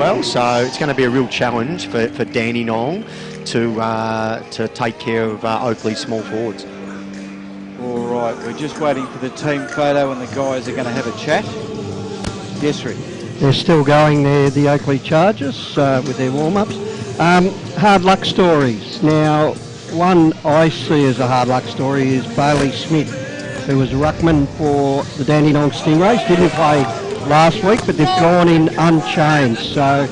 well, so it's going to be a real challenge for Dandenong to take care of Oakleigh small forwards. All right, we're just waiting for the team photo and the guys are going to have a chat. Yes, Rick. They're still going there, the Oakleigh Chargers, with their warm-ups. Hard luck stories. Now, one I see as a hard luck story is Bailey Smith, who was a ruckman for the Dandenong Stingrays. Didn't play last week, but they've gone in unchanged. So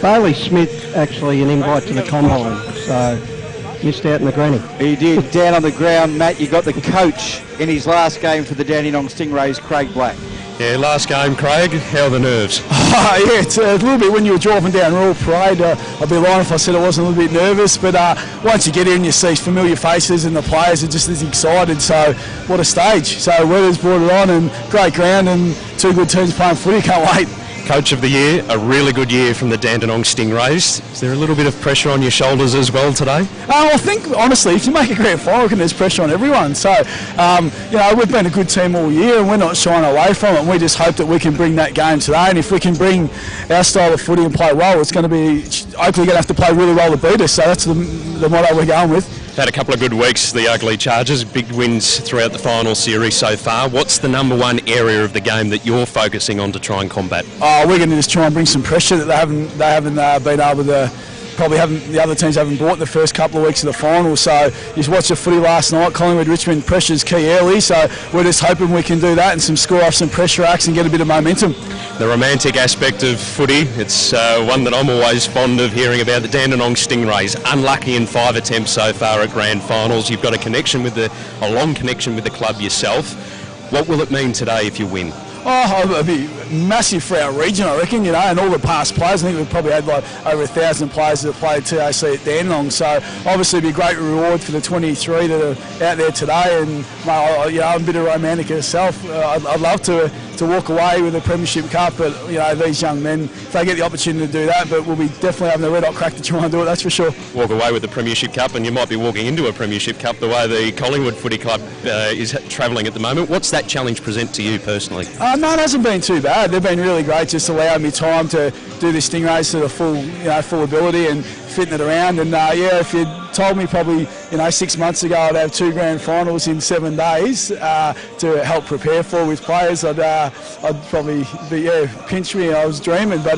Bailey Smith actually an invite to the combine, so missed out in the granny. He did. Down on the ground, Matt, you got the coach in his last game for the Dandenong Stingrays, Craig Black. Yeah, last game, Craig. How are the nerves? Yeah, it's a little bit when you were driving down Royal Parade. I'd be lying if I said I wasn't a little bit nervous, but once you get in, you see familiar faces and the players are just as excited. So what a stage. So weather's brought it on and great ground and two good teams playing footy. Can't wait. Coach of the year, a really good year from the Dandenong Stingrays. Is there a little bit of pressure on your shoulders as well today? I think, honestly, if you make a grand final, there's pressure on everyone. So, we've been a good team all year and we're not shying away from it. And we just hope that we can bring that game today. And if we can bring our style of footy and play well, it's going to be, Oakleigh going to have to play really well to beat us. So that's the motto we're going with. Had a couple of good weeks, the Oakleigh Chargers, big wins throughout the final series so far. What's the number one area of the game that you're focusing on to try and combat? We're going to just try and bring some pressure that they haven't been able to. The other teams haven't brought in the first couple of weeks of the final. So you watched the footy last night, Collingwood Richmond, pressure's key early. So we're just hoping we can do that and score off some pressure acts and get a bit of momentum. The romantic aspect of footy, it's one that I'm always fond of hearing about. The Dandenong Stingrays, unlucky in 5 attempts so far at grand finals. You've got a long connection with the club yourself. What will it mean today if you win? It'll be massive for our region, I reckon, and all the past players. I think we've probably had over 1,000 players that played TAC at Dandenong. So obviously it'll be a great reward for the 23 that are out there today. And I'm a bit of a romantic myself. I'd love to walk away with a Premiership Cup, but these young men, if they get the opportunity to do that, but we'll be definitely having a red hot crack to try and do it. That's for sure. Walk away with the Premiership Cup, and you might be walking into a Premiership Cup the way the Collingwood Footy Club is travelling at the moment. What's that challenge present to you personally? No, it hasn't been too bad. They've been really great, just allowing me time to do the Stingrays to the full ability and fitting it around. And if you'd told me probably 6 months ago I'd have 2 grand finals in 7 days to help prepare for with players, I'd probably be pinch me. I was dreaming, but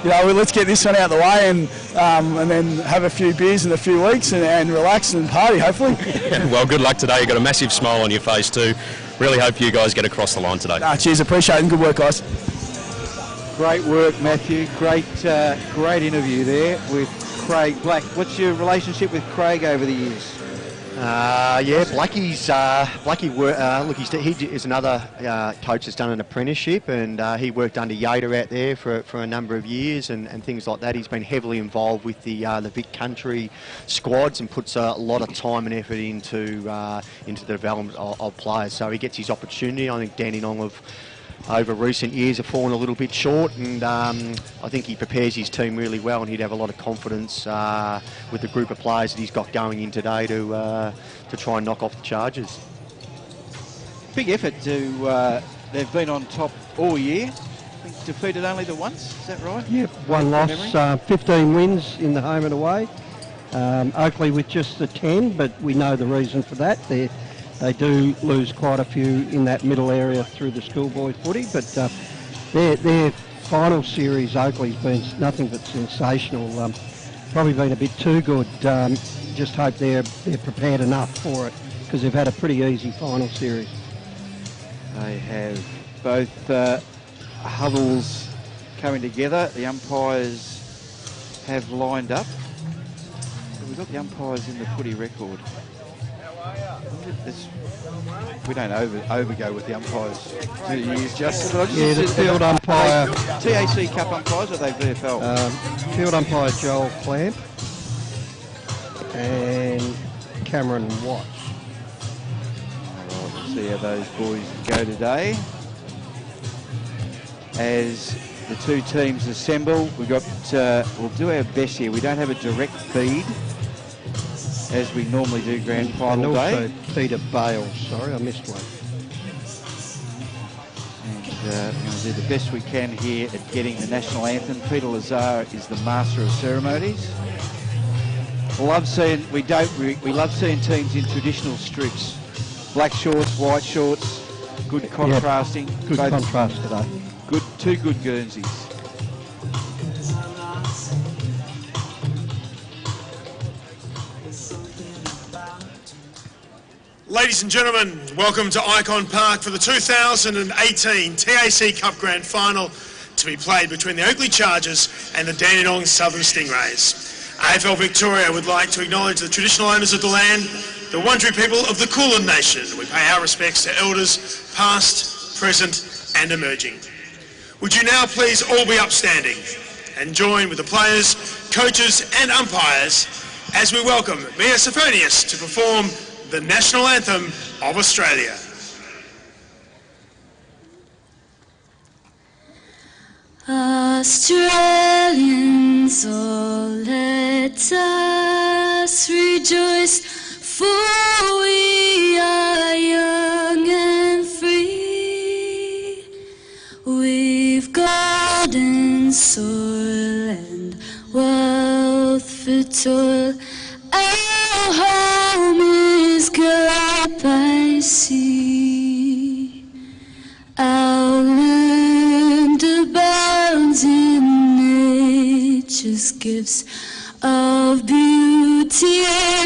let's get this one out of the way and then have a few beers in a few weeks and relax and party hopefully. Well, good luck today. You've got a massive smile on your face too. Really hope you guys get across the line today. Cheers, appreciate it and good work, guys. Great work, Matthew. Great interview there with Craig Black. What's your relationship with Craig over the years? Blackie he is another coach that's done an apprenticeship, and he worked under Yater out there for a number of years and things like that. He's been heavily involved with the Vic Country squads and puts a lot of time and effort into the development of players. So he gets his opportunity. I think Dandenong over recent years have fallen a little bit short, and I think he prepares his team really well, and he'd have a lot of confidence with the group of players that he's got going in today to try and knock off the Chargers. Big effort they've been on top all year. I think defeated only the once, is that right? Yep, one loss, 15 wins in the home and away. Oakleigh with just the 10, but we know the reason for that. They do lose quite a few in that middle area through the schoolboy footy, but their final series, Oakleigh's been nothing but sensational. Probably been a bit too good. Just hope they're prepared enough for it, because they've had a pretty easy final series. They have both huddles coming together. The umpires have lined up. We've got the umpires in the footy record. We don't overgo with the umpires. Do you use Justin? The field umpire. TAC Cup umpires, or are they VFL? Field umpire Joel Clamp and Cameron Watts. All right, we'll see how those boys go today. As the two teams assemble, we'll do our best here. We don't have a direct feed as we normally do grand final day. And also Peter Bales, sorry, I missed one. And we're going to do the best we can here at getting the national anthem. Peter Lazar is the master of ceremonies. We love seeing teams in traditional strips. Black shorts, white shorts, good contrasting. Good contrast today. Two good Guernseys. Ladies and gentlemen, welcome to Icon Park for the 2018 TAC Cup Grand Final to be played between the Oakleigh Chargers and the Dandenong Southern Stingrays. AFL Victoria would like to acknowledge the traditional owners of the land, the Wurundjeri people of the Kulin Nation. We pay our respects to elders past, present and emerging. Would you now please all be upstanding and join with the players, coaches and umpires as we welcome Mia Sophonius to perform the National Anthem of Australia. Australians, all let us rejoice, for we are young and free. We've golden soil and wealth for toil. Our home is God by sea. Our land abounds in nature's gifts of beauty,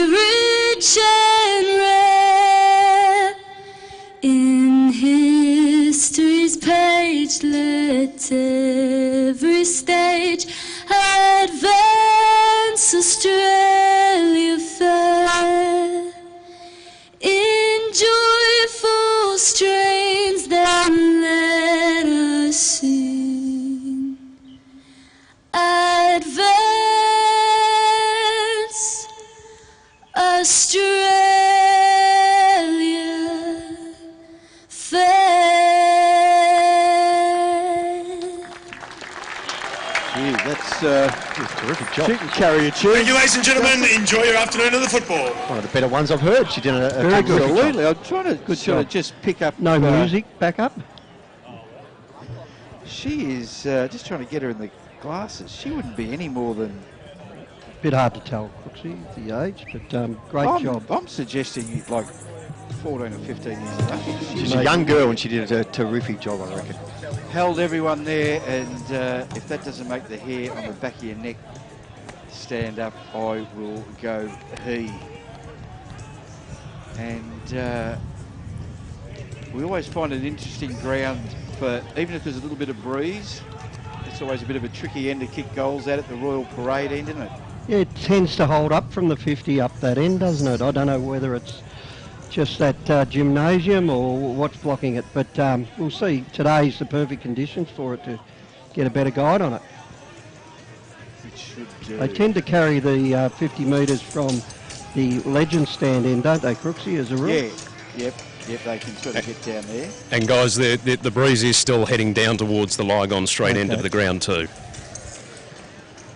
rich and rare. In history's page, let every stage advance Australia fair. In joyful strains then let us sing. Advance Australia fair. Gee, that's Terrific job. she can carry a tune. Thank you, ladies and gentlemen. Enjoy your afternoon of the football. One of the better ones I've heard. She did a Very good. Absolutely. I'm trying to Good sort of job. just pick up. No music, back up. She is just trying to get her in the glasses. She wouldn't be any more than. Bit hard to tell, Brooksy, the age, but great job. I'm suggesting like 14 or 15 years of age. She's a young girl and she did a terrific job, I reckon. Held everyone there, and if that doesn't make the hair on the back of your neck stand up, I will go he. And we always find an interesting ground for, even if there's a little bit of breeze, it's always a bit of a tricky end to kick goals at the Royal Parade end, isn't it? Yeah, it tends to hold up from the 50 up that end, doesn't it? I don't know whether it's just that gymnasium or what's blocking it, but we'll see. Today's the perfect conditions for it to get a better guide on it. It should do. They tend to carry the 50 metres from the legend stand in, don't they, Crooksy, as a rule? Yeah, yep, they can sort of get down there. And guys, the breeze is still heading down towards the Lygon straight end of the ground too.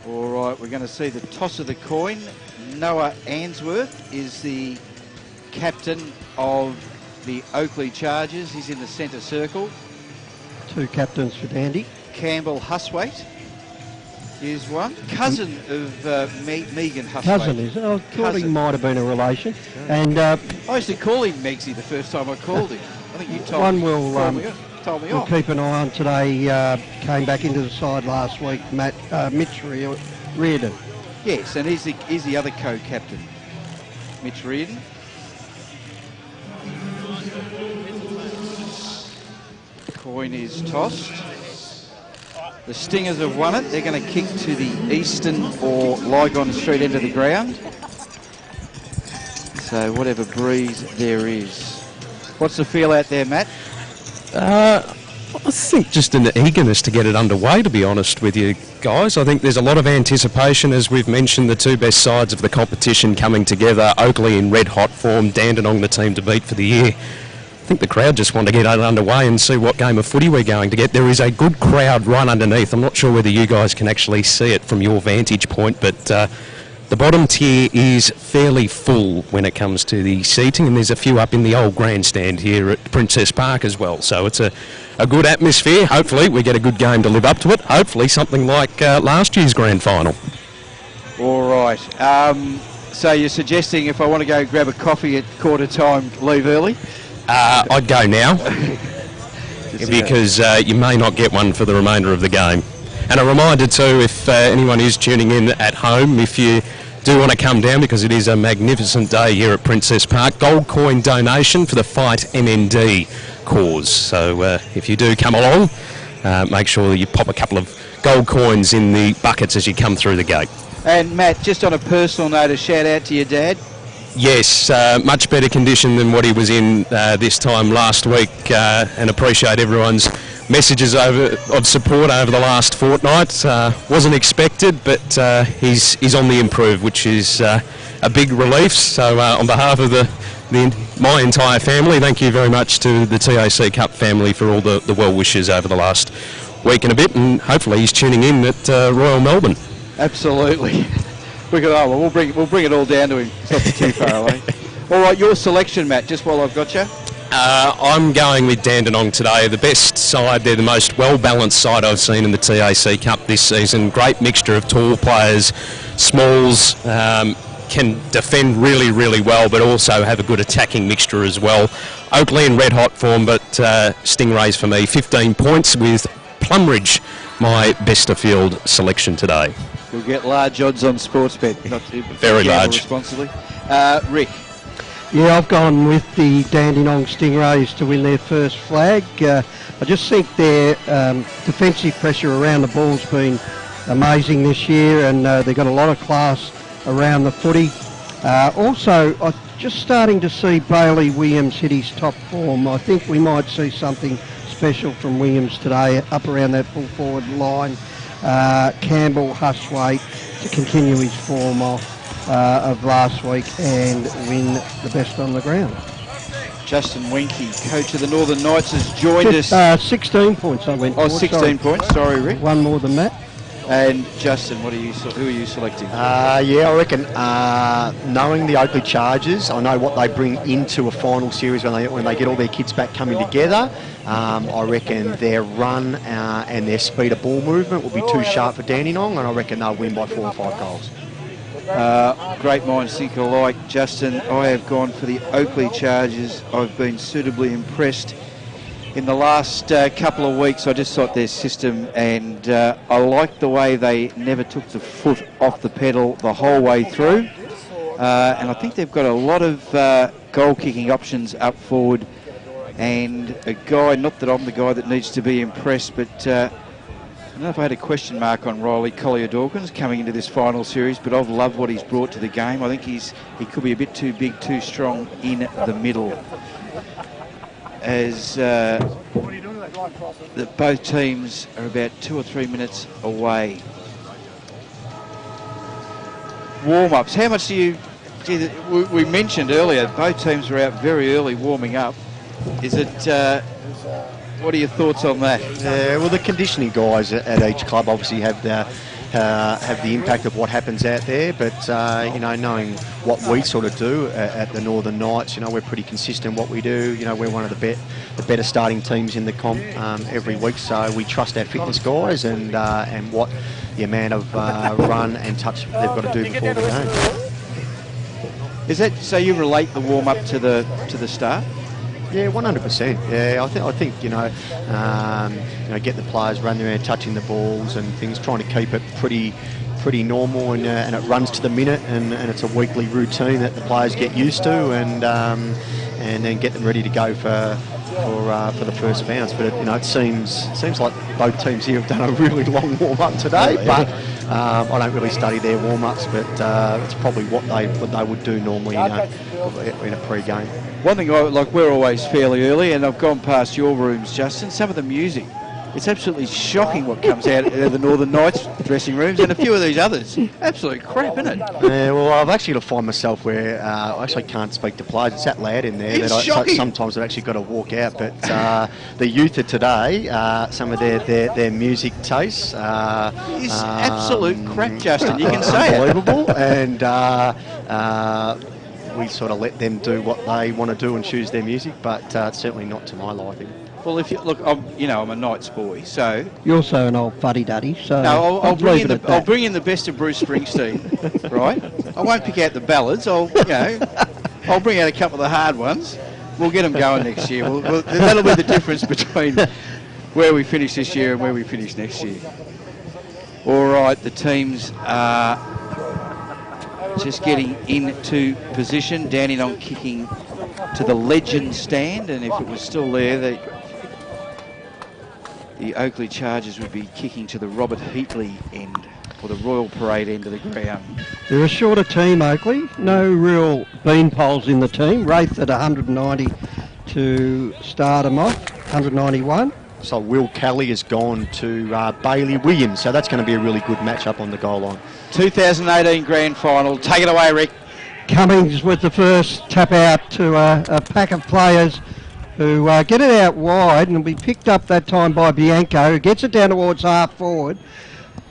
All right, we're going to see the toss of the coin. Noah Answorth is the captain of the Oakleigh Chargers. He's in the centre circle. Two captains for Dandy. Campbell Huswaite is one. Cousin of Megan Huswaite. Cousin, is it? I thought he might have been a relation. And I used to call him Megsy the first time I called him. I think you told one me. will Told me we'll off. keep an eye on today. Came back into the side last week, Mitch Reardon. Yes, and he's the other co-captain, Mitch Reardon. Coin is tossed. The Stingers have won it. They're going to kick to the eastern or Lygon Street end of the ground. So whatever breeze there is. What's the feel out there, Matt? I think just an eagerness to get it underway, to be honest with you guys. I think there's a lot of anticipation, as we've mentioned, the two best sides of the competition coming together. Oakleigh in red hot form, Dandenong the team to beat for the year. I think the crowd just want to get it underway and see what game of footy we're going to get. There is a good crowd run underneath. I'm not sure whether you guys can actually see it from your vantage point, but The bottom tier is fairly full when it comes to the seating, and there's a few up in the old grandstand here at Princess Park as well. So it's a good atmosphere. Hopefully we get a good game to live up to it. Hopefully something like last year's grand final. All right. So you're suggesting if I want to go grab a coffee at quarter time, leave early? I'd go now because you may not get one for the remainder of the game. And a reminder too, if anyone is tuning in at home, if you do want to come down, because it is a magnificent day here at Princess Park, gold coin donation for the Fight MND cause. So if you do come along, make sure that you pop a couple of gold coins in the buckets as you come through the gate. And Matt, just on a personal note, a shout out to your dad. Yes, much better condition than what he was in this time last week, and appreciate everyone's messages of support over the last fortnight. Wasn't expected, but he's on the improve, which is a big relief. So on behalf of my entire family, thank you very much to the TAC Cup family for all the well wishes over the last week and a bit, and hopefully he's tuning in at Royal Melbourne. Absolutely. We'll bring it all down to him. It's not too far away. All right, your selection, Matt, just while I've got you. I'm going with Dandenong today. The best side, they're the most well-balanced side I've seen in the TAC Cup this season. Great mixture of tall players, smalls, can defend really, really well, but also have a good attacking mixture as well. Oakleigh in red-hot form, but Stingrays for me. 15 points with Plumridge, my best-of-field selection today. You'll get large odds on Sportsbet. Not to Very large. Responsibly. Rick. Yeah, I've gone with the Dandenong Stingrays to win their first flag. I just think their defensive pressure around the ball's been amazing this year, and they've got a lot of class around the footy. Also, I'm just starting to see Bailey Williams hit his top form. I think we might see something special from Williams today up around that full forward line. Campbell Huswaite to continue his form of last week and win the best on the ground. Justin Winky, coach of the Northern Knights, has joined us. 16 points I went for. 16 points. Sorry, Rick. One more than Matt. And Justin, who are you selecting? Yeah, I reckon knowing the Oakleigh Chargers, I know what they bring into a final series when they get all their kids back coming together. I reckon their run and their speed of ball movement will be too sharp for Dandenong, and I reckon they'll win by 4 or 5 goals. Great minds think alike. Justin, I have gone for the Oakleigh Chargers. I've been suitably impressed in the last couple of weeks. I just thought their system, and I liked the way they never took the foot off the pedal the whole way through. And I think they've got a lot of goal-kicking options up forward. And a guy, not that I'm the guy that needs to be impressed, but I don't know if I had a question mark on Riley Collier-Dawkins coming into this final series, but I've loved what he's brought to the game. I think he could be a bit too big, too strong in the middle. As both teams are about 2 or 3 minutes away. Warm-ups. How much do you... We mentioned earlier, both teams are out very early warming up. Is it... what are your thoughts on that? Well, the conditioning guys at each club obviously have the impact of what happens out there, but knowing what we sort of do at the Northern Knights, we're pretty consistent what we do. We're one of the better starting teams in the comp every week, so we trust our fitness guys and what the amount of run and touch they've got to do before the game. Is that so? You relate the warm up to the start? Yeah, 100%. Yeah, I think get the players running around, touching the balls and things, trying to keep it pretty normal, and it runs to the minute, and it's a weekly routine that the players get used to, and then get them ready to go for the first bounce. But it seems like both teams here have done a really long warm up today, but I don't really study their warm ups, but it's probably what they would do normally in a pre-game. One thing we're always fairly early, and I've gone past your rooms, Justin. Some of the music It's absolutely shocking what comes out of the Northern Knights dressing rooms and a few of these others. Absolute crap, isn't it? Yeah, well, I've actually got to find myself where I actually can't speak to players. It's that loud in there It's shocking. Sometimes I've actually got to walk out. But the youth of today, some of their music tastes It's absolute crap, Justin. You can say it. unbelievable, and we sort of let them do what they want to do and choose their music, but it's certainly not to my liking. Well, if you look, I'm a Knights boy, so You're also an old fuddy-duddy, so no, I'll bring in leave it at I'll that. bring in the best of Bruce Springsteen, right? I won't pick out the ballads. I'll bring out a couple of the hard ones. We'll get them going next year. That'll be the difference between where we finish this year and where we finish next year. All right, the teams are just getting into position. Dandenong kicking to the legend stand, and if it was still there, the Oakleigh Chargers would be kicking to the Robert Heatley end, or the Royal Parade end of the ground. They're a shorter team, Oakleigh. No real bean poles in the team. Wraith at 190 to start them off, 191. So Will Kelly has gone to Bailey Williams, so that's going to be a really good matchup on the goal line. 2018 Grand Final. Take it away, Rick. Cummings with the first tap out to a pack of players who get it out wide, and will be picked up that time by Bianco, who gets it down towards half forward.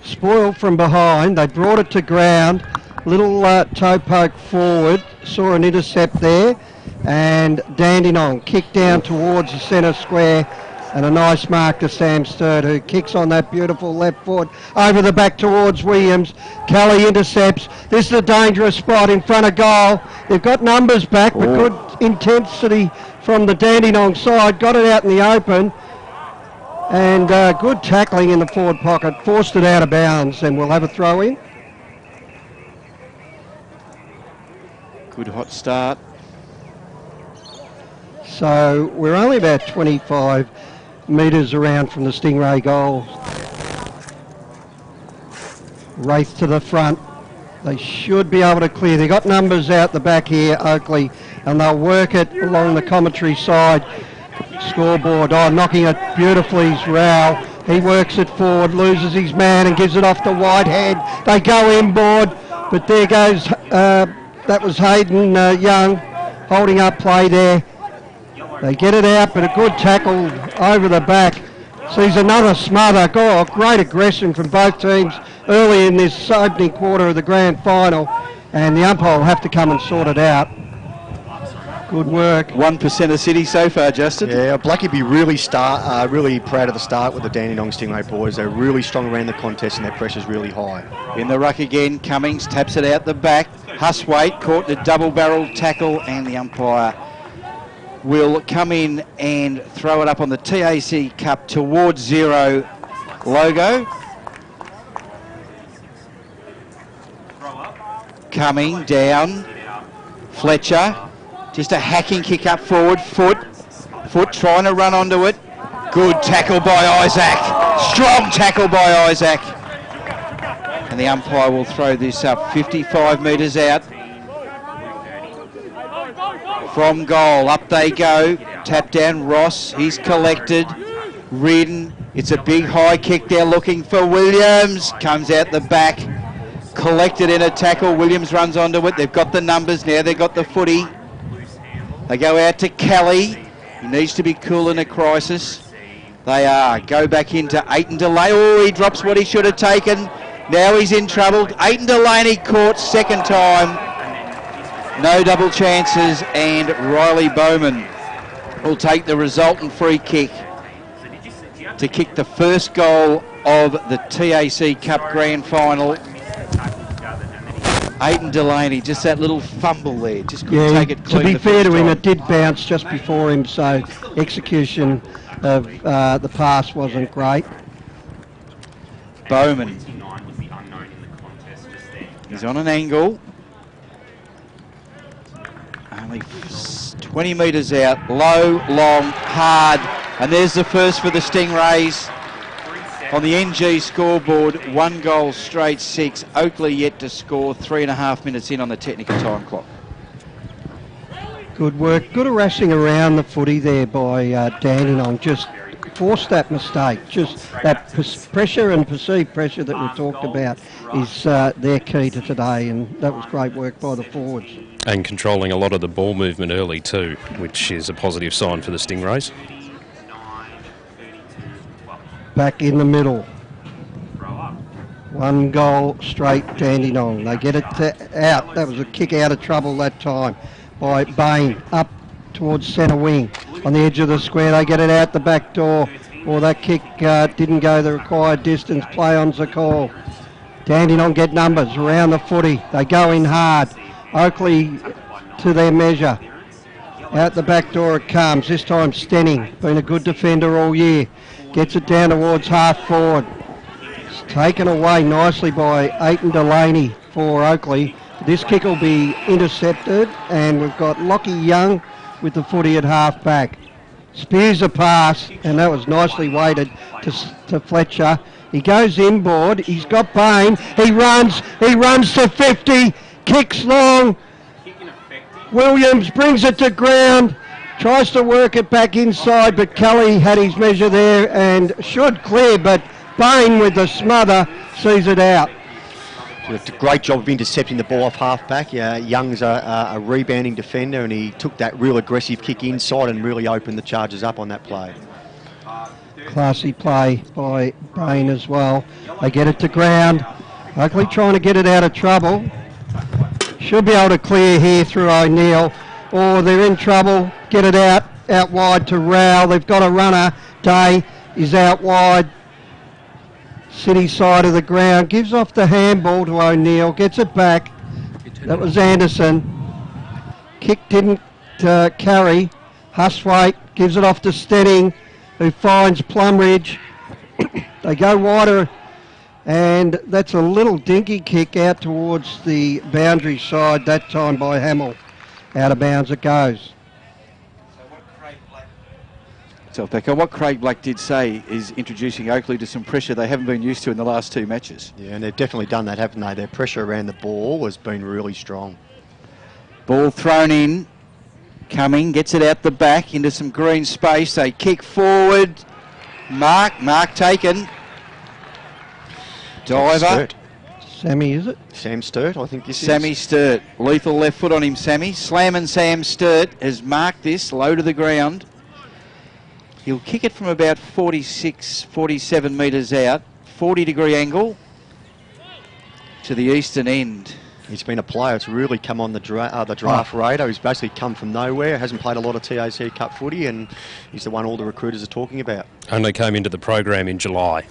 Spoiled from behind. They brought it to ground. Little toe poke forward. Saw an intercept there. And Dandenong kicked down towards the centre square. And a nice mark to Sam Sturt, who kicks on that beautiful left foot over the back towards Williams. Kelly intercepts. This is a dangerous spot in front of goal. They've got numbers back, but good intensity from the Dandenong side. Got it out in the open. And good tackling in the forward pocket. Forced it out of bounds, and we'll have a throw in. Good hot start. So we're only about 25 metres around from the Stingray goal. Wraith to the front. They should be able to clear. They've got numbers out the back here, Oakleigh, and they'll work it along the commentary side. Scoreboard. Oh, knocking it beautifully is Rao. He works it forward, loses his man and gives it off to Whitehead. They go inboard, but there goes, that was Hayden Young holding up play there. They get it out, but a good tackle over the back. Sees another smother. Oh, great aggression from both teams early in this opening quarter of the grand final, and the umpire will have to come and sort it out. Good work. 1% of City so far, Justin. Yeah, Blackie be really proud of the start with the Dandenong Stingray boys. They're really strong around the contest and their pressure's really high. In the ruck again, Cummings taps it out the back. Huswaite caught the double-barrel tackle, and the umpire will come in and throw it up on the TAC Cup towards zero logo. Coming down, Fletcher, just a hacking kick up forward, Foot trying to run onto it. Good tackle by Isaac, strong tackle by Isaac. And the umpire will throw this up 55 metres out. From goal, up they go. Tap down, Ross, he's collected. Reardon, it's a big high kick there looking for Williams. Comes out the back, collected in a tackle. Williams runs onto it. They've got the numbers now, they've got the footy. They go out to Kelly. He needs to be cool in a crisis. They are. Go back into Aiton Delaney. Oh, he drops what he should have taken. Now he's in trouble. Aiton Delaney caught second time. No double chances, and Riley Bowman will take the resultant free kick to kick the first goal of the TAC Cup Grand Final. Aiton Delaney, just that little fumble there, just couldn't take it clean. To be the fair first to him, time. it did bounce just before him, so execution of the pass wasn't great. Bowman, he's on an angle. Only 20 metres out, low, long, hard, and there's the first for the Stingrays. On the NG scoreboard, 1 goal straight, 6. Oakleigh yet to score, 3.5 minutes in on the technical time clock. Good work, good harassing around the footy there by Dandenong, just forced that mistake. Just that pressure and perceived pressure that we talked about is their key to today, and that was great work by the forwards. And controlling a lot of the ball movement early too, which is a positive sign for the Stingrays. Back in the middle. 1 goal straight Dandenong. They get it out. That was a kick out of trouble that time by Bain. Up towards centre wing. On the edge of the square, they get it out the back door. Or that kick didn't go the required distance. Play on's the call. Dandenong get numbers around the footy. They go in hard. Oakleigh to their measure. Out the back door it comes. This time Stenning, been a good defender all year. Gets it down towards half forward. It's taken away nicely by Aiton Delaney for Oakleigh. This kick will be intercepted, and we've got Lockie Young with the footy at half back. Spears a pass, and that was nicely weighted to Fletcher. He goes inboard. He's got Bain. He runs to 50. Kicks long. Williams brings it to ground. Tries to work it back inside, but Kelly had his measure there and should clear, but Bain with the smother sees it out. It's a great job of intercepting the ball off half-back. Young's a rebounding defender, and he took that real aggressive kick inside and really opened the Chargers up on that play. Classy play by Bain as well. They get it to ground. Oakleigh trying to get it out of trouble. Should be able to clear here through O'Neill, or they're in trouble. Get it out wide to Rowell. They've got a runner. Day is out wide. City side of the ground, gives off the handball to O'Neill, gets it back. That was Anderson. Kick didn't carry. Huswaite gives it off to Stenning, who finds Plumridge. They go wider, and that's a little dinky kick out towards the boundary side, that time by Hamill. Out of bounds it goes. What Craig Black did say is introducing Oakleigh to some pressure they haven't been used to in the last 2 matches. Yeah, and they've definitely done that, haven't they? Their pressure around the ball has been really strong. Ball thrown in, coming, gets it out the back into some green space. They kick forward. Mark taken. Diver. Sammy, is it? Sam Sturt, I think this is. Sammy Sturt. Lethal left foot on him, Sammy. Slamming Sam Sturt has marked this, low to the ground. He'll kick it from about 46, 47 metres out, 40-degree angle to the eastern end. He's been a player that's really come on the draft radar. He's basically come from nowhere, hasn't played a lot of TAC Cup footy, and he's the one all the recruiters are talking about. Only came into the program in July.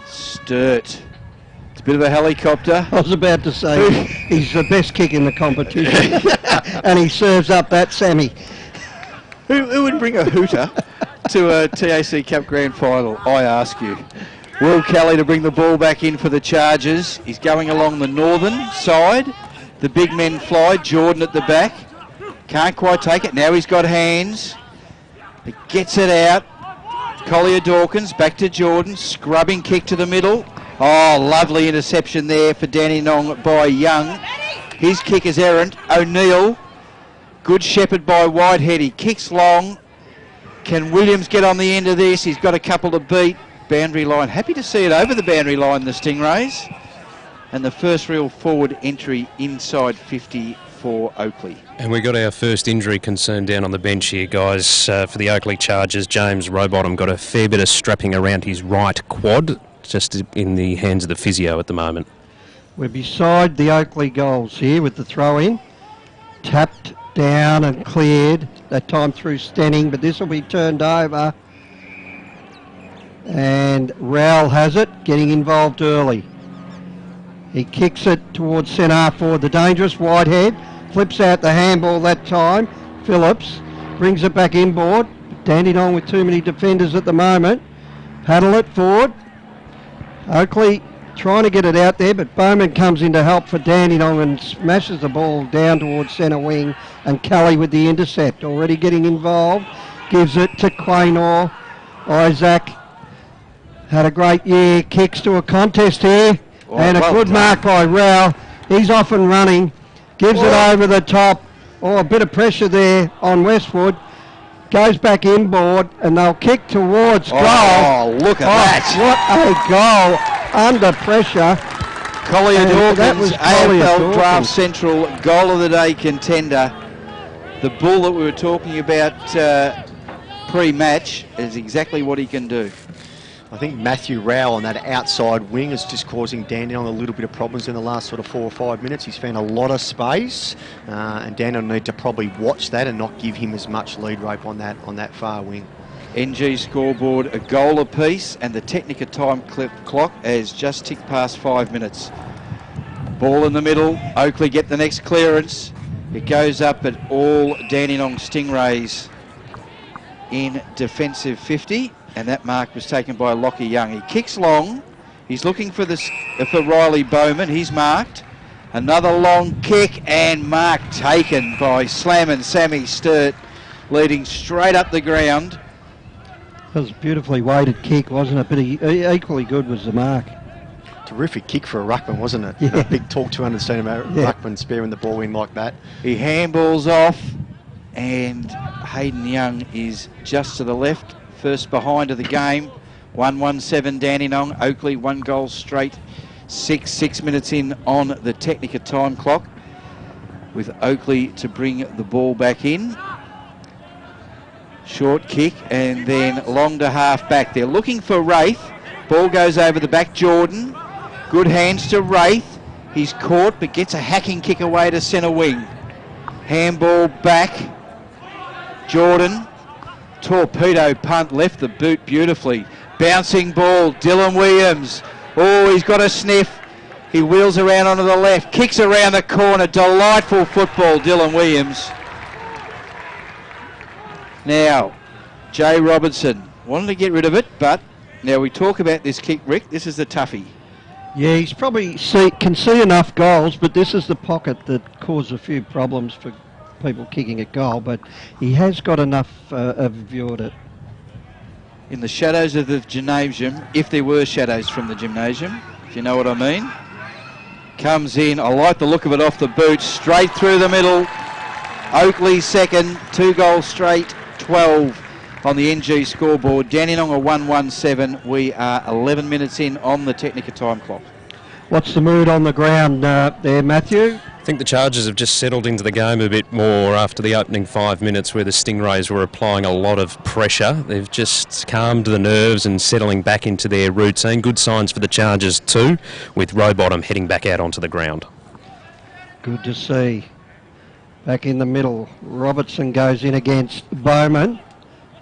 Sturt. It's a bit of a helicopter. I was about to say he's the best kick in the competition. And he serves up that Sammy. Who would bring a hooter to a TAC Cup Grand Final, I ask you? Will Kelly to bring the ball back in for the Chargers. He's going along the northern side. The big men fly. Jordan at the back. Can't quite take it. Now he's got hands. He gets it out. Collier Dawkins back to Jordan. Scrubbing kick to the middle. Oh, lovely interception there for Dandenong by Young. His kick is errant. O'Neill. Good shepherd by Whitehead. He kicks long. Can Williams get on the end of this? He's got a couple to beat. Boundary line. Happy to see it over the boundary line, the Stingrays. And the first real forward entry inside 50 for Oakleigh. And we got our first injury concern down on the bench here, guys. For the Oakleigh Chargers, James Rowbottom got a fair bit of strapping around his right quad, just in the hands of the physio at the moment. We're beside the Oakleigh goals here with the throw-in. Tapped down and cleared, that time through Stenning, but this will be turned over. And Rowell has it, getting involved early. He kicks it towards centre half forward. The dangerous Whitehead flips out the handball that time. Phillips brings it back inboard. Dandenong with too many defenders at the moment. Paddle it forward. Oakleigh trying to get it out there, but Bowman comes in to help for Dandenong and smashes the ball down towards centre wing, and Kelly with the intercept already getting involved. Gives it to Quaynor. Isaac had a great year, kicks to a contest here, and a good mark by Rowell. He's off and running, gives it over the top. Oh, a bit of pressure there on Westwood. goes back inboard, and they'll kick towards goal. Oh, look at that. What a goal under pressure. Collier And that was Dawkins, Collier AFL Dawkins. Draft Central Goal of the Day contender. The bull that we were talking about pre-match is exactly what he can do. I think Matthew Rowell on that outside wing is just causing Dandenong a little bit of problems in the last sort of 4 or 5 minutes. He's found a lot of space, and Dandenong need to probably watch that and not give him as much lead rope on that far wing. NG scoreboard, a goal apiece, and the Technica time clock has just ticked past 5 minutes. Ball in the middle. Oakleigh get the next clearance. It goes up at all Dandenong Stingrays in defensive 50, and that mark was taken by Lockie Young. He kicks long. He's looking for Riley Bowman. He's marked. Another long kick, and mark taken by Slammin' Sammy Sturt, leading straight up the ground. That was a beautifully weighted kick, wasn't it? But equally good was the mark. Terrific kick for a ruckman, wasn't it? Yeah. A big, tall 200 centimetre ruckman sparing the ball in like that. He handballs off, and Hayden Young is just to the left, first behind of the game. 1-1-7 Dandenong. Oakleigh 1 goal straight. 6 minutes in on the Technica time clock, with Oakleigh to bring the ball back in. Short kick, and then long to half back. They're looking for Wraith. Ball goes over the back. Jordan. Good hands to Wraith. He's caught, but gets a hacking kick away to centre wing. Handball back. Jordan. Torpedo punt, left the boot beautifully. Bouncing ball. Dylan Williams. Oh, he's got a sniff. He wheels around onto the left. Kicks around the corner. Delightful football, Dylan Williams. Now, Jay Robertson wanted to get rid of it, but now we talk about this kick, Rick. This is the toughie. Yeah, he's probably can see enough goals, but this is the pocket that caused a few problems for people kicking at goal, but he has got enough of view at it. In the shadows of the gymnasium, if there were shadows from the gymnasium, if you know what I mean. Comes in, I like the look of it off the boot, straight through the middle. Oakleigh second, 2 goals straight, 12 on the NG scoreboard. Dandenong are 1-1-7. We are 11 minutes in on the Technica time clock. What's the mood on the ground there, Matthew? I think the Chargers have just settled into the game a bit more after the opening 5 minutes where the Stingrays were applying a lot of pressure. They've just calmed the nerves and settling back into their routine. Good signs for the Chargers too, with Rowbottom heading back out onto the ground. Good to see. Back in the middle, Robertson goes in against Bowman.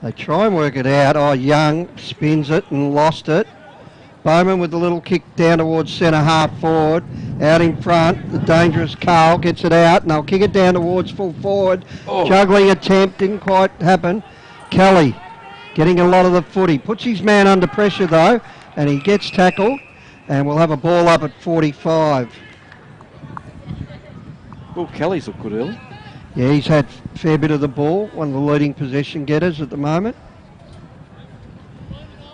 They try and work it out. Oh, Young spins it and lost it. Bowman with the little kick down towards centre half forward. Out in front, the dangerous Carl gets it out, and they'll kick it down towards full forward. Oh. Juggling attempt, didn't quite happen. Kelly getting a lot of the footy. Puts his man under pressure though, and he gets tackled, and we'll have a ball up at 45. Well, Kelly's looked good early. Yeah, he's had a fair bit of the ball, one of the leading possession getters at the moment.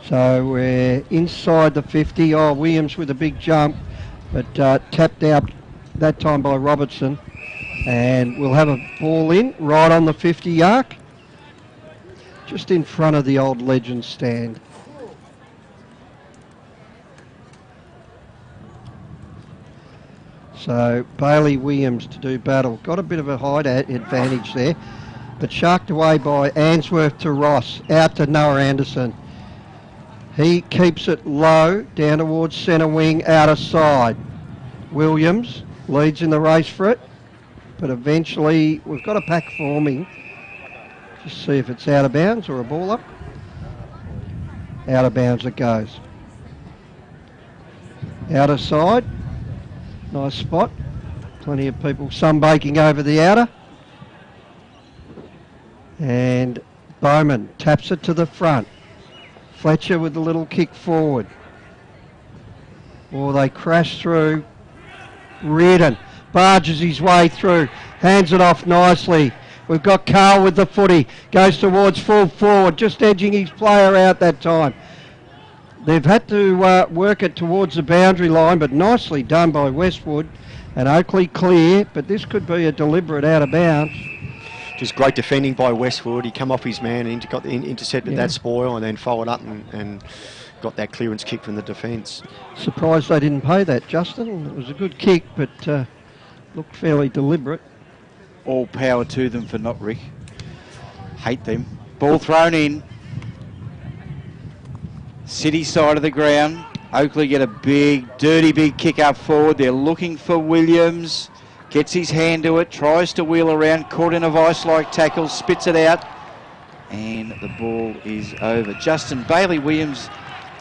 So we're inside the 50. Oh, Williams with a big jump, but tapped out that time by Robertson. And we'll have a ball in right on the 50 arc, just in front of the old legend stand. So Bailey Williams to do battle. Got a bit of a height advantage there, but sharked away by Answorth to Ross. Out to Noah Anderson. He keeps it low, down towards centre wing, outer side. Williams leads in the race for it, but eventually we've got a pack forming. Just see if it's out of bounds or a ball up. Out of bounds it goes. Outer side. Nice spot. Plenty of people sunbaking over the outer. And Bowman taps it to the front. Fletcher with the little kick forward. Or they crash through. Reardon barges his way through. Hands it off nicely. We've got Carl with the footy. Goes towards full forward. Just edging his player out that time. They've had to work it towards the boundary line, but nicely done by Westwood. And Oakleigh clear, but this could be a deliberate out of bounds. just great defending by Westwood. He come off his man and intercepted that spoil and then followed up and got that clearance kick from the defence. Surprised they didn't pay that, Justin. It was a good kick, but looked fairly deliberate. All power to them for not, Rick. Hate them. Ball thrown in. City side of the ground. Oakleigh get a dirty big kick up forward. They're looking for Williams. Gets his hand to it, tries to wheel around, caught in a vice-like tackle, spits it out, and the ball is over. Justin Bailey Williams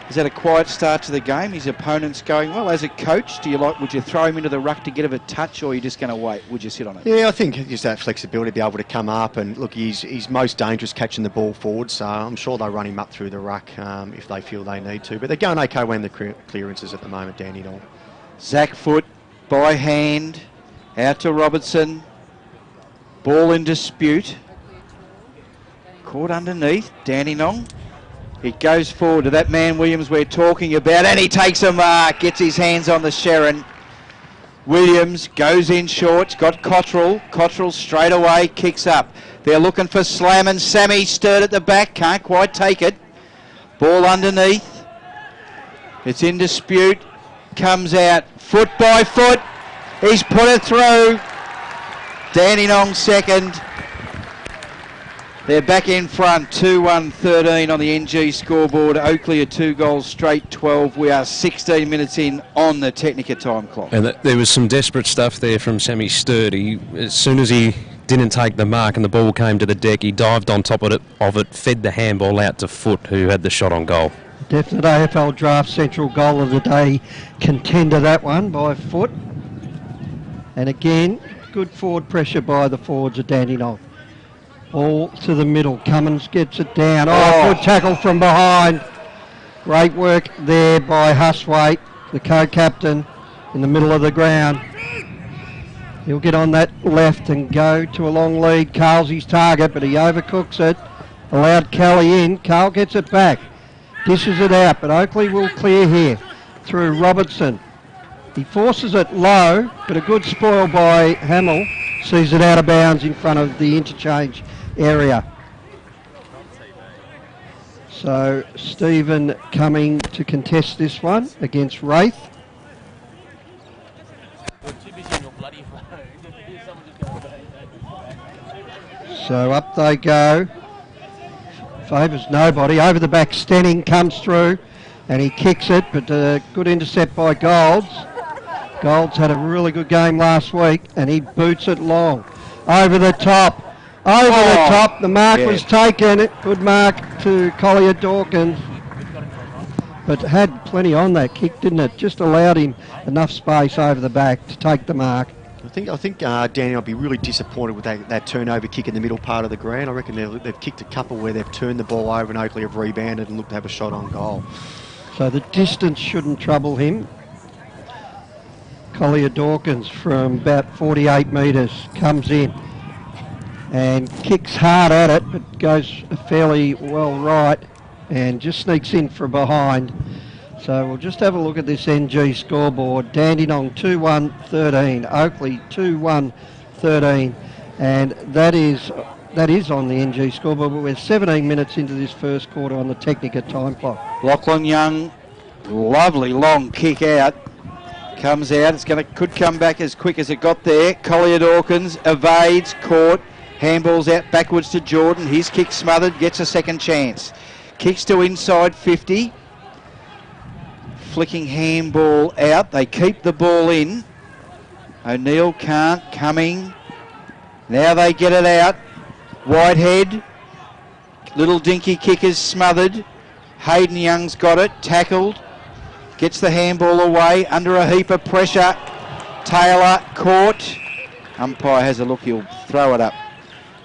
has had a quiet start to the game. His opponent's going, well, as a coach, would you throw him into the ruck to get a touch, or are you just going to wait? Would you sit on it? Yeah, I think just that flexibility to be able to come up, and look, he's most dangerous catching the ball forward, so I'm sure they'll run him up through the ruck if they feel they need to. But they're going okay when the clearances at the moment, Dandenong. Zach Foot by hand, out to Robertson. Ball in dispute. Caught underneath, Dandenong. It goes forward to that man Williams we're talking about, and he takes a mark, gets his hands on the Sharon. Williams goes in short, got Cottrell. Cottrell straight away, kicks up. They're looking for Slam, and Sammy stirred at the back, can't quite take it. Ball underneath. It's in dispute, comes out, foot by foot. He's put it through. Dandenong second. They're back in front, 2-1-13 on the NG scoreboard. Oakleigh are 2 goals straight, 12. We are 16 minutes in on the Technica time clock. And there was some desperate stuff there from Sammy Sturdy. As soon as he didn't take the mark and the ball came to the deck, he dived on top of it, fed the handball out to Foot, who had the shot on goal. Definite AFL Draft Central goal of the day contender, that one by Foot. And again, good forward pressure by the forwards of Dandenong. Ball to the middle. Cummins gets it down. Good tackle from behind. Great work there by Huswaite, the co-captain, in the middle of the ground. He'll get on that left and go to a long lead. Carl's his target, but he overcooks it. Allowed Kelly in. Carl gets it back. Dishes it out, but Oakleigh will clear here through Robertson. He forces it low, but a good spoil by Hamill. Sees it out of bounds in front of the interchange area. So Stephen coming to contest this one against Wraith. So up they go. Favours nobody. Over the back, Stenning comes through and he kicks it, but a good intercept by Golds. Golds had a really good game last week and he boots it long. Over the top. Over the top. The mark was taken. Good mark to Collier Dawkins. But had plenty on that kick, didn't it? Just allowed him enough space over the back to take the mark. I think Danny will be really disappointed with that turnover kick in the middle part of the ground. I reckon they've kicked a couple where they've turned the ball over and Oakleigh have rebounded and looked to have a shot on goal. So the distance shouldn't trouble him. Collier Dawkins from about 48 metres comes in and kicks hard at it, but goes fairly well right and just sneaks in from behind. So we'll just have a look at this NG scoreboard. Dandenong 2-1-13, Oakleigh 2-1-13, and that is on the NG scoreboard, but we're 17 minutes into this first quarter on the Technica time clock. Lachlan Young, lovely long kick out. Comes out, could come back as quick as it got there. Collier Dawkins evades, caught, handballs out backwards to Jordan. His kick smothered, gets a second chance. Kicks to inside 50. Flicking handball out. They keep the ball in. O'Neill can't, coming. Now they get it out. Whitehead. Little dinky kick is smothered. Hayden Young's got it, tackled. Gets the handball away under a heap of pressure. Taylor caught. Umpire has a look, he'll throw it up.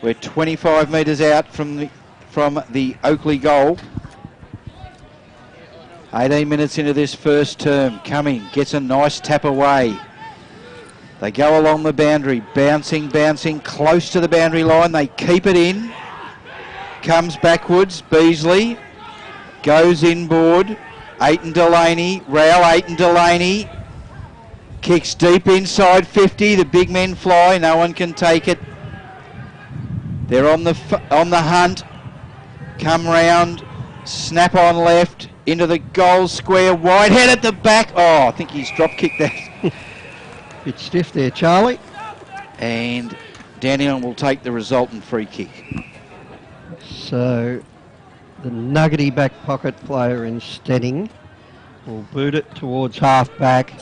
We're 25 metres out from the Oakleigh goal. 18 minutes into this first term. Cumming gets a nice tap away. They go along the boundary, bouncing, close to the boundary line. They keep it in. Comes backwards, Beasley. Goes inboard. Aiton Delaney, Rowell Aiton Delaney. Kicks deep inside 50. The big men fly. No one can take it. They're on the hunt. Come round, snap on left, into the goal square, Whitehead at the back. Oh, I think he's drop kicked that. Bit stiff there, Charlie. And Dandenong will take the resultant free kick. So the nuggety back pocket player in Stenning will boot it towards half back.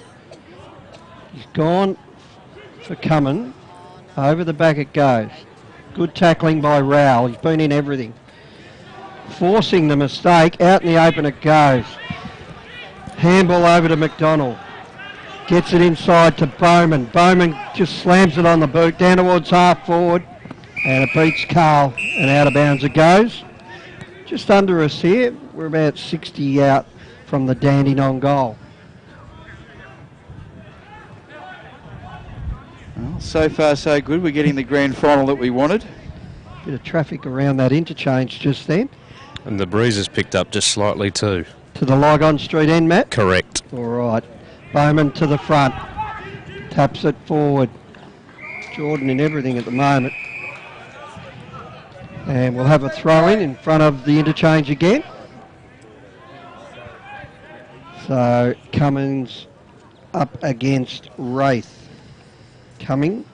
He's gone for Cummins. Over the back it goes. Good tackling by Rowell. He's been in everything. Forcing the mistake. Out in the open it goes. Handball over to McDonald. Gets it inside to Bowman. Bowman just slams it on the boot down towards half forward. And it beats Carl and out of bounds it goes. Just under us here. We're about 60 out from the Dandenong goal. Well, so far so good. We're getting the grand final that we wanted. Bit of traffic around that interchange just then. And the breeze has picked up just slightly too. To the Lygon Street end, Matt? Correct. All right. Bowman to the front. Taps it forward. Jordan in everything at the moment. And we'll have a throw in front of the interchange again. So Cummins up against Wraith. Coming.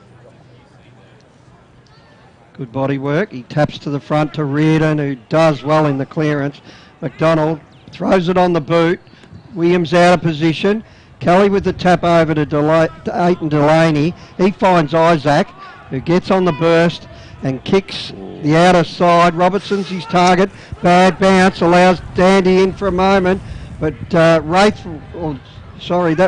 Good body work. He taps to the front to Reardon, who does well in the clearance. McDonald throws it on the boot. Williams out of position. Kelly with the tap over to Aiton Delaney. He finds Isaac, who gets on the burst and kicks the outer side. Robertson's his target. Bad bounce, allows Dandy in for a moment. But that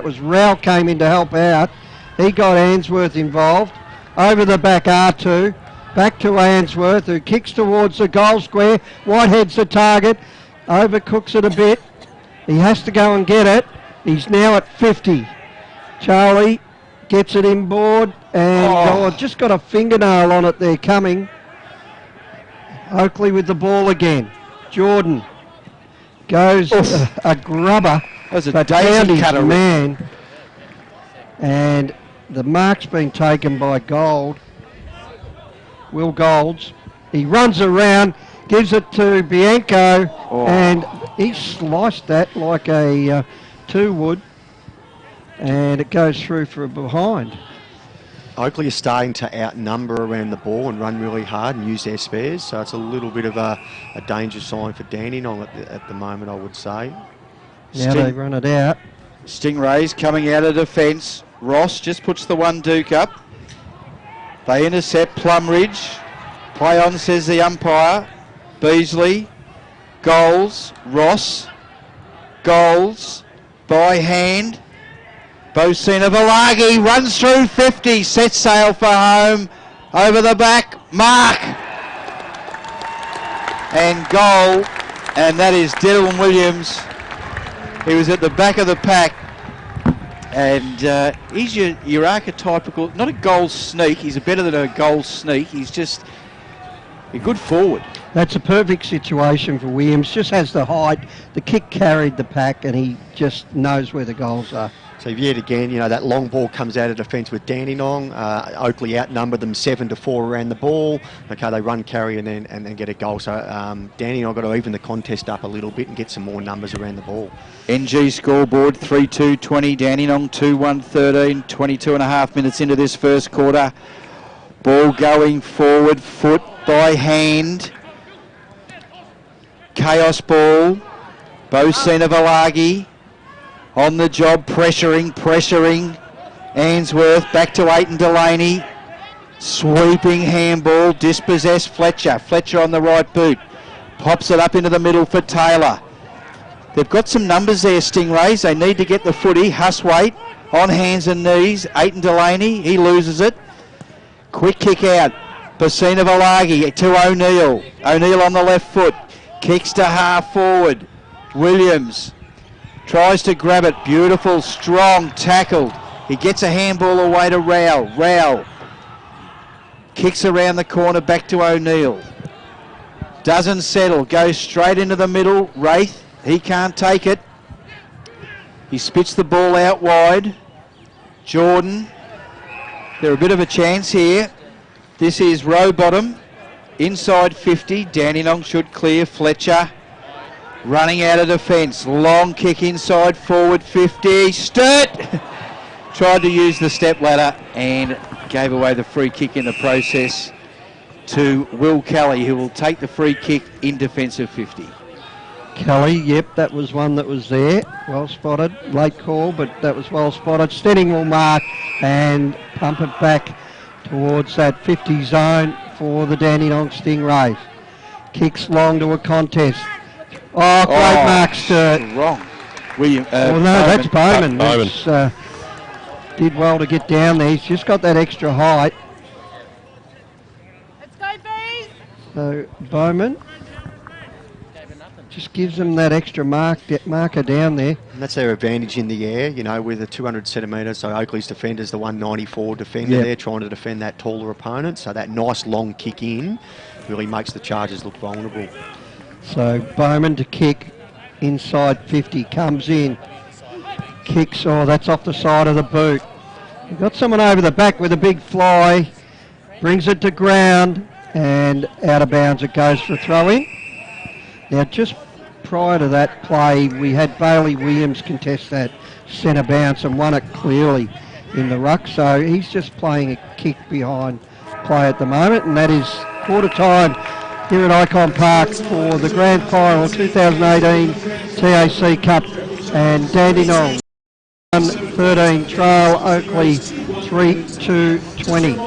was Rowell came in to help out. He got Ainsworth involved. Over the back R2. Back to Ainsworth, who kicks towards the goal square. Whitehead's the target. Overcooks it a bit. He has to go and get it. He's now at 50. Charlie gets it inboard and just got a fingernail on it there coming. Oakleigh with the ball again. Jordan goes a grubber. That was a but daisy found his cutter. man. And the mark's been taken by Gold. Will Golds. He runs around, gives it to Bianco, and he sliced that like a 2 would, and it goes through for a behind. Oakleigh is starting to outnumber around the ball and run really hard and use their spares, so it's a little bit of a danger sign for Dandenong at the moment, I would say. Now they run it out. Stingrays coming out of defence. Ross just puts the one Duke up. They intercept Plumridge. Play on, says the umpire. Beasley. Goals. Ross. Goals. By hand. Bocina Valagi runs through 50. Sets sail for home. Over the back. Mark. And goal. And that is Dylan Williams. He was at the back of the pack. And he's your archetypical, not a goal sneak, he's better than a goal sneak, he's just a good forward. That's a perfect situation for Williams, just has the height, the kick carried the pack and he just knows where the goals are. So yet again, that long ball comes out of defence with Dandenong. Oakleigh outnumbered them 7-4 around the ball. Okay, they run, carry and then get a goal. So Dandenong got to even the contest up a little bit and get some more numbers around the ball. NG scoreboard 3-2-20, Dandenong 2-1-13, 22 and a half minutes into this first quarter. Ball going forward, foot by hand. Chaos ball. Bocina Valagi. On the job, pressuring. Ainsworth back to Aiton Delaney. Sweeping handball, dispossessed Fletcher. Fletcher on the right boot. Pops it up into the middle for Taylor. They've got some numbers there, Stingrays. They need to get the footy. Huswaite on hands and knees. Aiton Delaney, he loses it. Quick kick out. Bocina Valagi to O'Neill. O'Neill on the left foot. Kicks to half forward. Williams tries to grab it. Beautiful, strong, tackled. He gets a handball away to Rowell. Rowell kicks around the corner back to O'Neill. Doesn't settle. Goes straight into the middle. Wraith, he can't take it. He spits the ball out wide. Jordan, they're a bit of a chance here. This is Rowbottom. inside 50. Dandenong should clear. Fletcher running out of defence. Long kick inside forward 50. Sturt tried to use the step ladder and gave away the free kick in the process to Will Kelly, who will take the free kick in defensive 50. Kelly, yep, that was one that was there. Well spotted. Late call, but that was well spotted. Stenning will mark and pump it back towards that 50 zone for the Dandenong Stingrays. Kicks long to a contest. Oh, great mark, Sturt. Wrong. William. No, that's Bowman. Bowman. That's, did well to get down there. He's just got that extra height. Let's go, Bees! So Bowman just gives them that extra marker down there. And that's their advantage in the air, you know, with the 200 centimetres. So Oakleigh's defender's the 194 defender there, trying to defend that taller opponent. So that nice long kick in really makes the Chargers look vulnerable. So Bowman to kick inside 50, comes in, kicks, oh, that's off the side of the boot. You've got someone over the back with a big fly, brings it to ground, and out of bounds it goes for a throw-in. Now, just prior to that play, we had Bailey Williams contest that centre bounce and won it clearly in the ruck, so he's just playing a kick behind play at the moment, and that is quarter time here at Icon Park for the Grand Final 2018 TAC Cup, and Dandenong 1-13 trail Oakleigh 3-20.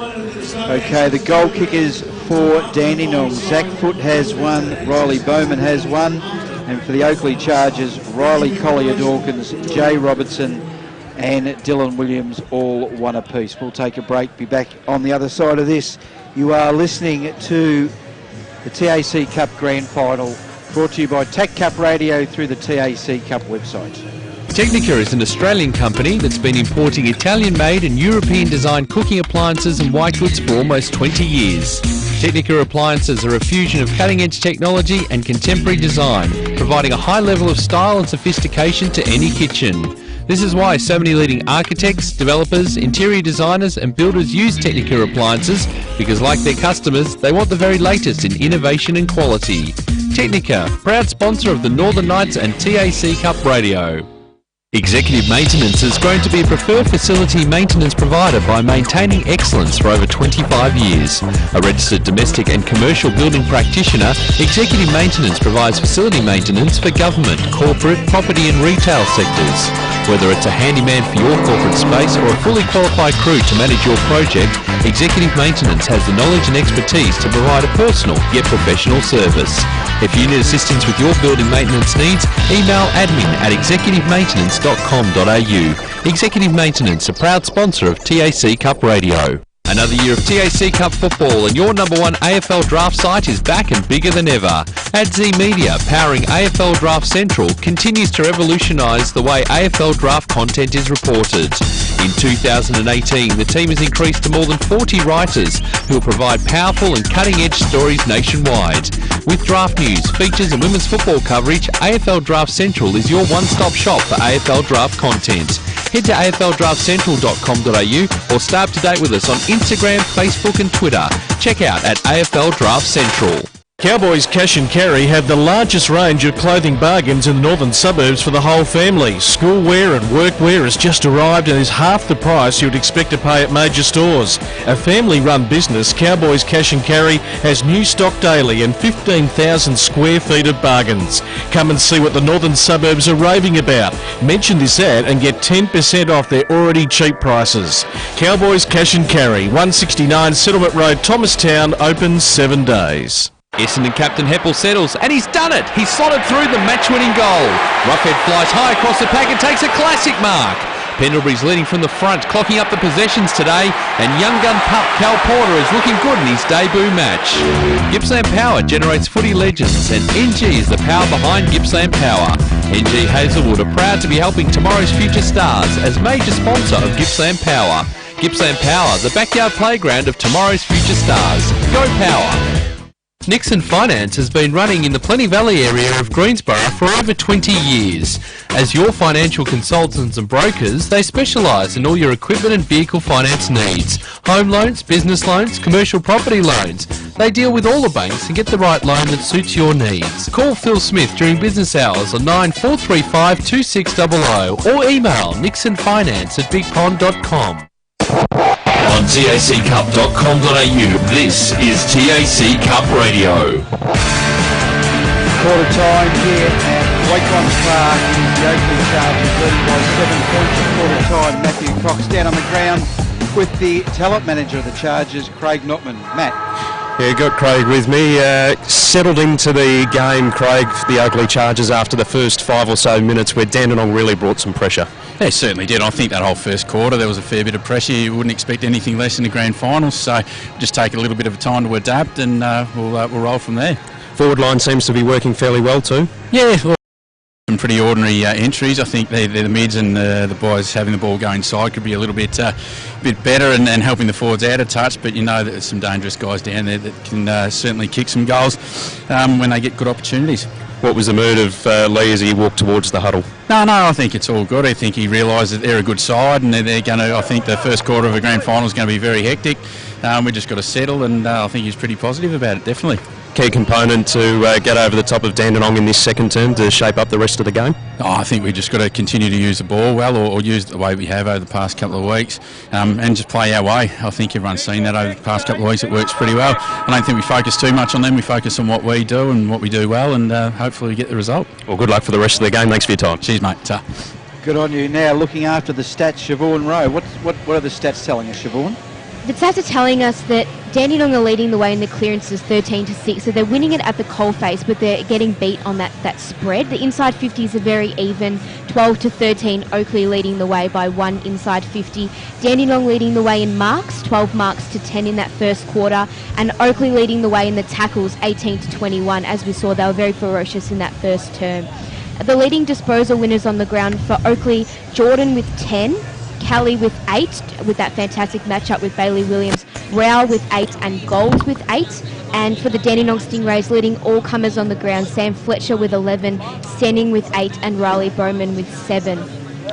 Okay, the goal kickers for Dandenong. Zach Foote has one, Riley Bowman has one, and for the Oakleigh Chargers, Riley Collier-Dawkins, Jay Robertson and Dylan Williams, all one apiece. We'll take a break, be back on the other side of this. You are listening to the TAC Cup Grand Final, brought to you by TAC Cup Radio through the TAC Cup website. Technica is an Australian company that's been importing Italian-made and European-designed cooking appliances and white goods for almost 20 years. Technica appliances are a fusion of cutting-edge technology and contemporary design, providing a high level of style and sophistication to any kitchen. This is why so many leading architects, developers, interior designers and builders use Technica appliances, because like their customers, they want the very latest in innovation and quality. Technica, proud sponsor of the Northern Knights and TAC Cup Radio. Executive Maintenance has grown to be a preferred facility maintenance provider by maintaining excellence for over 25 years. A registered domestic and commercial building practitioner, Executive Maintenance provides facility maintenance for government, corporate, property and retail sectors. Whether it's a handyman for your corporate space or a fully qualified crew to manage your project, Executive Maintenance has the knowledge and expertise to provide a personal yet professional service. If you need assistance with your building maintenance needs, email admin@executivemaintenance.com.au. Executive Maintenance, a proud sponsor of TAC Cup Radio. Another year of TAC Cup football and your number one AFL draft site is back and bigger than ever. AdZ Media, powering AFL Draft Central, continues to revolutionise the way AFL draft content is reported. In 2018, the team has increased to more than 40 writers who will provide powerful and cutting-edge stories nationwide. With draft news, features and women's football coverage, AFL Draft Central is your one-stop shop for AFL draft content. Head to afldraftcentral.com.au or stay up to date with us on Instagram, Facebook and Twitter. Check out at AFL Draft Central. Cowboys Cash and Carry have the largest range of clothing bargains in the northern suburbs for the whole family. Schoolwear and workwear has just arrived and is half the price you would expect to pay at major stores. A family-run business, Cowboys Cash and Carry has new stock daily and 15,000 square feet of bargains. Come and see what the northern suburbs are raving about. Mention this ad and get 10% off their already cheap prices. Cowboys Cash and Carry, 169 Settlement Road, Thomastown, open 7 days. Essendon captain Heppel settles, and he's done it! He's slotted through the match-winning goal. Roughhead flies high across the pack and takes a classic mark. Pendlebury's leading from the front, clocking up the possessions today, and young gun pup Cal Porter is looking good in his debut match. Gippsland Power generates footy legends, and NG is the power behind Gippsland Power. NG Hazelwood are proud to be helping tomorrow's future stars as major sponsor of Gippsland Power. Gippsland Power, the backyard playground of tomorrow's future stars. Go Power! Nixon Finance has been running in the Plenty Valley area of Greensborough for over 20 years. As your financial consultants and brokers, they specialise in all your equipment and vehicle finance needs. Home loans, business loans, commercial property loans. They deal with all the banks and get the right loan that suits your needs. Call Phil Smith during business hours on 9435 2600 or email nixonfinance@bigpond.com. On taccup.com.au, this is TAC Cup Radio. Quarter time here at Wakeland Park. The Oakleigh Chargers leading by 7 points at quarter time. Matthew Cox down on the ground with the talent manager of the Chargers, Craig Notman. Matt. Yeah, got Craig with me. Settled into the game, Craig, for the Oakleigh Chargers after the first 5 or so minutes where Dandenong really brought some pressure. They certainly did. I think that whole first quarter there was a fair bit of pressure. You wouldn't expect anything less in the grand finals, so just take a little bit of time to adapt and we'll roll from there. Forward line seems to be working fairly well too. Yeah, well, some pretty ordinary entries. I think they're the mids and the boys having the ball go inside could be a little bit better and helping the forwards out a touch, but you know that there's some dangerous guys down there that can certainly kick some goals when they get good opportunities. What was the mood of Lee as he walked towards the huddle? No, I think it's all good. I think he realised that they're a good side and they're going to, I think the first quarter of a grand final is going to be very hectic. We just got to settle and I think he's pretty positive about it, definitely. Key component to get over the top of Dandenong in this second term to shape up the rest of the game? I think we just got to continue to use the ball well or use it the way we have over the past couple of weeks and just play our way. I think everyone's seen that over the past couple of weeks. It works pretty well. I don't think we focus too much on them. We focus on what we do and what we do well and hopefully we get the result. Well, good luck for the rest of the game. Thanks for your time. Cheers, mate. Ta. Good on you. Now looking after the stats, Siobhan Rowe. What are the stats telling us, Siobhan? The stats are telling us that Dandenong are leading the way in the clearances 13-6, so they're winning it at the coalface, but they're getting beat on that spread. The inside 50s are very even, 12-13, Oakleigh leading the way by 1 inside 50. Dandenong leading the way in marks, 12 marks to 10 in that first quarter, and Oakleigh leading the way in the tackles, 18-21. As we saw, they were very ferocious in that first term. The leading disposal winners on the ground for Oakleigh, Jordan with 10, Kelly with 8, with that fantastic matchup with Bailey Williams, Rao with 8 and Gold with 8. And for the Dandenong Stingrays, leading all comers on the ground, Sam Fletcher with 11, Stenning with 8 and Riley Bowman with 7.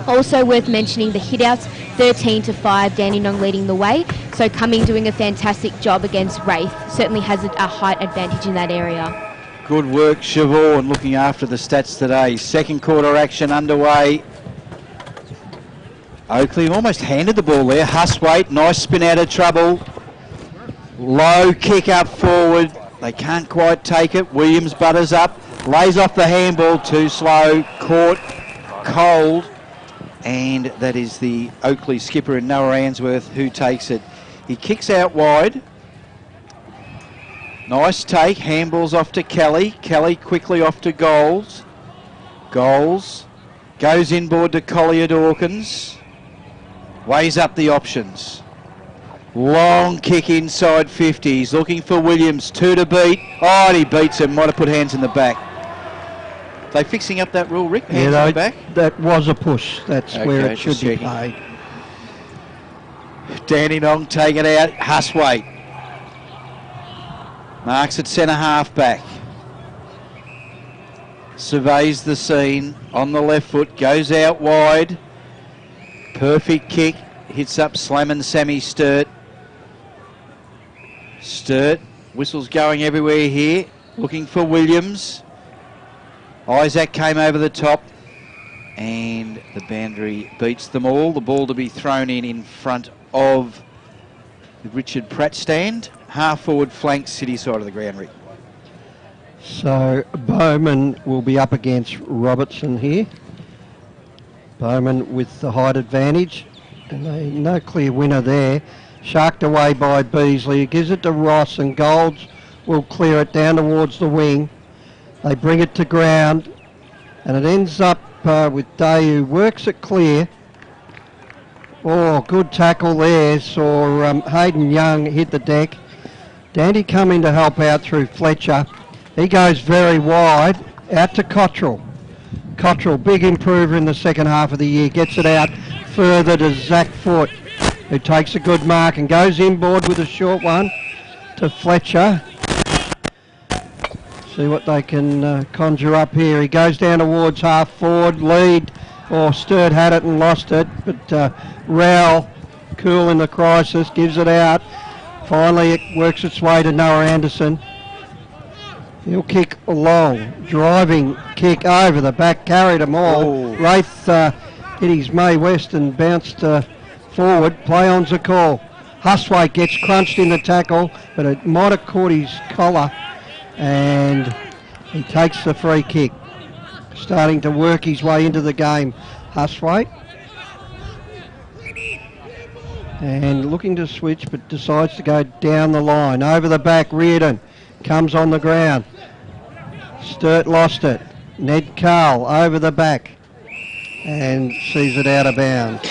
Also worth mentioning the hitouts, 13-5, Dandenong leading the way. So Cumming doing a fantastic job against Wraith, certainly has a height advantage in that area. Good work, Siobhan, looking after the stats today. Second quarter action underway. Oakleigh almost handed the ball there. Huswaite, nice spin out of trouble. Low kick up forward. They can't quite take it. Williams butters up. Lays off the handball. Too slow. Caught. Cold. And that is the Oakleigh skipper in Noah Answorth who takes it. He kicks out wide. Nice take. Handball's off to Kelly. Kelly quickly off to Goals. Goals. Goes inboard to Collier Dawkins. Weighs up the options. Long kick inside 50. He's looking for Williams. 2 to beat. Oh, and he beats him. Might have put hands in the back. Are they fixing up that rule, Rick? Hands in the back? That was a push. That's where it should be played. Dandenong take it out. Huswaite. Marks at centre half back. Surveys the scene. On the left foot. Goes out wide. Perfect kick, hits up slamming Sammy Sturt. Sturt, whistles going everywhere here, looking for Williams. Isaac came over the top and the boundary beats them all. The ball to be thrown in front of the Richard Pratt stand. Half forward flank, city side of the ground, Rick. So Bowman will be up against Robertson here. Bowman with the height advantage, and no clear winner there. Sharked away by Beasley. He gives it to Ross, and Golds will clear it down towards the wing. They bring it to ground, and it ends up with Day, who works it clear. Oh, good tackle there. Saw Hayden Young hit the deck. Dandy coming to help out through Fletcher. He goes very wide, out to Cottrell. Cottrell, big improver in the second half of the year, gets it out further to Zach Foote, who takes a good mark and goes inboard with a short one to Fletcher. See what they can conjure up here. He goes down towards half forward, lead, or Sturt had it and lost it, but Rowell, cool in the crisis, gives it out. Finally, it works its way to Noah Anderson. He'll kick long, driving kick over the back, carried them all. Wraith hit his May West and bounced forward. Play on's a call. Hustwaite gets crunched in the tackle, but it might have caught his collar, and he takes the free kick. Starting to work his way into the game, Hustwaite. And looking to switch, but decides to go down the line. Over the back, Reardon comes on the ground. Sturt lost it. Ned Carl over the back and sees it out of bounds.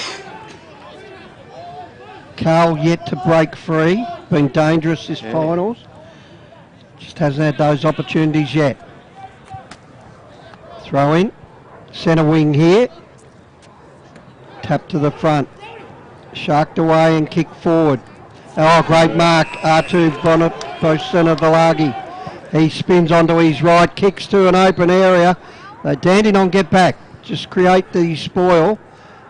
Carl yet to break free, been dangerous this finals. Just hasn't had those opportunities yet. Throw in, centre wing here. Tap to the front. Sharked away and kicked forward. Oh, great mark. R2 Bonnet, both centre Valagi. He spins onto his right, kicks to an open area. Dandenong get back, just create the spoil.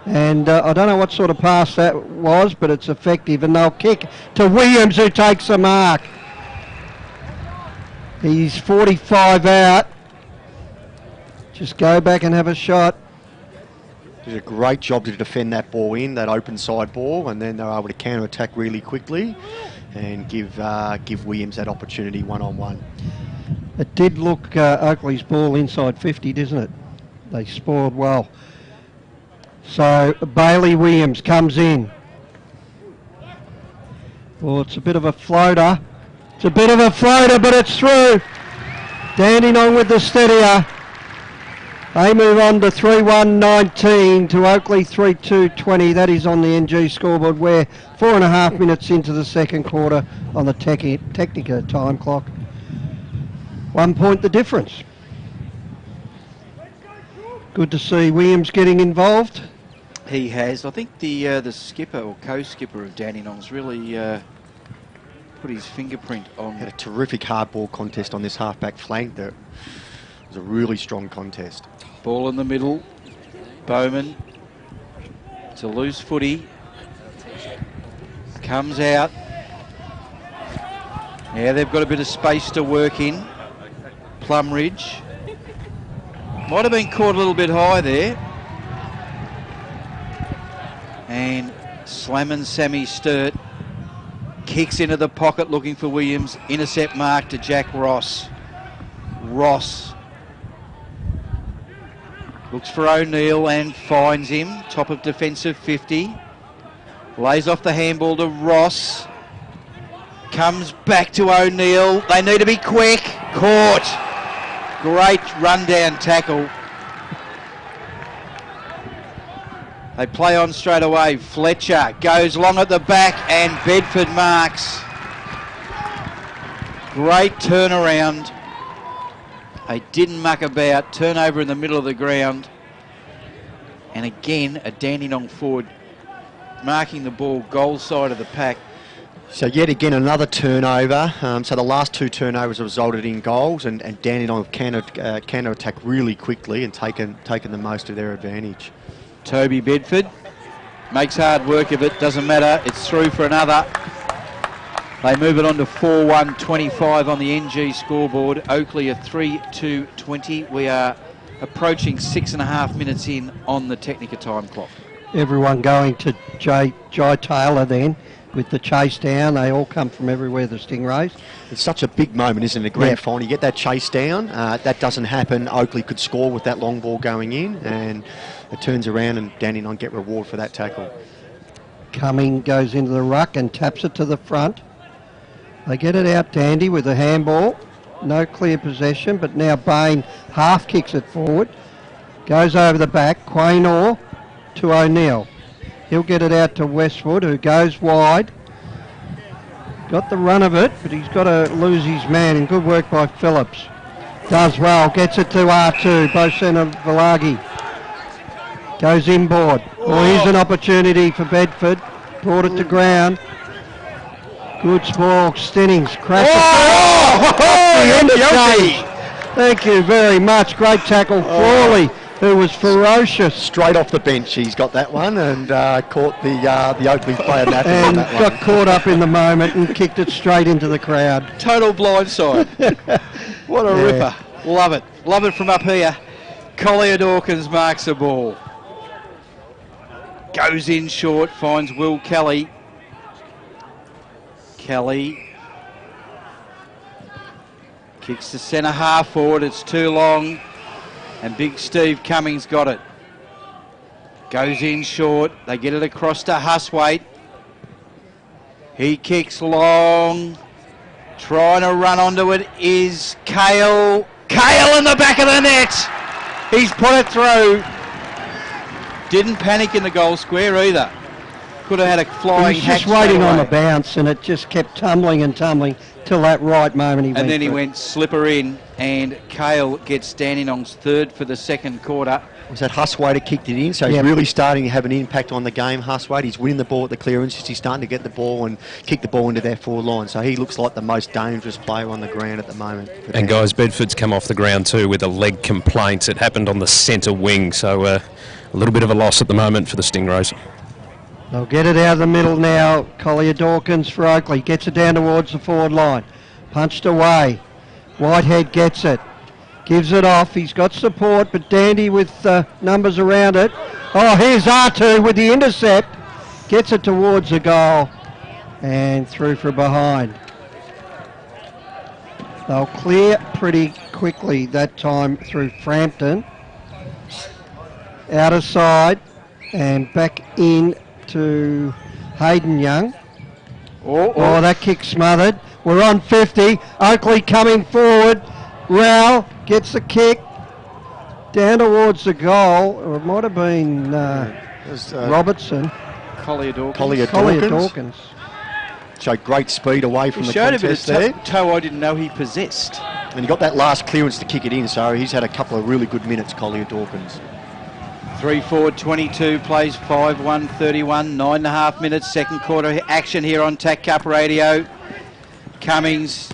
And I don't know what sort of pass that was, but it's effective. And they'll kick to Williams, who takes the mark. He's 45 out. Just go back and have a shot. Did a great job to defend that ball in, that open side ball, and then they're able to counter-attack really quickly and give Williams that opportunity one-on-one. It did look Oakleigh's ball inside 50, doesn't it? They spoiled well. So Bailey Williams comes in. Well, it's a bit of a floater. It's a bit of a floater, but it's through. Dandenong with the steadier. They move on to 3-1-19 to Oakleigh 3-2-20. That is on the NG scoreboard. We're 4.5 minutes into the second quarter on the Technica time clock. 1 point the difference. Good to see Williams getting involved. He has. I think the skipper or co-skipper of Dandenong's really put his fingerprint on. Had a terrific hardball contest on this halfback flank. It was a really strong contest. Ball in the middle. Bowman. It's a loose footy. Comes out. Yeah, they've got a bit of space to work in. Plumridge. Might have been caught a little bit high there. And slamming Sammy Sturt. Kicks into the pocket looking for Williams. Intercept mark to Jack Ross. Ross looks for O'Neill and finds him. Top of defensive 50. Lays off the handball to Ross. Comes back to O'Neill. They need to be quick. Caught. Great rundown tackle. They play on straight away. Fletcher goes long at the back and Bedford marks. Great turnaround. They didn't muck about. Turnover in the middle of the ground. And again, a Dandenong forward marking the ball goal side of the pack. So yet again another turnover. So the last two turnovers have resulted in goals, and Dandenong have counter-attacked really quickly and taken the most of their advantage. Toby Bedford makes hard work of it. Doesn't matter. It's through for another. They move it on to 4-1-25 on the NG scoreboard. Oakleigh are 3-2-20. We are approaching 6.5 minutes in on the Technica time clock. Everyone going to Jai Taylor then with the chase down. They all come from everywhere, the Stingrays. It's such a big moment, isn't it, a grand final? You get that chase down. That doesn't happen. Oakleigh could score with that long ball going in, and it turns around and Dandenong get reward for that tackle. Cumming goes into the ruck and taps it to the front. They get it out Dandy with a handball. No clear possession, but now Bain half kicks it forward. Goes over the back. Quaynor to O'Neill. He'll get it out to Westwood, who goes wide. Got the run of it, but he's got to lose his man, and good work by Phillips. Does well, gets it to R2, both centre Valagi. Goes inboard. Well, here's an opportunity for Bedford. Brought it to ground. Good spoil, Stinnings. Crash Thank you very much. Great tackle. Frawley who was ferocious. Straight off the bench, he's got that one, and caught the Oakleigh player napping on And that got one. caught up in the moment and kicked it straight into the crowd. Total blindside. What a Yeah. ripper. Love it. Love it from up here. Collier Dawkins marks the ball. Goes in short, finds Will Kelly. Kelly kicks the centre half forward. It's too long. And Big Steve Cummings got it. Goes in short. They get it across to Huswaite. He kicks long. Trying to run onto it is Kale. Kale in the back of the net. He's put it through. Didn't panic in the goal square either. Could have had a flying He was hack just waiting straight on the away. bounce, and it just kept tumbling and tumbling till that right moment he went. And then he for it. went slipper in, and Kale gets Dandenong's third for the second quarter. Was that Huswaite kicked it in? So he's Yep. really starting to have an impact on the game, Huswaite. He's winning the ball at the clearances. He's starting to get the ball and kick the ball into their forward line. So he looks like the most dangerous player on the ground at the moment. And guys, Bedford's come off the ground too with a leg complaint. It happened on the centre wing, so a little bit of a loss at the moment for the Stingrays. They'll get it out of the middle now. Collier Dawkins for Oakleigh. Gets it down towards the forward line. Punched away. Whitehead gets it. Gives it off. He's got support, but Dandy with numbers around it. Oh, here's R2 with the intercept. Gets it towards the goal. And through for behind. They'll clear pretty quickly that time through Frampton. Out of side. And back in to Hayden Young. Oh, that kick smothered. We're on 50. Oakleigh coming forward. Rowell gets the kick down towards the goal. Or it might have been Robertson. Collier Dawkins. Collier Dawkins. Showed great speed away from He the showed a bit contest of there. toe I didn't know he possessed. And he got that last clearance to kick it in, so he's had a couple of really good minutes, Collier Dawkins. 3 forward 22, plays 5-1 31, 9.5 minutes, second quarter action here on TAC Cup Radio. Cummings,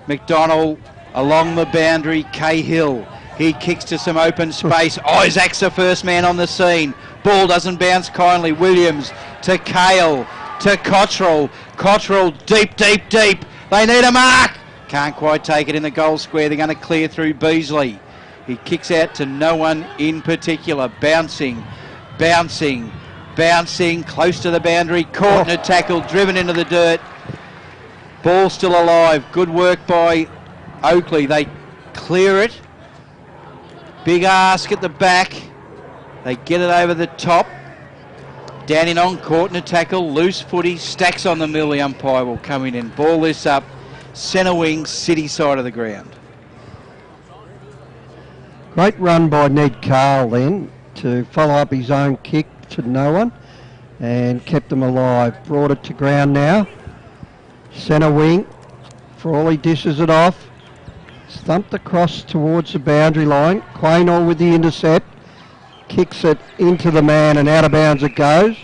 McDonald along the boundary, Cahill. He kicks to some open space. Isaac's the first man on the scene. Ball doesn't bounce kindly. Williams to Cale, to Cottrell. Cottrell deep, deep, deep. They need a mark. Can't quite take it in the goal square. They're going to clear through Beasley. He kicks out to no one in particular. Bouncing, bouncing, bouncing. Close to the boundary. Caught in a tackle. Driven into the dirt. Ball still alive. Good work by Oakleigh. They clear it. Big ask at the back. They get it over the top. Dandenong caught in a tackle. Loose footy. Stacks on the middle. The umpire will come in and ball this up. Centre wing, city side of the ground. Great run by Ned Carl then to follow up his own kick to no one and kept them alive. Brought it to ground now. Centre wing. Frawley dishes it off. Thumped across towards the boundary line. Quaynor with the intercept. Kicks it into the man and out of bounds it goes.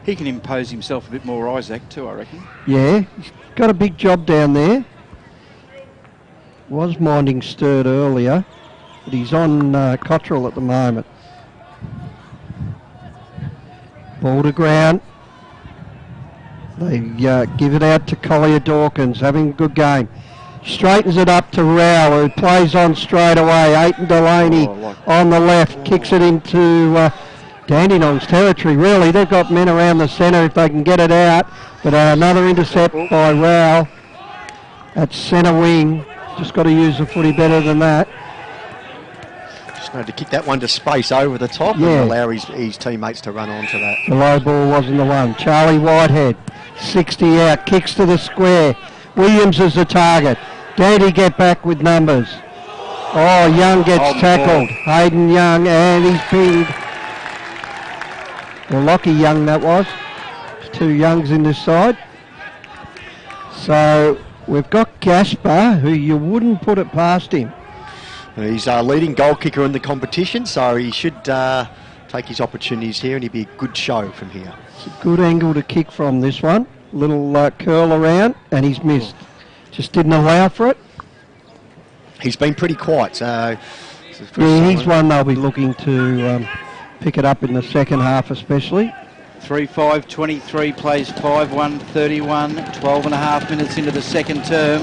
He can impose himself a bit more, Isaac, too, I reckon. Yeah, he's got a big job down there. Was minding Sturt earlier, but he's on Cottrell at the moment. Ball to ground. They give it out to Collier Dawkins, having a good game. Straightens it up to Rowell, who plays on straight away. Aiton Delaney on the left, kicks it into Dandenong's territory, really. They've got men around the centre if they can get it out. But another intercept by Rowell at centre wing. Just got to use the footy better than that. Just wanted to kick that one to space over the top Yeah. and allow his teammates to run onto that. The low ball wasn't the one. Charlie Whitehead, 60 out, kicks to the square. Williams is the target. Dandy get back with numbers. Oh, Young gets tackled. Hayden Young, and he's pinned. Well, Lockie Young that was. There's two Youngs in this side. So we've got Gaspar, who you wouldn't put it past him. He's our leading goal kicker in the competition, so he should take his opportunities here and he'll be a good show from here. It's a good angle to kick from this one. Little curl around, and he's missed. Just didn't allow for it. he's been pretty quiet. So yeah, he's one they'll be looking to pick it up in the second half especially. 3-5-23 plays 5-1-31, 12 and a half minutes into the second term.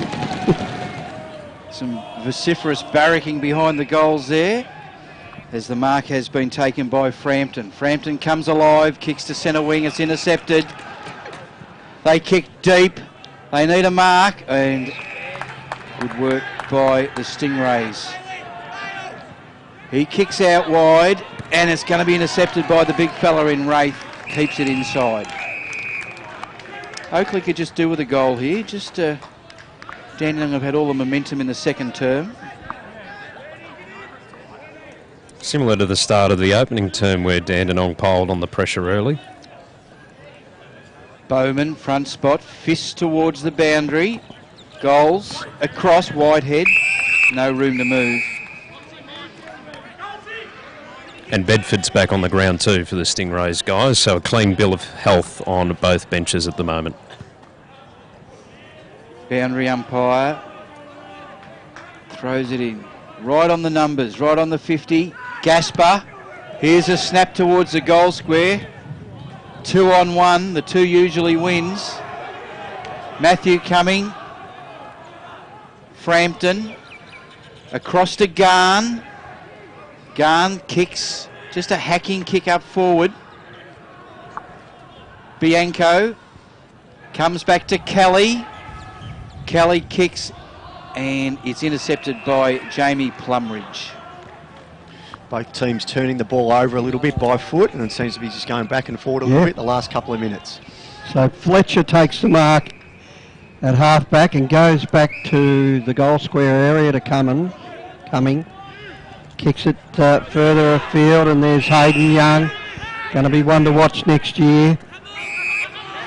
Some vociferous barracking behind the goals there as the mark has been taken by Frampton. Frampton comes alive, kicks to centre wing, it's intercepted. They kick deep, they need a mark, and good work by the Stingrays. He kicks out wide and it's going to be intercepted by the big fella in Wraith. Keeps it inside. Oakleigh could just do with a goal here. Just Dandenong have had all the momentum in the second term. Similar to the start of the opening term where Dandenong piled on the pressure early. Bowman, front spot, fist towards the boundary. Goals, across, Whitehead. No room to move. And Bedford's back on the ground too for the Stingrays guys, so a clean bill of health on both benches at the moment. Boundary umpire throws it in. Right on the numbers, right on the 50. Gasper, here's a snap towards the goal square. 2-on-1, the 2 usually wins. Matthew coming. Frampton, across to Garn. Garn kicks, just a hacking kick up forward. Bianco comes back to Kelly. Kelly kicks and it's intercepted by Jamie Plumridge. Both teams turning the ball over a little bit by foot, and it seems to be just going back and forward a little bit the last couple of minutes. So Fletcher takes the mark at half-back and goes back to the goal square area to coming. Kicks it further afield, and there's Hayden Young. Going to be one to watch next year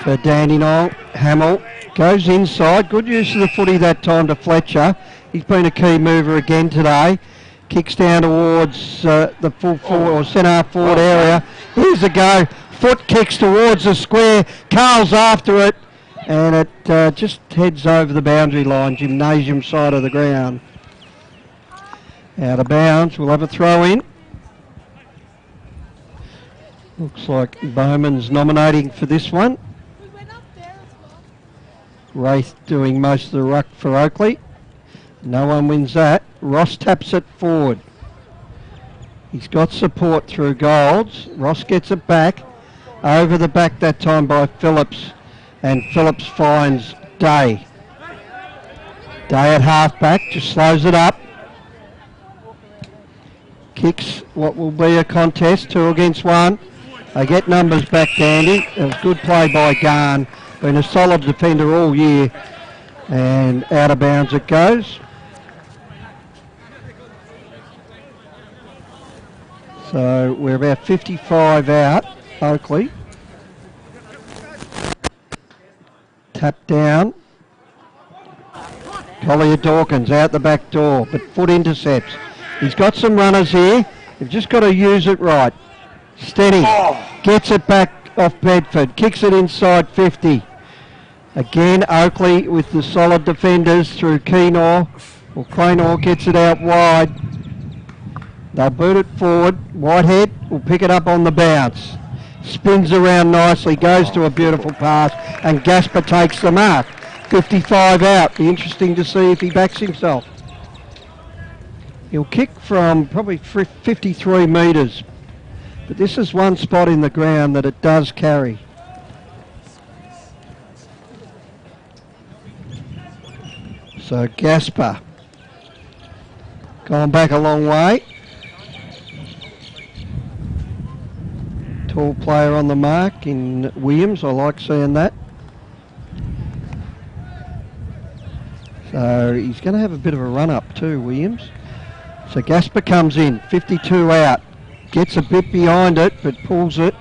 for Dandenong. Hamill goes inside. Good use of the footy that time to Fletcher. He's been a key mover again today. Kicks down towards the full forward or centre forward area. Here's a go. Foot kicks towards the square. Carl's after it, and it just heads over the boundary line, gymnasium side of the ground. Out of bounds, we'll have a throw in. Looks like Bowman's nominating for this one. Wraith doing most of the ruck for Oakleigh. No one wins that. Ross taps it forward. He's got support through Golds. Ross gets it back. Over the back that time by Phillips. And Phillips finds Day. Day at half-back, just slows it up. Kicks what will be a contest, 2 against 1. They get numbers back, Dandy. It was good play by Garn. Been a solid defender all year. And out of bounds it goes. So we're about 55 out, Oakleigh. Tap down. Collier Dawkins out the back door, but foot intercepts. He's got some runners here. They've just got to use it right. Steady. Gets it back off Bedford. Kicks it inside 50. Again, Oakleigh with the solid defenders through Keenor. Well, Cranor gets it out wide. They'll boot it forward. Whitehead will pick it up on the bounce. Spins around nicely. Goes to a beautiful pass. And Gasper takes the mark. 55 out. Be interesting to see if he backs himself. He'll kick from probably 53 metres. But this is one spot in the ground that it does carry. So Gasper gone back a long way. Tall player on the mark in Williams. I like seeing that. So he's going to have a bit of a run up too, Williams. So Gasper comes in, 52 out. Gets a bit behind it, but pulls it.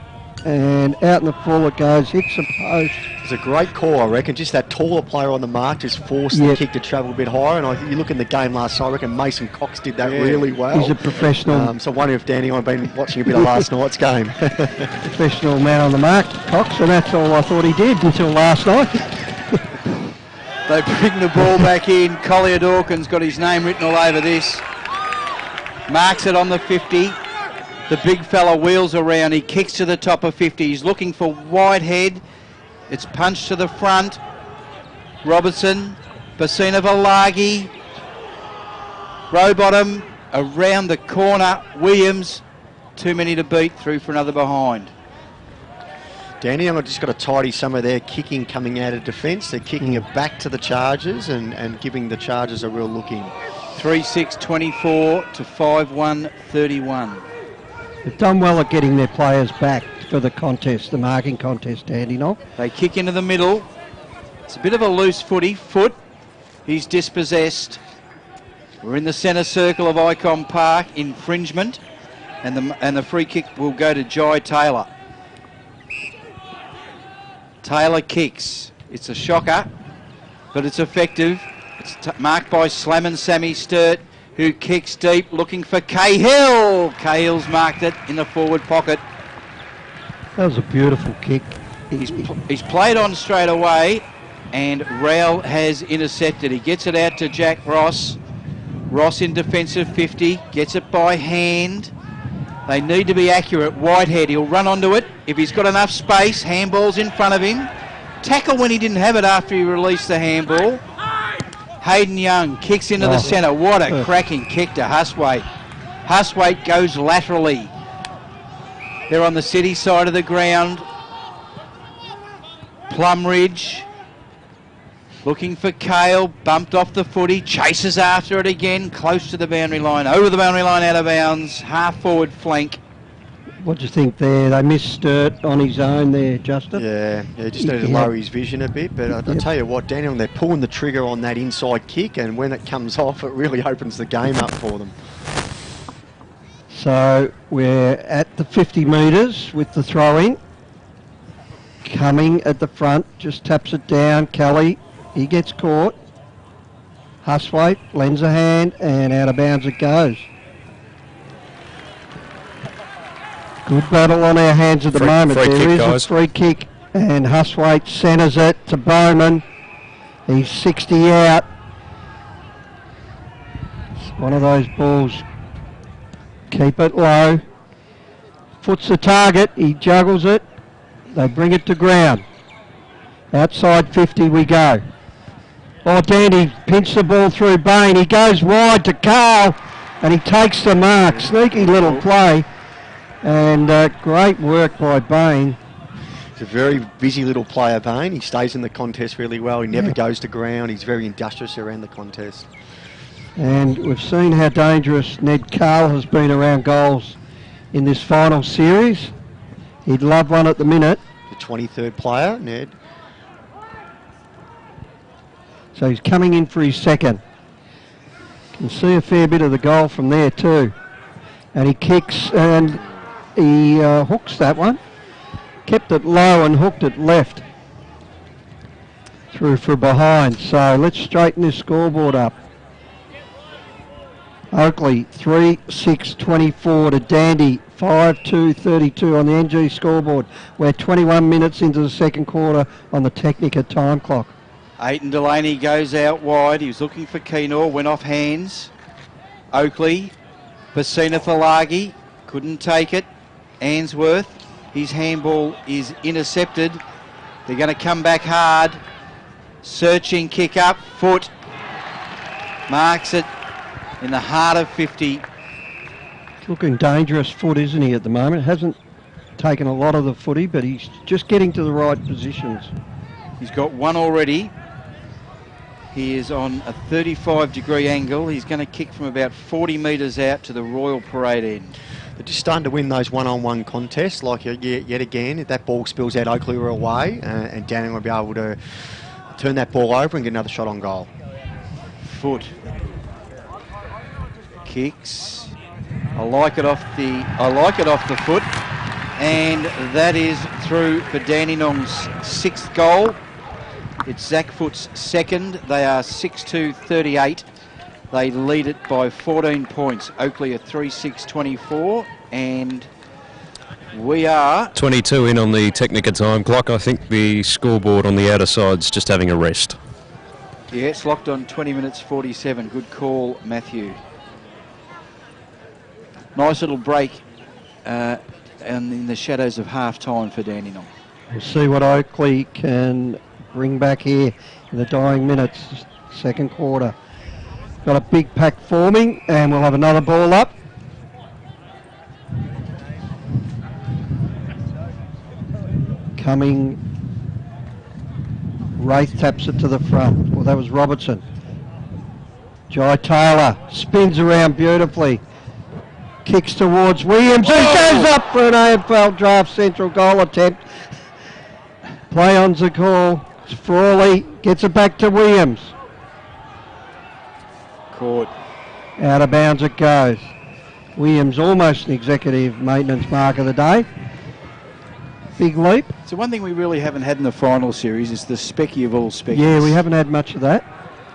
And out in the full it goes, hits the post. It's a great call, I reckon. Just that taller player on the mark just forced the kick to travel a bit higher. And you look in the game last night, I reckon Mason Cox did that really well. He's a professional. So I wonder if Danny, I've been watching a bit of last night's game. Professional man on the mark, Cox, and that's all I thought he did until last night. They bring the ball back in. Collier Dawkins got his name written all over this. Marks it on the 50. The big fella wheels around. He kicks to the top of 50. He's looking for Whitehead. It's punched to the front. Robertson, Basina Valagi, Rowbottom around the corner. Williams, too many to beat, through for another behind. Dandenong have just got to tidy some of their kicking coming out of defence. They're kicking it back to the Chargers and giving the Chargers a real look in. 3-6-24 to 5-1-31. They've done well at getting their players back for the contest, the marking contest, Dandenong. They kick into the middle. It's a bit of a loose footy. Foot. He's dispossessed. We're in the centre circle of Icon Park. Infringement. And the free kick will go to Jai Taylor. Taylor kicks. It's a shocker, but it's effective. It's marked by Slammin' Sammy Sturt, who kicks deep, looking for Cahill. Cahill's marked it in the forward pocket. That was a beautiful kick. He's played on straight away, and Rowell has intercepted. He gets it out to Jack Ross. Ross in defensive 50, gets it by hand. They need to be accurate. Whitehead, he'll run onto it. If he's got enough space, handball's in front of him. Tackle when he didn't have it after he released the handball. Hayden Young kicks into the centre. What a cracking kick to Huswaite. Huswaite goes laterally. They're on the city side of the ground. Plumridge looking for Cale, bumped off the footy, chases after it again, close to the boundary line, over the boundary line, out of bounds, half forward flank. What do you think there? They missed Sturt on his own there, Justin. Yeah, just needed to lower his vision a bit. But I'll tell you what, Dandenong, they're pulling the trigger on that inside kick, and when it comes off, it really opens the game up for them. So we're at the 50 metres with the throw-in. Coming at the front, just taps it down. Kelly, he gets caught. Huswaite lends a hand, and out of bounds it goes. Good battle on our hands at the moment. There is a free kick, and Huswaite centres it to Bowman. He's 60 out. It's one of those balls. Keep it low. Foot's the target. He juggles it. They bring it to ground. Outside 50 we go. Oh, Dandy pinched the ball through Bain. He goes wide to Carl, and he takes the mark. Sneaky little play. And great work by Bain. He's a very busy little player, Bain. He stays in the contest really well. He never goes to ground. He's very industrious around the contest. And we've seen how dangerous Ned Carl has been around goals in this final series. He'd love one at the minute. The 23rd player, Ned. So he's coming in for his second. Can see a fair bit of the goal from there too. And he kicks and he hooks that one. Kept it low and hooked it left. Through for behind. So let's straighten this scoreboard up. Oakleigh 3-6-24 to Dandy 5-2-32 on the NG scoreboard. We're 21 minutes into the second quarter on the Technica time clock. Aiton Delaney goes out wide. He was looking for Keenor, went off hands. Oakleigh, Basina Falagi, couldn't take it. Answorth, his handball is intercepted. They're going to come back hard. Searching kick up, foot. Marks it in the heart of 50. Looking dangerous foot, isn't he, at the moment? Hasn't taken a lot of the footy, but he's just getting to the right positions. He's got one already. He is on a 35-degree angle. He's going to kick from about 40 metres out to the Royal Parade end. They're just starting to win those one-on-one contests, like yet again. If that ball spills out Oakleigh or away, and Dandenong will be able to turn that ball over and get another shot on goal. Foot. Kicks. I like it off the foot. And that is through for Dandenong's sixth goal. It's Zach Foot's second. They are 6-2-38. They lead it by 14 points. Oakleigh are 3-6-24, and we are 22 in on the Technica time clock. I think the scoreboard on the outer side's just having a rest. Yeah, it's locked on 20 minutes 47. Good call, Matthew. Nice little break and in the shadows of half-time for Dandenong. We'll see what Oakleigh can bring back here in the dying minutes, second quarter. Got a big pack forming, and we'll have another ball up. Coming, Wraith taps it to the front. Well, that was Robertson. Jai Taylor spins around beautifully. Kicks towards Williams, who goes up for an AFL draft central goal attempt. Play on's the call. Frawley gets it back to Williams. Caught. Out of bounds it goes. Williams almost an executive maintenance mark of the day. Big leap. So one thing we really haven't had in the final series is the specky of all speckies. Yeah, we haven't had much of that.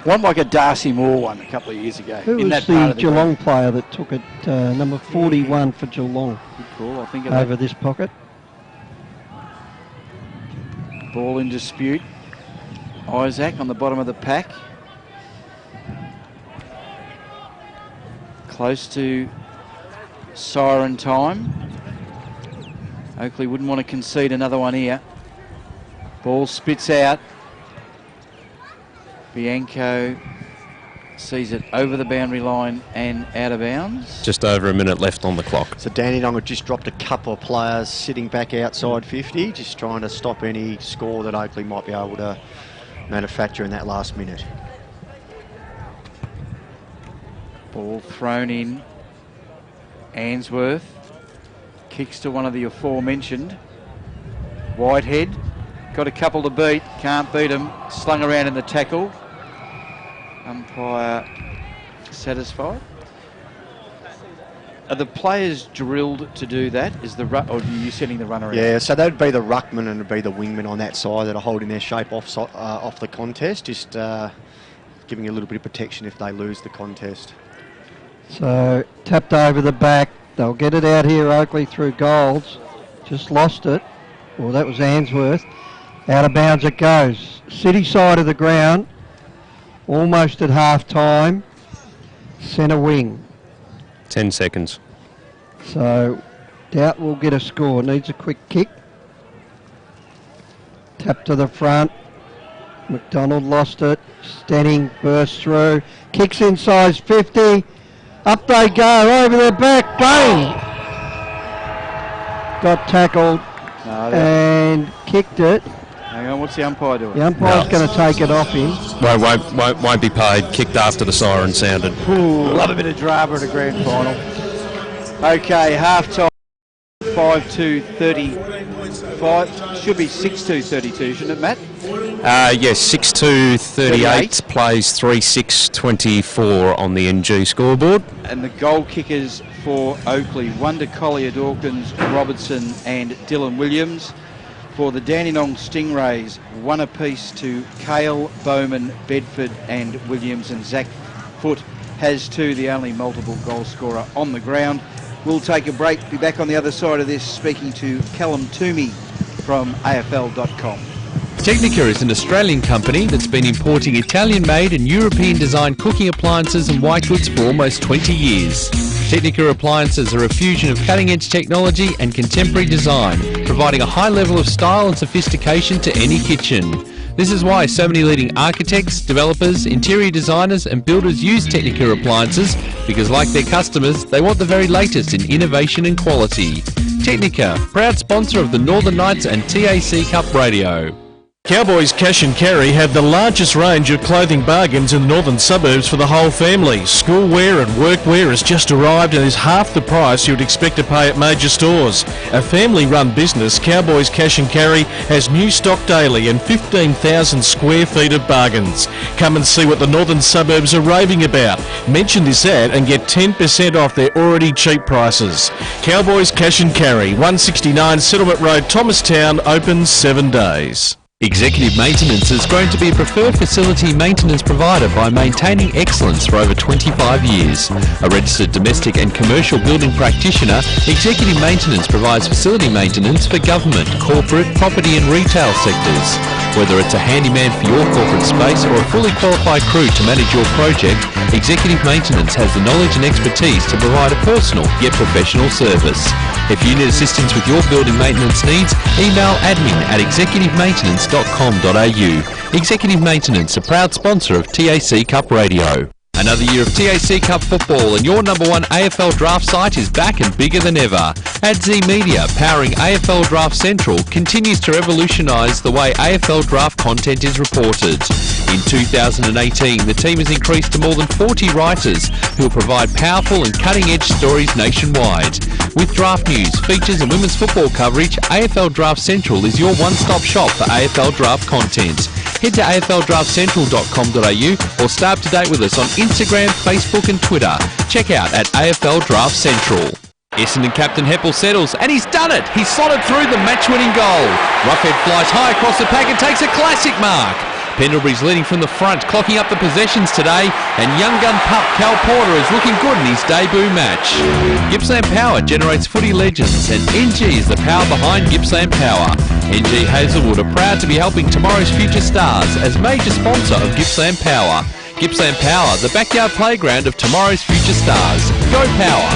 One like a Darcy Moore one a couple of years ago. Who in was that the part of the Geelong ground. player that took it, number 41 for Geelong? Good call, I think of Over that. this pocket. Ball in dispute. Isaac on the bottom of the pack. Close to siren time. Oakleigh wouldn't want to concede another one here. Ball spits out. Bianco sees it over the boundary line and out of bounds. Just over a minute left on the clock. So Dandenong have just dropped a couple of players sitting back outside 50, just trying to stop any score that Oakleigh might be able to manufacture in that last minute. Ball thrown in. Ainsworth kicks to one of the aforementioned. Whitehead got a couple to beat, can't beat him. Slung around in the tackle. Umpire satisfied. Are the players drilled to do that? Is the or are you sending the runner out? Yeah, so that'd be the ruckman and it'd be the wingman on that side that are holding their shape off the contest, just giving a little bit of protection if they lose the contest. So tapped over the back. They'll get it out here, Oakleigh, through goals. Just lost it. Well, that was Ainsworth. Out of bounds it goes. City side of the ground. Almost at half time. Centre wing. 10 seconds. So Doubt will get a score. Needs a quick kick. Tap to the front. McDonald lost it. Stenning bursts through. Kicks inside 50. Up they go, over their back, bang! Got tackled and kicked it. Hang on, what's the umpire doing? The umpire's going to take it off him. Won't be paid. Kicked after the siren sounded. Ooh, love a bit of drama at a grand final. Okay, half time, 5-2-35. Should be 6-2-32, shouldn't it, Matt? Yes, 6-2-38 plays 3-6-24 on the NG scoreboard. And the goal kickers for Oakleigh, Wonder Collier Dawkins, Robertson and Dylan Williams. For the Dandenong Stingrays, one apiece to Cale, Bowman, Bedford and Williams, and Zach Foote has two, the only multiple goal scorer on the ground. We'll take a break, be back on the other side of this speaking to Callum Toomey from AFL.com. Technica is an Australian company that's been importing Italian-made and European-designed cooking appliances and white goods for almost 20 years. Technica appliances are a fusion of cutting-edge technology and contemporary design, providing a high level of style and sophistication to any kitchen. This is why so many leading architects, developers, interior designers and builders use Technica appliances, because like their customers, they want the very latest in innovation and quality. Technica, proud sponsor of the Northern Knights and TAC Cup Radio. Cowboys Cash and Carry have the largest range of clothing bargains in the northern suburbs for the whole family. Schoolwear and workwear has just arrived and is half the price you'd expect to pay at major stores. A family-run business, Cowboys Cash and Carry has new stock daily and 15,000 square feet of bargains. Come and see what the northern suburbs are raving about. Mention this ad and get 10% off their already cheap prices. Cowboys Cash and Carry, 169 Settlement Road, Thomastown, open 7 days. Executive Maintenance has grown to be a preferred facility maintenance provider by maintaining excellence for over 25 years. A registered domestic and commercial building practitioner, Executive Maintenance provides facility maintenance for government, corporate, property and retail sectors. Whether it's a handyman for your corporate space or a fully qualified crew to manage your project, Executive Maintenance has the knowledge and expertise to provide a personal yet professional service. If you need assistance with your building maintenance needs, email admin@executivemaintenance.com.au. Executive Maintenance, a proud sponsor of TAC Cup Radio. Another year of TAC Cup football and your number one AFL draft site is back and bigger than ever. AdZ Media, powering AFL Draft Central, continues to revolutionise the way AFL draft content is reported. In 2018, the team has increased to more than 40 writers who will provide powerful and cutting-edge stories nationwide. With draft news, features and women's football coverage, AFL Draft Central is your one-stop shop for AFL draft content. Head to afldraftcentral.com.au or stay up to date with us on Instagram, Facebook and Twitter. Check out at AFL Draft Central. Essendon captain Heppel settles, and he's done it! He's slotted through the match-winning goal. Roughhead flies high across the pack and takes a classic mark. Pendlebury's leading from the front, clocking up the possessions today, and young gun pup Cal Porter is looking good in his debut match. Gippsland Power generates footy legends, and NG is the power behind Gippsland Power. NG Hazelwood are proud to be helping tomorrow's future stars as major sponsor of Gippsland Power. Gippsland Power, the backyard playground of tomorrow's future stars. Go Power!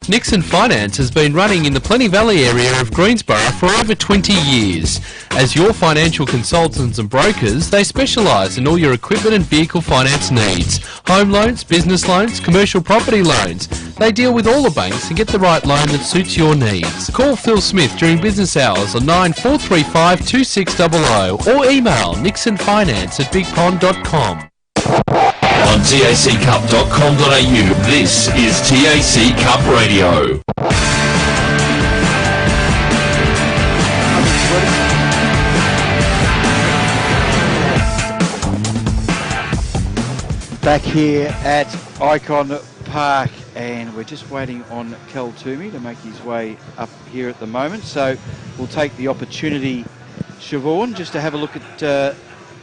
Nixon Finance has been running in the Plenty Valley area of Greensborough for over 20 years. As your financial consultants and brokers, they specialise in all your equipment and vehicle finance needs. Home loans, business loans, commercial property loans. They deal with all the banks and get the right loan that suits your needs. Call Phil Smith during business hours on 9435 2600 or email nixonfinance@bigpond.com. On taccup.com.au, this is TAC Cup Radio. Back here at Icon Park, and we're just waiting on Cal Toomey to make his way up here at the moment. So we'll take the opportunity, Siobhan, just to have a look at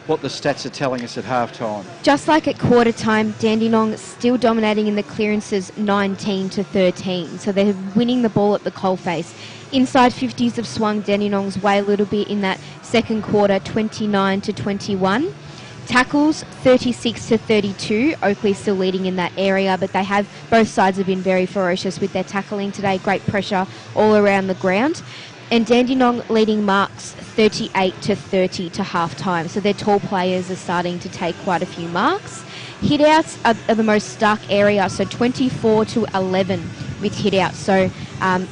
what the stats are telling us at half-time. Just like at quarter time, Dandenong still dominating in the clearances 19-13. So they're winning the ball at the coalface. Inside 50s have swung Dandenong's way a little bit in that second quarter, 29-21. Tackles 36-32. Oakleigh still leading in that area, but both sides have been very ferocious with their tackling today. Great pressure all around the ground. And Dandenong leading marks 38-30 to half-time. So their tall players are starting to take quite a few marks. Hit-outs are the most stark area, so 24-11 with hit-outs. So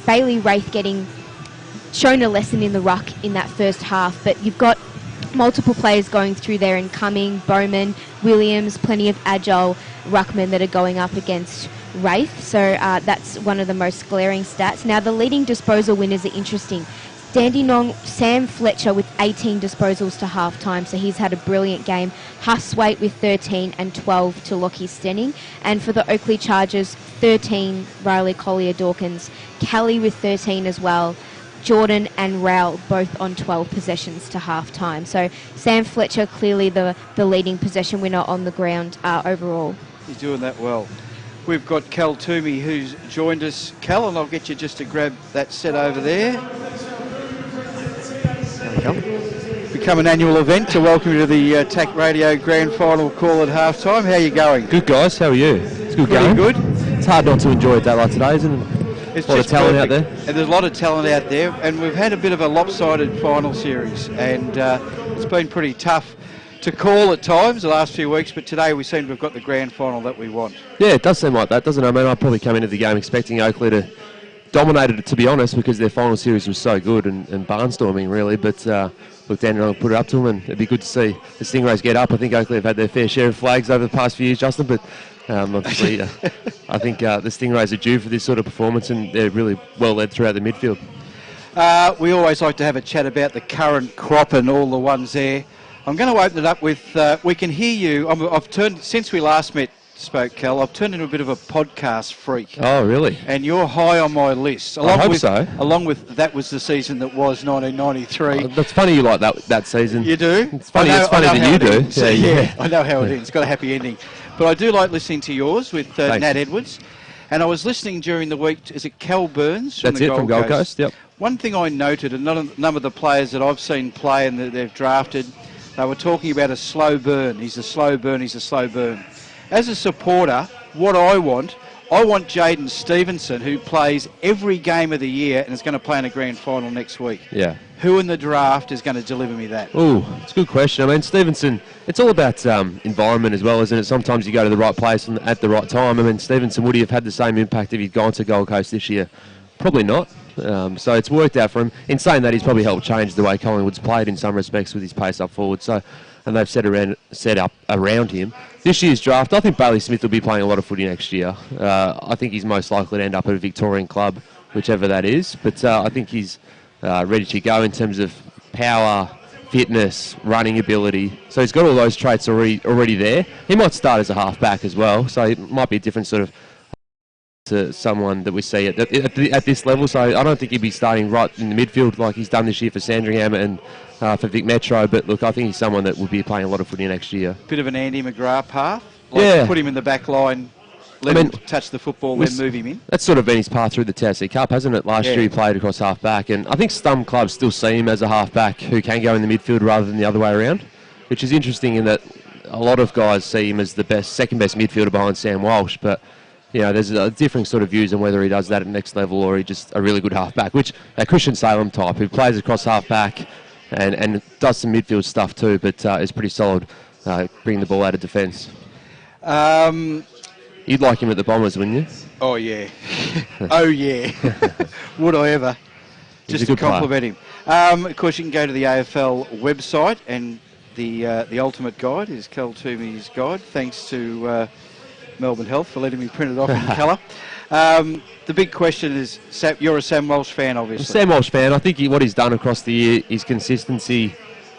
Bailey Wraith getting shown a lesson in the ruck in that first half, but you've got multiple players going through there and Cumming, Bowman, Williams, plenty of agile ruckmen that are going up against Wraith, so that's one of the most glaring stats. Now the leading disposal winners are interesting. Dandenong, Sam Fletcher with 18 disposals to half-time, so he's had a brilliant game. Huswaite with 13 and 12 to Lockie Stenning. And for the Oakleigh Chargers, 13 Riley Collier-Dawkins. Kelly with 13 as well. Jordan and Rowell both on 12 possessions to half-time. So Sam Fletcher clearly the leading possession winner on the ground overall. He's doing that well. We've got Cal Toomey who's joined us. Cal, and I'll get you just to grab that set over there. There we go. Become an annual event to welcome you to the TAC Radio Grand Final call at halftime. How are you going? Good, guys. How are you? It's good Pretty going. Good. It's hard not to enjoy a day like today, isn't it? It's a lot of talent out there. And there's a lot of talent out there, and we've had a bit of a lopsided final series, and it's been pretty tough to call at times the last few weeks, but today we seem to have got the grand final that we want. Yeah, it does seem like that, doesn't it? I mean, I probably came into the game expecting Oakleigh to dominate it, to be honest, because their final series was so good and barnstorming, really. But look, Dandenong put it up to them, and it'd be good to see the Stingrays get up. I think Oakleigh have had their fair share of flags over the past few years, Justin, but obviously I think the Stingrays are due for this sort of performance, and they're really well led throughout the midfield. We always like to have a chat about the current crop and all the ones there. I'm going to open it up with, we can hear you. I've turned, since we last spoke, Cal, I've turned into a bit of a podcast freak. Oh, really? And you're high on my list. I hope so. Along with, that was the season that was 1993. That's funny you like that season. You do? It's funny, that you do. Yeah, I know how it ends. It's got a happy ending. But I do like listening to yours with Nat Edwards. And I was listening during the week, is it Cal Burns? That's it, from Gold Coast, yep. One thing I noted, and none of the players that I've seen play and that they've drafted, they were talking about a slow burn. He's a slow burn, he's a slow burn. As a supporter, what I want Jaden Stevenson, who plays every game of the year and is going to play in a grand final next week. Yeah. Who in the draft is going to deliver me that? Oh, it's a good question. I mean, Stevenson, it's all about environment as well, isn't it? Sometimes you go to the right place and at the right time. I mean, Stevenson, would he have had the same impact if he'd gone to Gold Coast this year? Probably not. So it's worked out for him. In saying that, he's probably helped change the way Collingwood's played in some respects with his pace up forward. So, and they've set up around him. This year's draft, I think Bailey Smith will be playing a lot of footy next year. I think he's most likely to end up at a Victorian club, whichever that is. But I think he's ready to go in terms of power, fitness, running ability. So he's got all those traits already there. He might start as a half-back as well, so it might be a different sort of to someone that we see at this level. So I don't think he'd be starting right in the midfield like he's done this year for Sandringham and for Vic Metro. But look, I think he's someone that will be playing a lot of footy next year. Bit of an Andy McGrath path. Like put him in the back line, let him touch the football, then move him in. That's sort of been his path through the TAC Cup, hasn't it? Last year he played across half-back, and I think some clubs still see him as a half-back who can go in the midfield rather than the other way around, which is interesting in that a lot of guys see him as the second-best midfielder behind Sam Walsh, but you know, there's different sort of views on whether he does that at next level or he just a really good half-back, which a Christian Salem type who plays across half-back and does some midfield stuff too, but is pretty solid bringing the ball out of defence. You'd like him at the Bombers, wouldn't you? Oh, yeah. Oh, yeah. Would I ever? Just to compliment him. Of course, you can go to the AFL website, and the ultimate guide is Cal Toomey's guide. Thanks to Melbourne Health for letting me print it off in colour. The big question is, you're a Sam Walsh fan, obviously. Sam Walsh fan. I think what he's done across the year, his consistency,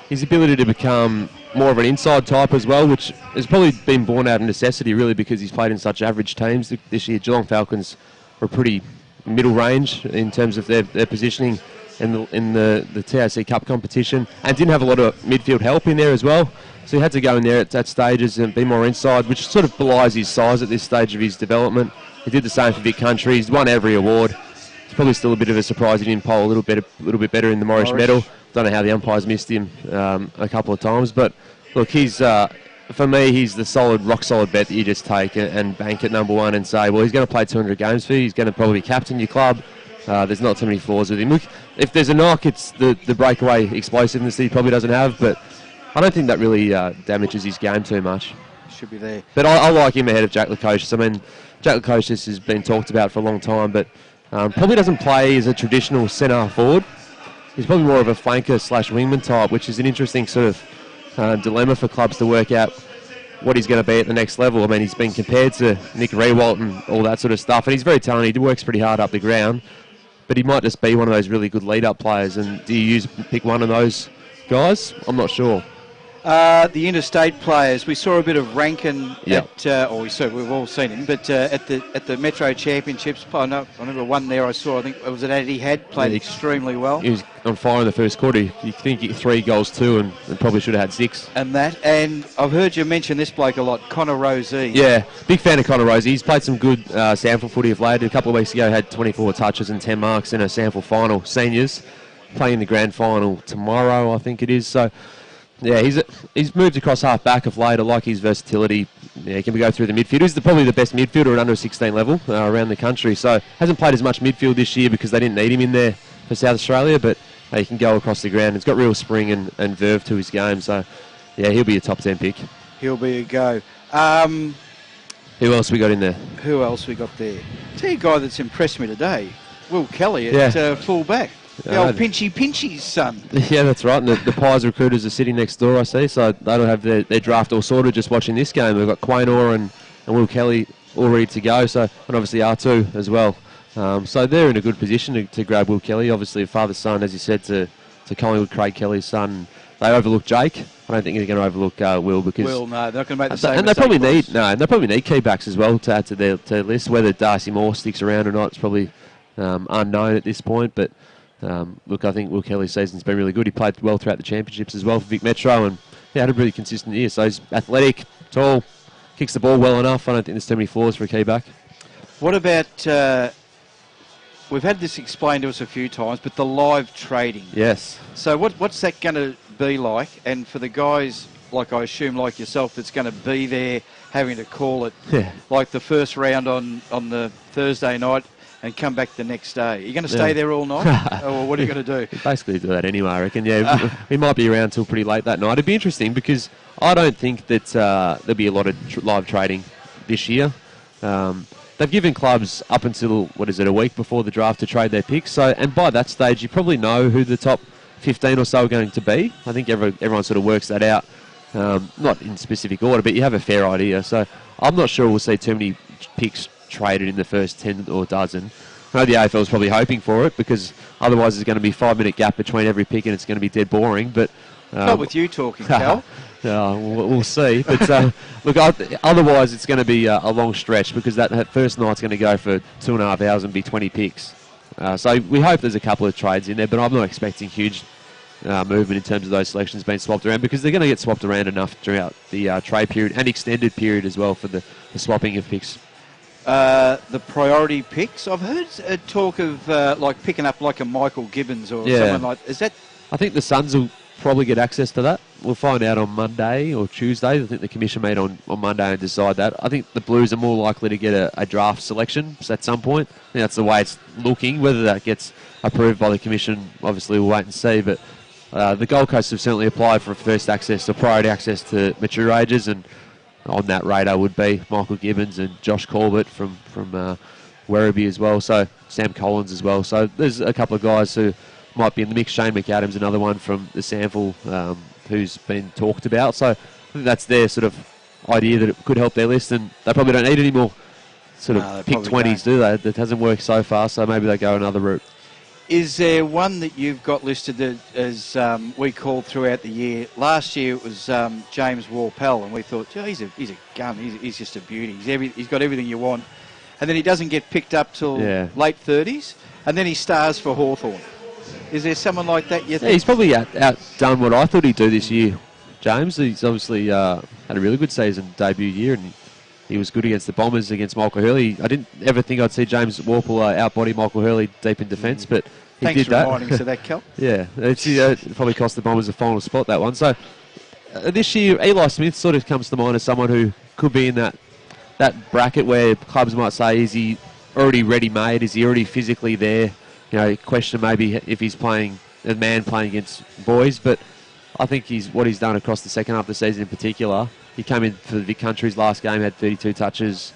his ability to become more of an inside type as well, which has probably been born out of necessity, really, because he's played in such average teams this year. Geelong Falcons were pretty middle range in terms of their positioning in the TAC Cup competition, and didn't have a lot of midfield help in there as well. So he had to go in there at stages and be more inside, which sort of belies his size at this stage of his development. He did the same for Vic Country. He's won every award. It's probably still a bit of a surprise he didn't poll a little bit better in the Morris Medal. Don't know how the umpires missed him a couple of times, but look, he's for me, he's the rock solid bet that you just take and bank at number one and say, well, he's going to play 200 games for you. He's going to probably captain your club. There's not too many flaws with him. Look, if there's a knock, it's the breakaway explosiveness that he probably doesn't have, but I don't think that really damages his game too much. Should be there. But I like him ahead of Jack Lukosius. I mean, Jack Lukosius has been talked about for a long time, but probably doesn't play as a traditional centre forward. He's probably more of a flanker/wingman type, which is an interesting sort of dilemma for clubs to work out what he's going to be at the next level. I mean, he's been compared to Nick Rewalt and all that sort of stuff, and he's very talented. He works pretty hard up the ground, but he might just be one of those really good lead-up players. And do you pick one of those guys? I'm not sure. The interstate players, we saw a bit of Rankin we've all seen him, but at the Metro Championships, I remember one there I saw, I think it was an Eddie had played extremely well. He was on fire in the first quarter. You think 3 goals too, and probably should have had 6. And I've heard you mention this bloke a lot, Connor Rosey. Yeah, big fan of Connor Rosey. He's played some good sample footy of late. A couple of weeks ago, had 24 touches and 10 marks in a sample final. Seniors playing the grand final tomorrow, I think it is. So. Yeah, he's moved across half-back of late. I like his versatility. Yeah, he can go through the midfield. He's probably the best midfielder at under 16 level around the country. So hasn't played as much midfield this year because they didn't need him in there for South Australia, but he can go across the ground. He's got real spring and verve to his game. So, yeah, he'll be a top 10 pick. He'll be a go. Who else we got in there? Who else we got there? Tell you a guy that's impressed me today, Will Kelly at full-back. The old Pinchy's son. Yeah, that's right. And the Pies recruiters are sitting next door, I see. So they'll have their draft all sorted just watching this game. We've got Quaynor and Will Kelly all ready to go. So, and obviously R2 as well. So they're in a good position to grab Will Kelly. Obviously, a father-son, as you said, to Collingwood, Craig Kelly's son. They overlook Jake. I don't think they're going to overlook Will because... Will, no, they're not going to make the same and they probably need key backs as well to add to their list. Whether Darcy Moore sticks around or not, it's probably unknown at this point. But look, I think Will Kelly's season's been really good. He played well throughout the championships as well for Vic Metro, and had a really consistent year. So he's athletic, tall, kicks the ball well enough. I don't think there's too many flaws for a key back. What about we've had this explained to us a few times, but the live trading. Yes. So what's that going to be like? And for the guys, like I assume, like yourself, that's going to be there having to call it, like the first round on the Thursday night and come back the next day. Are you going to stay there all night? Or what are you going to do? Basically do that anyway, I reckon. Yeah, we might be around till pretty late that night. It'd be interesting because I don't think that there'll be a lot of live trading this year. They've given clubs up until, a week before the draft to trade their picks. So, and by that stage, you probably know who the top 15 or so are going to be. I think everyone sort of works that out, not in specific order, but you have a fair idea. So I'm not sure we'll see too many picks traded in the first 10 or dozen. I know the AFL's probably hoping for it because otherwise there's going to be a 5-minute gap between every pick and it's going to be dead boring. But not with you talking, Cal. We'll see. But look, otherwise it's going to be a long stretch because that first night's going to go for 2.5 hours and be 20 picks. So we hope there's a couple of trades in there, but I'm not expecting huge movement in terms of those selections being swapped around because they're going to get swapped around enough throughout the trade period and extended period as well for the swapping of picks. The priority picks, I've heard talk of like picking up like a Michael Gibbons or someone like. Is that? I think the Suns will probably get access to that. We'll find out on Monday or Tuesday. I think the commission meet on Monday and decide that. I think the Blues are more likely to get a draft selection at some point. I think that's the way it's looking. Whether that gets approved by the commission, obviously we'll wait and see. But the Gold Coast have certainly applied for first access or priority access to mature ages, and on that radar would be Michael Gibbons and Josh Corbett from Werribee as well. So Sam Collins as well. So there's a couple of guys who might be in the mix. Shane McAdams, another one from the Sample, who's been talked about. So I think that's their sort of idea that it could help their list, and they probably don't need any more sort of pick 20s, do they? That hasn't worked so far, so maybe they go another route. Is there one that you've got listed that as we called throughout the year? Last year it was James Warpel, and we thought, oh, he's a gun. He's just a beauty. He's got everything you want, and then he doesn't get picked up till late 30s, and then he stars for Hawthorn. Is there someone like that you think? Yeah, he's probably outdone what I thought he'd do this year, James. He's obviously had a really good season, debut year, and he was good against the Bombers, against Michael Hurley. I didn't ever think I'd see James Warple outbody Michael Hurley deep in defence, but he Thanks did for that. reminding us of that, Cal. Yeah, it probably cost the Bombers a final spot, that one. So this year, Eli Smith sort of comes to mind as someone who could be in that bracket where clubs might say, is he already ready-made? Is he already physically there? You know, question maybe if he's playing a man playing against boys, but I think what he's done across the second half of the season in particular. He came in for the Vic Country's last game, had 32 touches,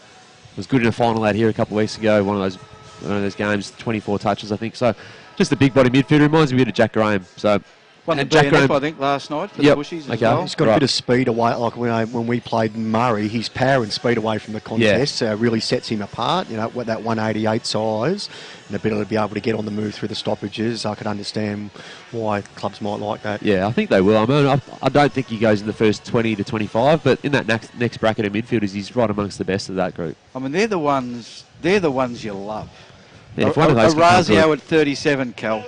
was good in a final out here a couple of weeks ago, one of those games, 24 touches I think. So just a big body midfielder, reminds me a bit of Jack Graham. So won the BNF, I think, last night for the Bushies as well. He's got a bit of speed away. Like when we played Murray, his power and speed away from the contest really sets him apart. You know, with that 188 size and the ability to be able to get on the move through the stoppages, I could understand why clubs might like that. Yeah, I think they will. I mean, I don't think he goes in the first 20 to 25, but in that next bracket of midfielders, he's right amongst the best of that group. I mean, they're the ones you love. Yeah, if one of those Orazio at 37, Cal.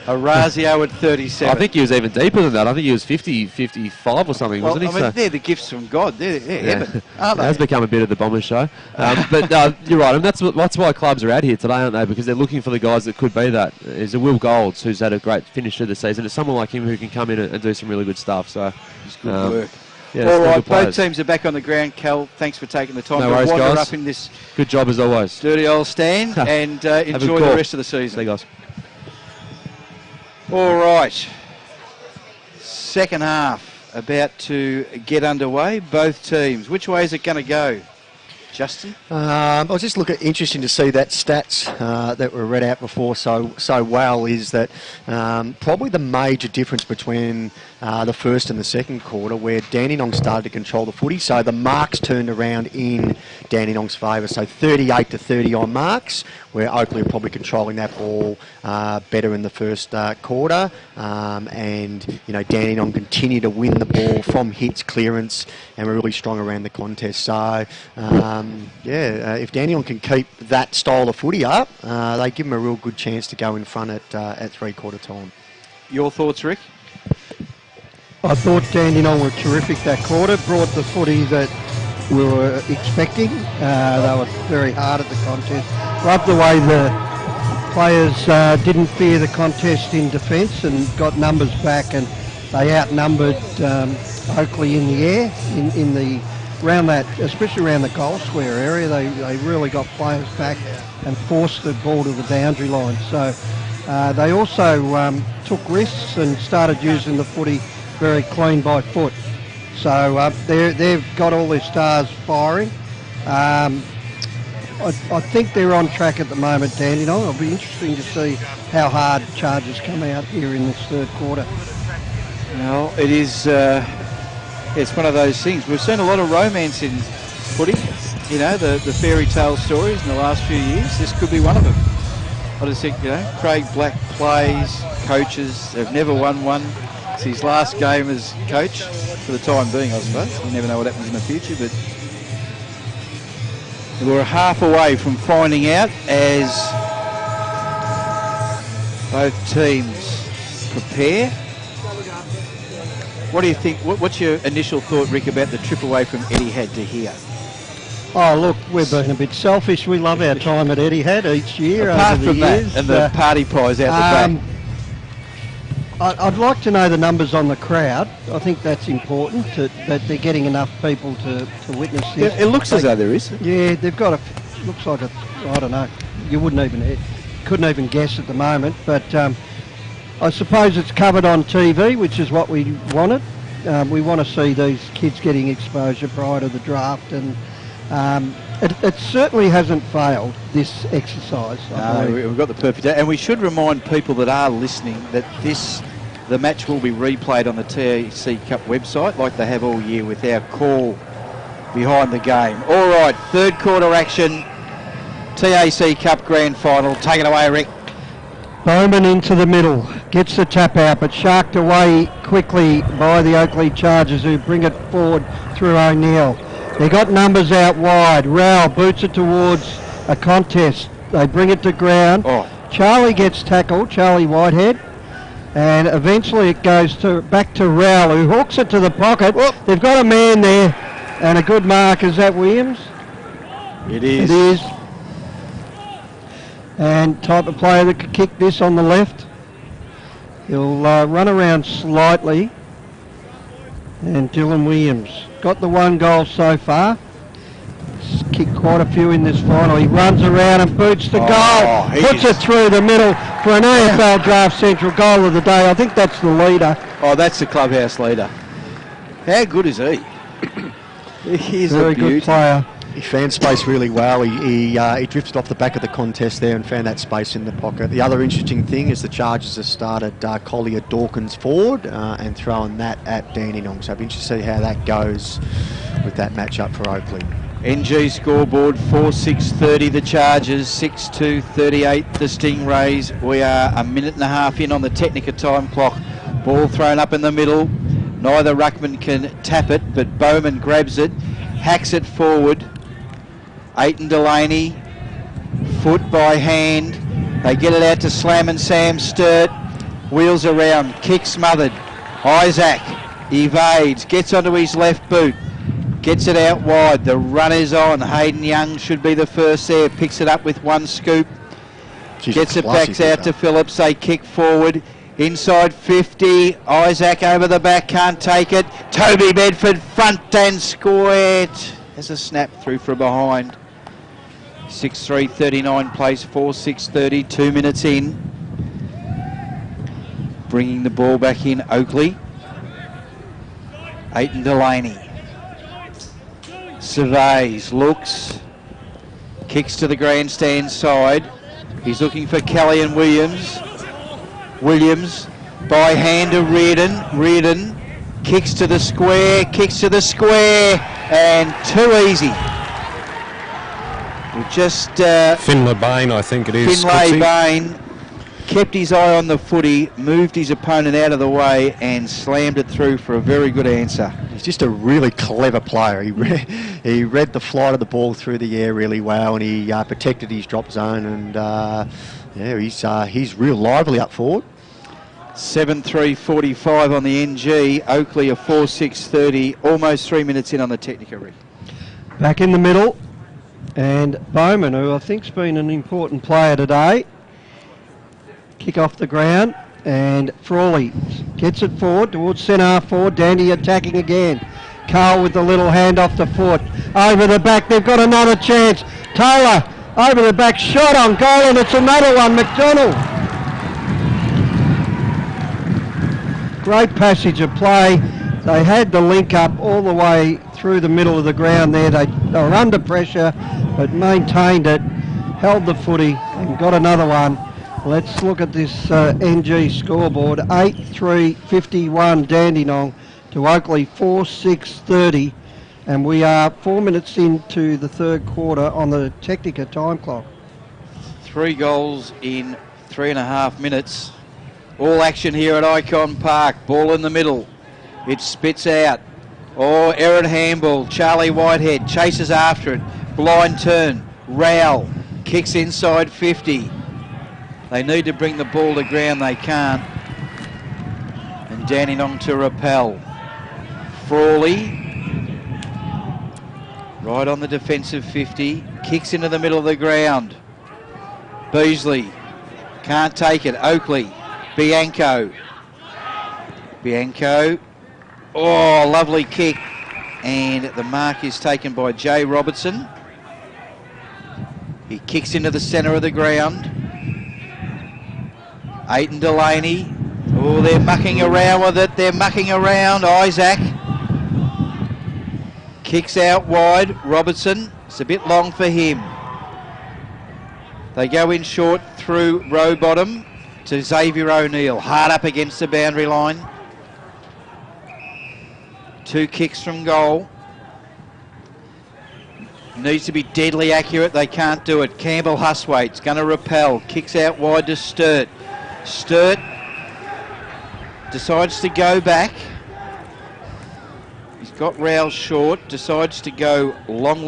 Orazio at 37. I think he was even deeper than that. I think he was 50, 55 or something, wasn't he? I mean, they're the gifts from God. They're heaven, aren't they? It has become a bit of the Bombers show. But you're right, and that's why clubs are out here today, aren't they? Because they're looking for the guys that could be that. There's a Will Golds who's had a great finish to the season. It's someone like him who can come in and do some really good stuff. So it's good work. Yeah, all right, both teams are back on the ground. Cal, thanks for taking the time to wander guys. up in this good job as always. Dirty old stand and enjoy the rest of the season. See you guys. All right, second half about to get underway. Both teams. Which way is it going to go, Justin? I was just interesting to see that stats that were read out before so well is that probably the major difference between the first and the second quarter where Dandenong started to control the footy. So the marks turned around in Dandenong's favour. So 38 to 30 on marks, where Oakleigh are probably controlling that ball better in the first quarter. And, you know, Dandenong continue to win the ball from hits, clearance, and we're really strong around the contest. So, if Dandenong can keep that style of footy up, they give them a real good chance to go in front at three-quarter time. Your thoughts, Rick? I thought Dandenong were terrific that quarter, brought the footy that we were expecting. They were very hard at the contest. Loved the way players didn't fear the contest in defence and got numbers back, and they outnumbered Oakleigh in the air, in the around that, especially around the goal square area. They really got players back and forced the ball to the boundary line. So they also took risks and started using the footy very clean by foot. So they've got all their stars firing. I think they're on track at the moment, Dandenong. It'll be interesting to see how hard Chargers come out here in this third quarter. Well, it is. It's one of those things. We've seen a lot of romance in footy. You know, the fairy tale stories in the last few years. This could be one of them. I just think, Craig Black plays, coaches. They've never won one. It's his last game as coach for the time being, I suppose. You never know what happens in the future, but we're half away from finding out as both teams prepare. What do you think? What's your initial thought, Rick, about the trip away from Etihad to here? Oh, look, we've been a bit selfish. We love our time at Etihad each year. Apart over the from years. that, and the party pies out the back. I'd like to know the numbers on the crowd. I think that's important, that they're getting enough people to witness this. It looks as though there is. Yeah, they've got looks like I don't know. You couldn't even guess at the moment. But I suppose it's covered on TV, which is what we wanted. We want to see these kids getting exposure prior to the draft, and it certainly hasn't failed, this exercise. No, we've got the perfect day. And we should remind people that are listening that the match will be replayed on the TAC Cup website like they have all year with our call behind the game. All right, third quarter action, TAC Cup Grand Final. Take it away, Rick. Bowman into the middle, gets the tap out, but sharked away quickly by the Oakleigh Chargers, who bring it forward through O'Neill. They got numbers out wide. Rowell boots it towards a contest. They bring it to ground. Oh. Charlie gets tackled, Charlie Whitehead, and eventually it goes back to Rowell, who hooks it to the pocket. Whoop. They've got a man there, and a good mark. Is that Williams? It is. It is. And type of player that could kick this on the left. He'll run around slightly. And Dylan Williams got the one goal so far. He's kicked quite a few in this final. He runs around and boots the goal. Puts it through the middle for an AFL Draft Central goal of the day. I think that's the leader. Oh, that's the clubhouse leader. How good is he? He's a very good player. He found space really well. He drifted off the back of the contest there and found that space in the pocket. The other interesting thing is the Chargers have started Collier Dawkins forward and throwing that at Dandenong. So it'll be interesting to see how that goes with that matchup for Oakleigh. NG scoreboard 4-6-30 the Chargers, 6-2-38 the Stingrays. We are a minute and a half in on the Technica time clock. Ball thrown up in the middle. Neither ruckman can tap it, but Bowman grabs it, hacks it forward. Aiton Delaney, foot by hand. They get it out to Slam and Sam Sturt. Wheels around, kick smothered. Isaac evades, gets onto his left boot. Gets it out wide. The run is on. Hayden Young should be the first there. Picks it up with one scoop. Gets it back out to Phillips. They kick forward. Inside 50. Isaac over the back. Can't take it. Toby Bedford front and square. Has a snap through from behind. 6-3-39 plays 4-6-30. 2 minutes in. Bringing the ball back in Oakleigh. Aiton Delaney. Surveys, looks, kicks to the grandstand side. He's looking for Kelly and Williams. Williams by hand to Reardon. Reardon kicks to the square, and too easy. We just Finlay Bain, I think it is. Finlay Bain kept his eye on the footy, moved his opponent out of the way, and slammed it through for a very good answer. He's just a really clever player. He read the flight of the ball through the air really well, and he protected his drop zone, and he's real lively up forward. 7-3-45 on the NG. Oakleigh a 4-6-30, almost 3 minutes in on the Technica, Rick. Back in the middle, and Bowman, who I think's been an important player today. Kick off the ground, and Frawley gets it forward towards centre half forward. Dandy attacking again. Carl with the little hand off the foot. Over the back, they've got another chance. Taylor over the back, shot on goal, and it's another one. McDonald. Great passage of play. They had the link up all the way through the middle of the ground there. They were under pressure, but maintained it, held the footy, and got another one. Let's look at this NG scoreboard. 8-3-51 Dandenong to Oakleigh 4-6-30, and we are 4 minutes into the third quarter on the Technica time clock. 3 goals in 3.5 minutes. All action here at Icon Park. Ball in the middle. It spits out. Oh, errant handball. Charlie Whitehead chases after it. Blind turn. Rowell kicks inside 50. They need to bring the ball to ground. They can't. And Dandenong to repel. Frawley, right on the defensive 50, kicks into the middle of the ground. Beasley can't take it. Oakleigh, Bianco. Oh, lovely kick. And the mark is taken by Jay Robertson. He kicks into the centre of the ground. Aiton Delaney. Oh, they're mucking around with it. They're mucking around. Isaac kicks out wide. Robertson. It's a bit long for him. They go in short through row bottom to Xavier O'Neill. Hard up against the boundary line. 2 kicks from goal. Needs to be deadly accurate. They can't do it. Campbell Huswaite's going to repel. Kicks out wide to Sturt. Sturt decides to go back. He's got Rowell short. Decides to go long,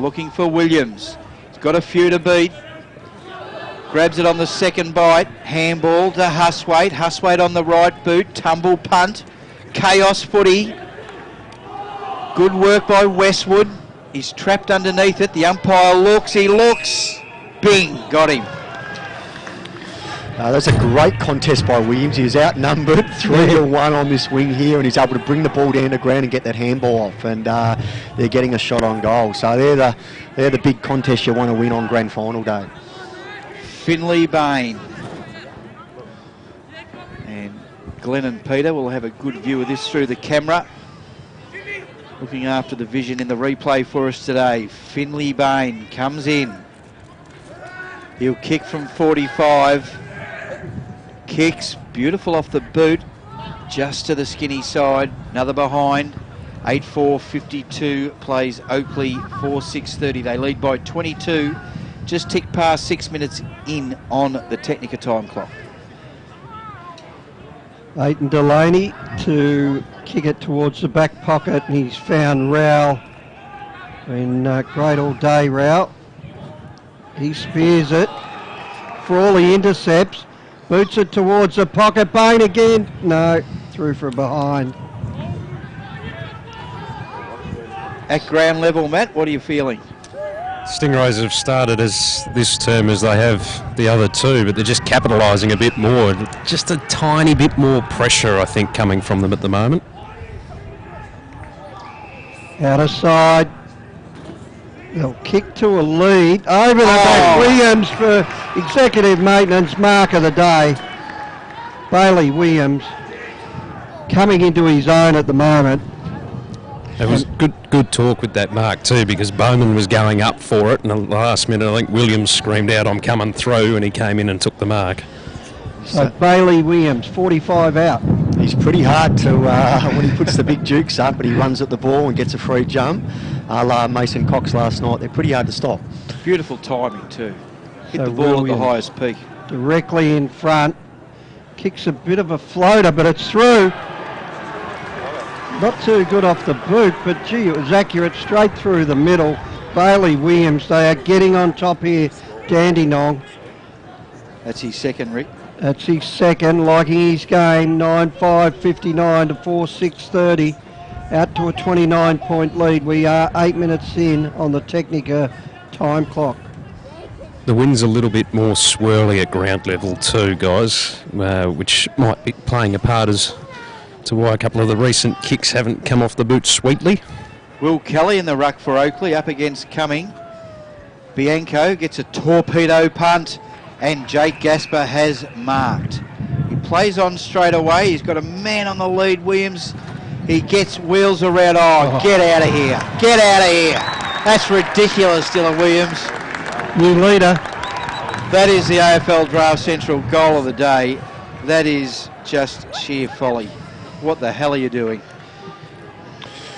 looking for Williams. He's got a few to beat. Grabs it on the second bite. Handball to Huswaite. Huswaite on the right boot. Tumble punt. Chaos footy. Good work by Westwood. He's trapped underneath it. The umpire looks. He looks. Bing. Got him. That's a great contest by Williams. He was outnumbered 3-1 on this wing here, and he's able to bring the ball down to ground and get that handball off. And they're getting a shot on goal. So they're the big contest you want to win on grand final day. Finley Bain. And Glenn and Peter will have a good view of this through the camera. Looking after the vision in the replay for us today. Finley Bain comes in. He'll kick from 45. Kicks, beautiful off the boot, just to the skinny side. Another behind. 8-4-52 plays Oakleigh 4-6-30. They lead by 22. Just ticked past 6 minutes in on the Technica time clock. Aiton Delaney to kick it towards the back pocket, and he's found Rowell. Been great all day, Rowell. He spears it. Frawley intercepts. Boots it towards the pocket. Bain again. No, through from behind. At ground level, Matt, what are you feeling? Stingrays have started as this term as they have the other two, but they're just capitalising a bit more. Just a tiny bit more pressure, I think, coming from them at the moment. Outer side. They'll kick to a lead. Over the back, Williams for executive maintenance mark of the day. Bailey Williams coming into his own at the moment. It was good talk with that mark too, because Bowman was going up for it, and at the last minute I think Williams screamed out, "I'm coming through," and he came in and took the mark. So Bailey Williams, 45 out. He's pretty hard to, when he puts the big jukes up, but he runs at the ball and gets a free jump. A la Mason Cox last night, they're pretty hard to stop. Beautiful timing too. Hit the ball at the highest peak. Directly in front. Kicks a bit of a floater, but it's through. Not too good off the boot, but gee, it was accurate straight through the middle. Bailey Williams, they are getting on top here. Dandenong. That's his second, Rick. That's his second, liking his game. 9-5-59 to 4-6-30. Out to a 29-point lead. We are 8 minutes in on the Technica time clock. The wind's a little bit more swirly at ground level too, guys, which might be playing a part as to why a couple of the recent kicks haven't come off the boots sweetly. Will Kelly in the ruck for Oakleigh up against Cumming. Bianco gets a torpedo punt and Jake Gasper has marked. He plays on straight away. He's got a man on the lead, Williams. He gets wheels around. Oh, get out of here. Get out of here. That's ridiculous, Dylan Williams. New leader. That is the AFL Draft Central goal of the day. That is just sheer folly. What the hell are you doing?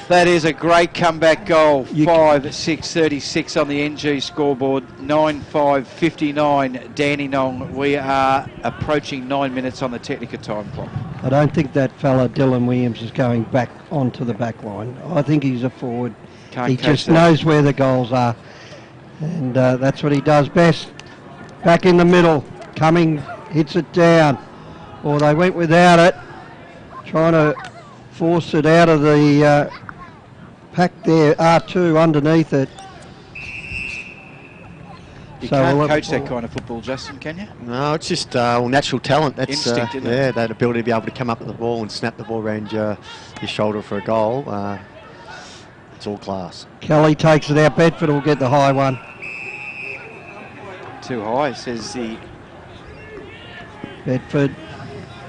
That is a great comeback goal. 5-6-36 on the NG scoreboard. 9-5-59 Dandenong. We are approaching 9 minutes on the Technica time clock. I don't think that fella Dylan Williams is going back onto the back line. I think he's a forward. He just knows where the goals are. And that's what he does best. Back in the middle. Cumming hits it down. Or they went without it. Trying to force it out of the pack there. R2 underneath it. You can't coach that kind of football, Justin, can you? No, it's just natural talent. That's instinct, isn't it? Yeah, that ability to be able to come up with the ball and snap the ball around your shoulder for a goal. It's all class. Kelly takes it out. Bedford will get the high one. Too high, says the... Bedford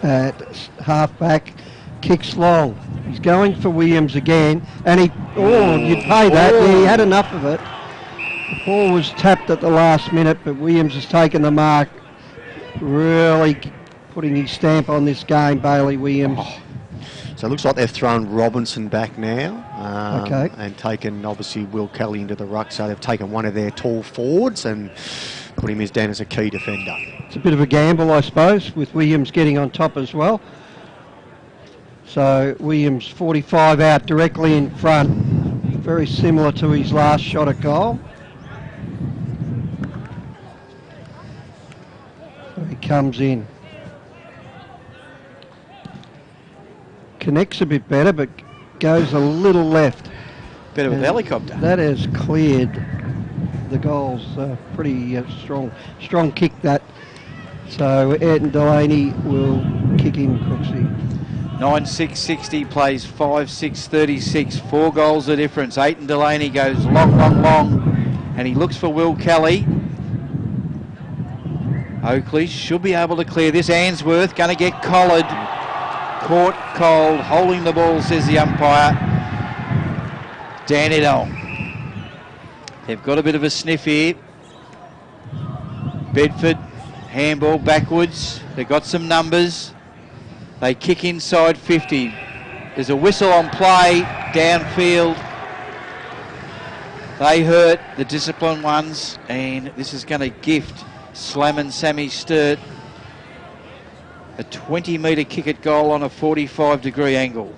at half-back. Kicks long. He's going for Williams again. And he... Oh, you'd pay that. Yeah, he had enough of it. The ball was tapped at the last minute, but Williams has taken the mark. Really putting his stamp on this game, Bailey Williams. So it looks like they've thrown Robinson back now. Okay. And taken, obviously, Will Kelly into the ruck. So they've taken one of their tall forwards and put him down as a key defender. It's a bit of a gamble, I suppose, with Williams getting on top as well. So Williams 45 out directly in front. Very similar to his last shot at goal. So he comes in. Connects a bit better, but goes a little left. Better with the helicopter. That has cleared the goals. Pretty strong kick that. So Ayrton Delaney will kick in Crooksy. 9-6-60 plays 5-6-36. 4 goals the difference. Ayrton Delaney goes long, and he looks for Will Kelly. Oakleigh should be able to clear this. Ainsworth going to get collared. Caught cold, holding the ball, says the umpire. Dandenong. They've got a bit of a sniff here. Bedford, handball backwards. They've got some numbers. They kick inside 50. There's a whistle on play, downfield. They hurt, the disciplined ones, and this is going to gift Slammin' Sammy Sturt a 20-metre kick at goal on a 45-degree angle.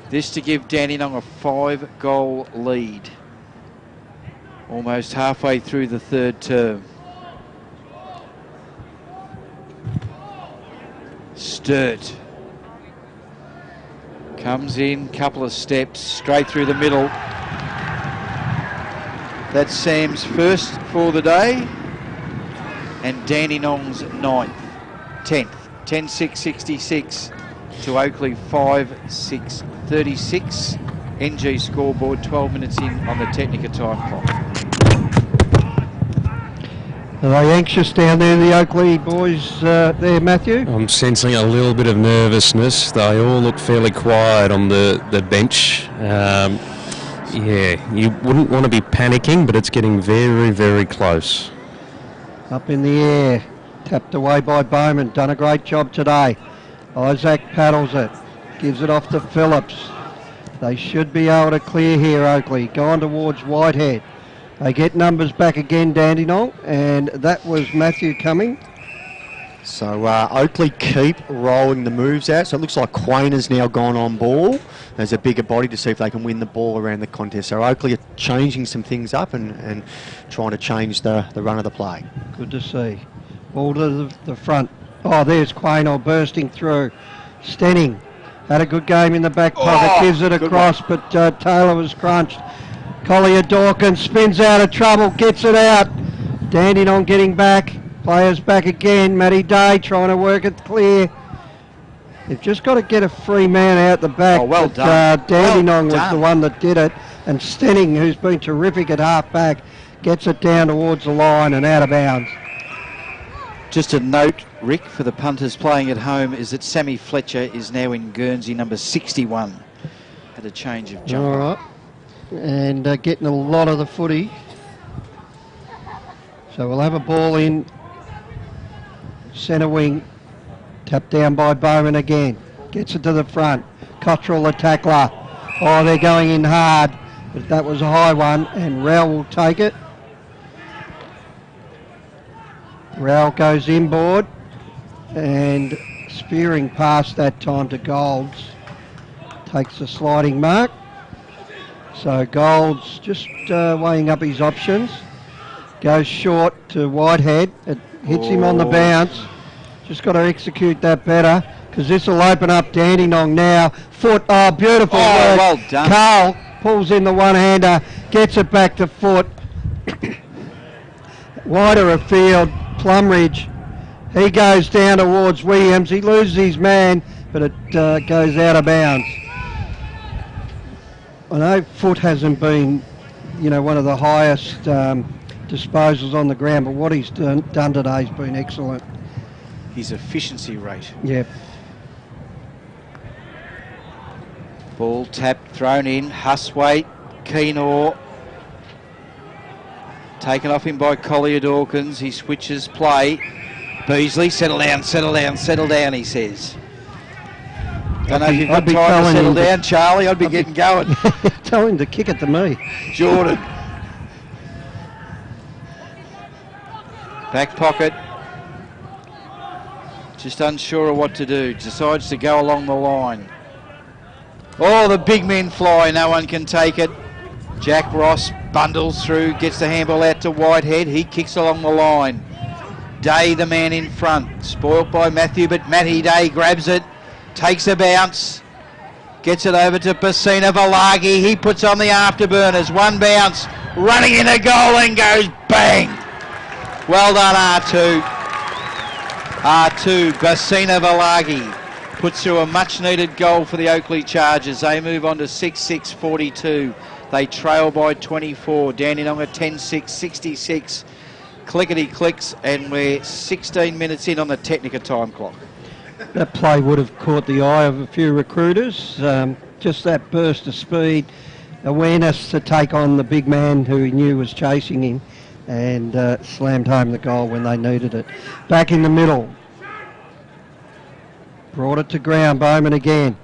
This to give Dandenong a 5-goal lead. Almost halfway through the third term. Sturt comes in, couple of steps, straight through the middle. That's Sam's first for the day, and Dandenong's 9th. 10th. 10-6-66 to Oakleigh 5-6-36. NG scoreboard 12 minutes in on the Technica time clock. Are they anxious down there, the Oakleigh boys there, Matthew? I'm sensing a little bit of nervousness. They all look fairly quiet on the bench. Yeah, you wouldn't want to be panicking, but it's getting very, very close. Up in the air. Tapped away by Bowman. Done a great job today. Isaac paddles it. Gives it off to Phillips. They should be able to clear here, Oakleigh. Gone towards Whitehead. They get numbers back again, Dandenong, and that was Matthew Cumming. So Oakleigh keep rolling the moves out. So it looks like Quain has now gone on ball. There's a bigger body to see if they can win the ball around the contest. So Oakleigh are changing some things up and trying to change the run of the play. Good to see. Ball to the front. Oh, there's Quain bursting through. Stenning had a good game in the back pocket. Gives it across, but Taylor was crunched. Collier Dawkins spins out of trouble, gets it out. Dandenong getting back. Players back again. Matty Day trying to work it clear. They've just got to get a free man out the back. Oh, well but, done. Dandenong Well was the done. one that did it. And Stenning, who's been terrific at half back, gets it down towards the line and out of bounds. Just a note, Rick, for the punters playing at home, is that Sammy Fletcher is now in Guernsey, number 61. Had a change of jumper. All right. And getting a lot of the footy. So we'll have a ball in centre wing. Tapped down by Bowman again. Gets it to the front. Cottrell the tackler. Oh, they're going in hard. But that was a high one, and Rowell will take it. Rowell goes inboard, and spearing past that time to Golds. Takes a sliding mark. So Golds just weighing up his options. Goes short to Whitehead. It hits him on the bounce. Just got to execute that better, because this will open up Dandenong now. Foot, oh, beautiful work. Well done. Carl pulls in the one-hander, gets it back to Foot. Wider of field, Plumridge. He goes down towards Williams. He loses his man, but it goes out of bounds. I know Foot hasn't been, one of the highest disposals on the ground, but what he's done today has been excellent. His efficiency rate. Yep. Ball tapped, thrown in. Huswaite, Keenor. Taken off him by Collier Dawkins. He switches play. Beasley, settle down, he says. Don't know if you've got time to settle down, Charlie. I'd be getting going. Tell him to kick it to me. Jordan. Back pocket. Just unsure of what to do. Decides to go along the line. Oh, the big men fly. No one can take it. Jack Ross bundles through, gets the handball out to Whitehead. He kicks along the line. Day, the man in front. Spoilt by Matthew, but Matty Day grabs it. Takes a bounce. Gets it over to Pacina Valagi. He puts on the afterburners. One bounce. Running in a goal and goes bang. Well done, R2. R2, Pacina Valagi puts through a much-needed goal for the Oakleigh Chargers. They move on to 6-6-42. They trail by 24. Dandenong at 10-6, 66. Clickety-clicks, and we're 16 minutes in on the Technica time clock. That play would have caught the eye of a few recruiters. Just that burst of speed, awareness to take on the big man who he knew was chasing him, and slammed home the goal when they needed it. Back in the middle. Brought it to ground. Bowman again.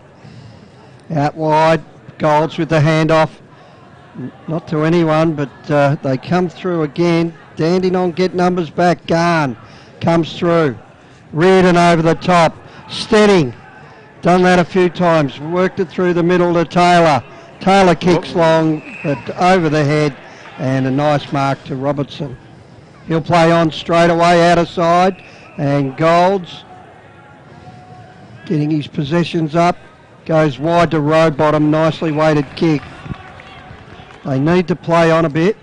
Out wide. Golds with the handoff. Not to anyone, but they come through again. Dandenong get numbers back. Garn comes through. Reardon over the top. Stenning. Done that a few times. Worked it through the middle to Taylor. Taylor kicks long, but over the head. And a nice mark to Robertson. He'll play on straight away out of side. And Golds getting his possessions up. Goes wide to Rowbottom. Nicely weighted kick. They need to play on a bit.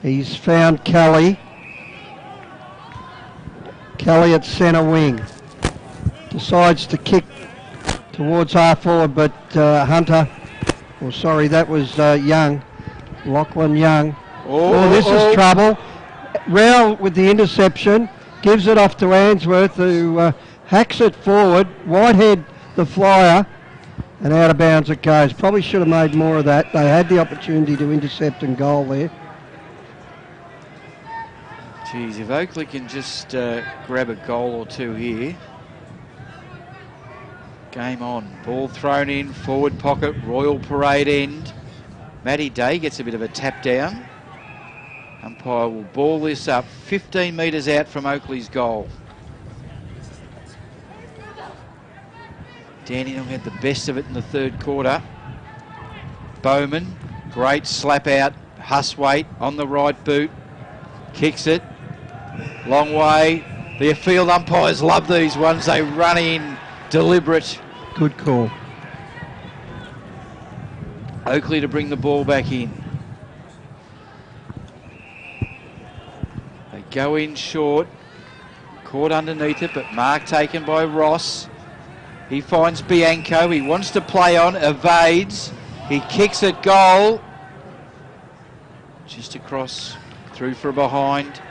He's found Kelly. Kelly at centre wing. Decides to kick towards half forward, but Hunter, that was Young. Lachlan Young. Oh, this is trouble. Rowell with the interception. Gives it off to Ainsworth, who hacks it forward. Whitehead, the flyer. And out of bounds it goes. Probably should have made more of that. They had the opportunity to intercept and goal there. Geez, if Oakleigh can just grab a goal or two here. Game on. Ball thrown in, forward pocket, Royal Parade end. Matty Day gets a bit of a tap down. Umpire will ball this up 15 metres out from Oakleigh's goal. Dandenong had the best of it in the third quarter. Bowman, great slap out. Huswaite on the right boot. Kicks it. Long way. The field umpires love these ones. They run in deliberate. Good call. Oakleigh to bring the ball back in. go in short. Caught underneath it, but mark taken by Ross. He finds Bianco. He wants to play on, evades. He kicks it goal. Just across, through for a behind.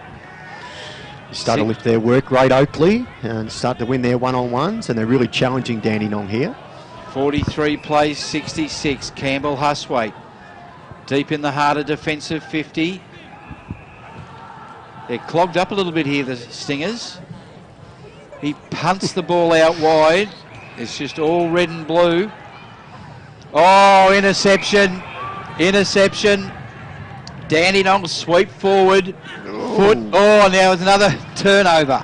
Start to lift their work rate, Oakleigh, and start to win their one-on-ones, and they're really challenging Dandenong here. 43 plays 66. Campbell Huswaite. Deep in the heart of defensive 50. They're clogged up a little bit here, the Stingers. He punts the ball out wide. It's just all red and blue. Oh, interception. Interception. Dandenong sweep forward. Foot. Oh, now it's another turnover.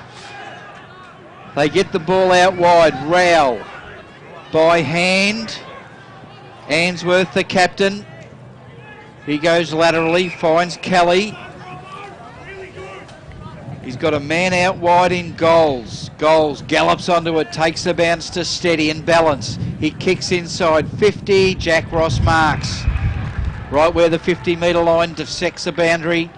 They get the ball out wide. Rowell by hand. Ainsworth, the captain. He goes laterally, finds Kelly. He's got a man out wide in goals. Goals gallops onto it, takes the bounce to steady and balance. He kicks inside 50. Jack Ross marks. Right where the 50-metre line dissects the boundary.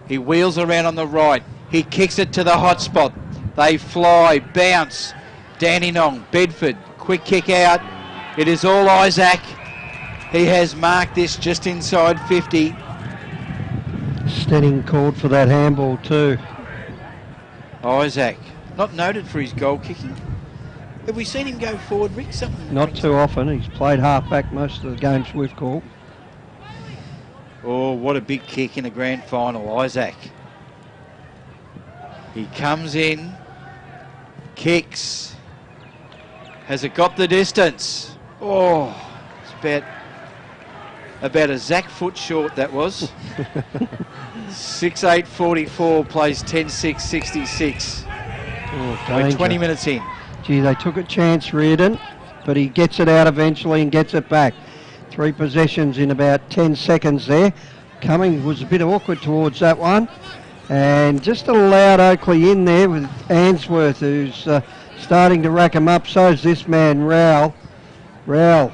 He wheels around on the right. He kicks it to the hot spot. They fly, bounce. Dandenong, Bedford, quick kick out. It is all Isaac. He has marked this just inside 50. Stenning called for that handball too. Isaac, not noted for his goal kicking. Have we seen him go forward, Rick? Something Not too often. He's played half-back most of the games we've called. Oh, what a big kick in the grand final, Isaac. He comes in, kicks. Has it got the distance? Oh, it's about a Zach foot short, that was. 6-8-44 plays 10-6-66. Oh, We're 20 minutes in. Gee, they took a chance, Reardon, but he gets it out eventually and gets it back. 3 possessions in about 10 seconds there. Cumming was a bit awkward towards that one. And just allowed Oakleigh in there with Ainsworth, who's starting to rack him up. So is this man, Rowell. Rowell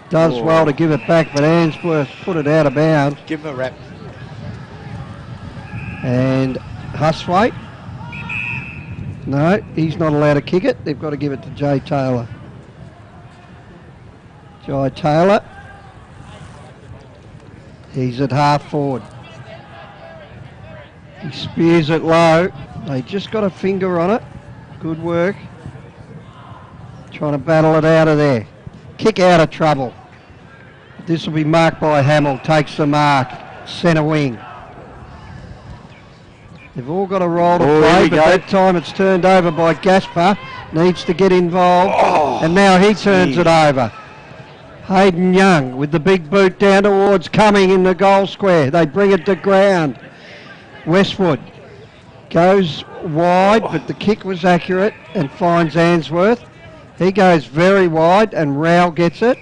does well to give it back, but Ainsworth put it out of bounds. Give him a rap. And Huswaite. No, he's not allowed to kick it. They've got to give it to Jay Taylor. Jay Taylor. He's at half forward. He spears it low. They just got a finger on it. Good work. Trying to battle it out of there. Kick out of trouble. This will be marked by Hamill. Takes the mark. Centre wing. They've all got a role to play, but that time it's turned over by Gaspar. Needs to get involved. And now he turns it over. Hayden Young with the big boot down towards Cumming in the goal square. They bring it to ground. Westwood goes wide, but the kick was accurate and finds Ainsworth. He goes very wide and Rowell gets it.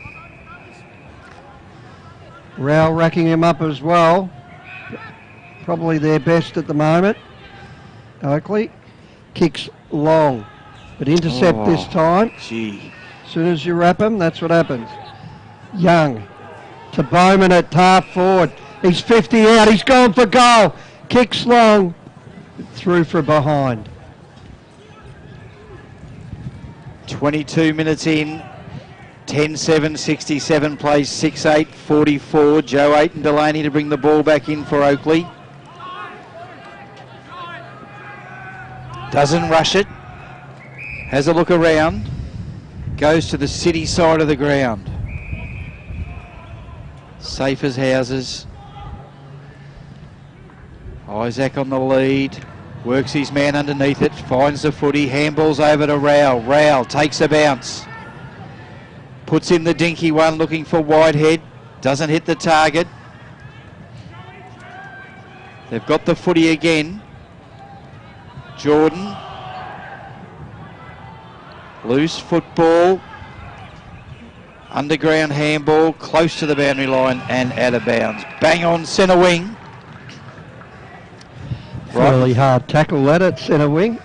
Rowell racking him up as well. Probably their best at the moment. Oakleigh kicks long, but intercept this time. Gee. As soon as you wrap him, that's what happens. Young to Bowman at half forward. He's 50 out. He's gone for goal. Kicks long. Through for behind. 22 minutes in. 10-7-67 plays 6-8-44. Joe Ayton Delaney to bring the ball back in for Oakleigh. Doesn't rush it. Has a look around. Goes to the city side of the ground. Safe as houses. Isaac on the lead. Works his man underneath it. Finds the footy. Handballs over to Rowell. Rowell takes a bounce. Puts in the dinky one looking for Whitehead. Doesn't hit the target. They've got the footy again. Jordan. Loose football. Underground handball. Close to the boundary line and out of bounds. Bang on centre wing. Really hard tackle that at centre wing.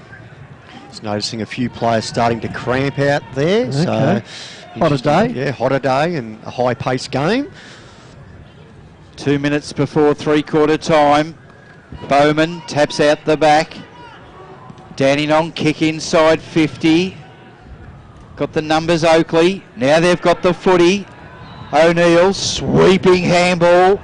Just noticing a few players starting to cramp out there. Okay. So Hotter day. Yeah, hotter day and a high-paced game. 2 minutes before three-quarter time. Bowman taps out the back. Dandenong kick inside 50. Got the numbers, Oakleigh. Now they've got the footy. O'Neill, sweeping handball.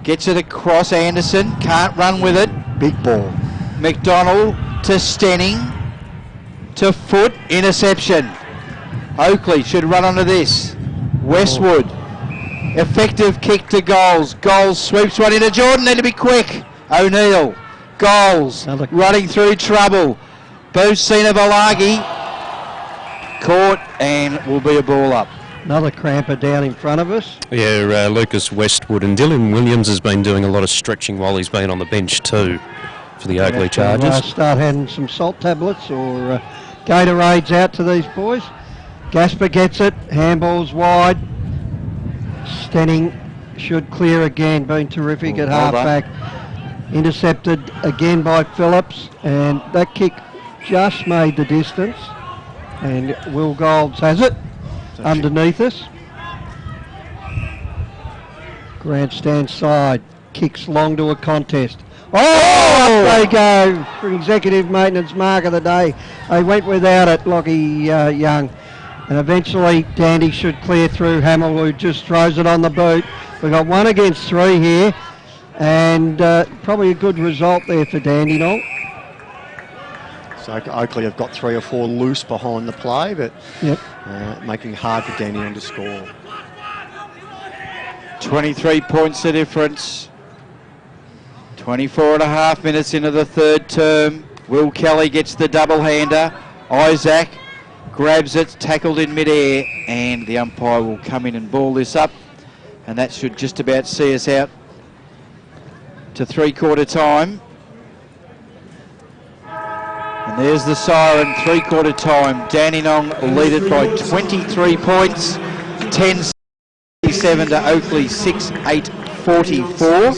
Gets it across Anderson. Can't run with it. Big ball. McDonald to Stenning. To Foot. Interception. Oakleigh should run onto this. Westwood. Effective kick to Goals. Goals sweeps one into Jordan. Need to be quick. O'Neill. Goals. Running through trouble. Bosina Valagi. Caught and will be a ball up. Another cramper down in front of us. Yeah, Lucas Westwood and Dylan Williams has been doing a lot of stretching while he's been on the bench too for the Oakleigh Chargers. Start having some salt tablets or Gatorades out to these boys. Gasper gets it. Handball's wide. Stenning should clear again. Been terrific at half-back. Intercepted again by Phillips, and that kick just made the distance. And Will Golds has it underneath us. Grandstand side, kicks long to a contest. Oh, up they go for executive maintenance mark of the day. They went without it, Lockie Young. And eventually Dandy should clear through. Hamill, who just throws it on the boot. We've got 1 against 3 here. And probably a good result there for Dandenong. So Oakleigh have got 3 or 4 loose behind the play, but making it hard for Dandenong to score. 23 points the difference. 24 and a half minutes into the third term. Will Kelly gets the double-hander. Isaac grabs it, tackled in midair, and the umpire will come in and ball this up. And that should just about see us out to 3/4 time. And there's the siren, 3/4 time. Dandenong lead it by 23 points. 10-7 to Oakleigh, 6-8-44.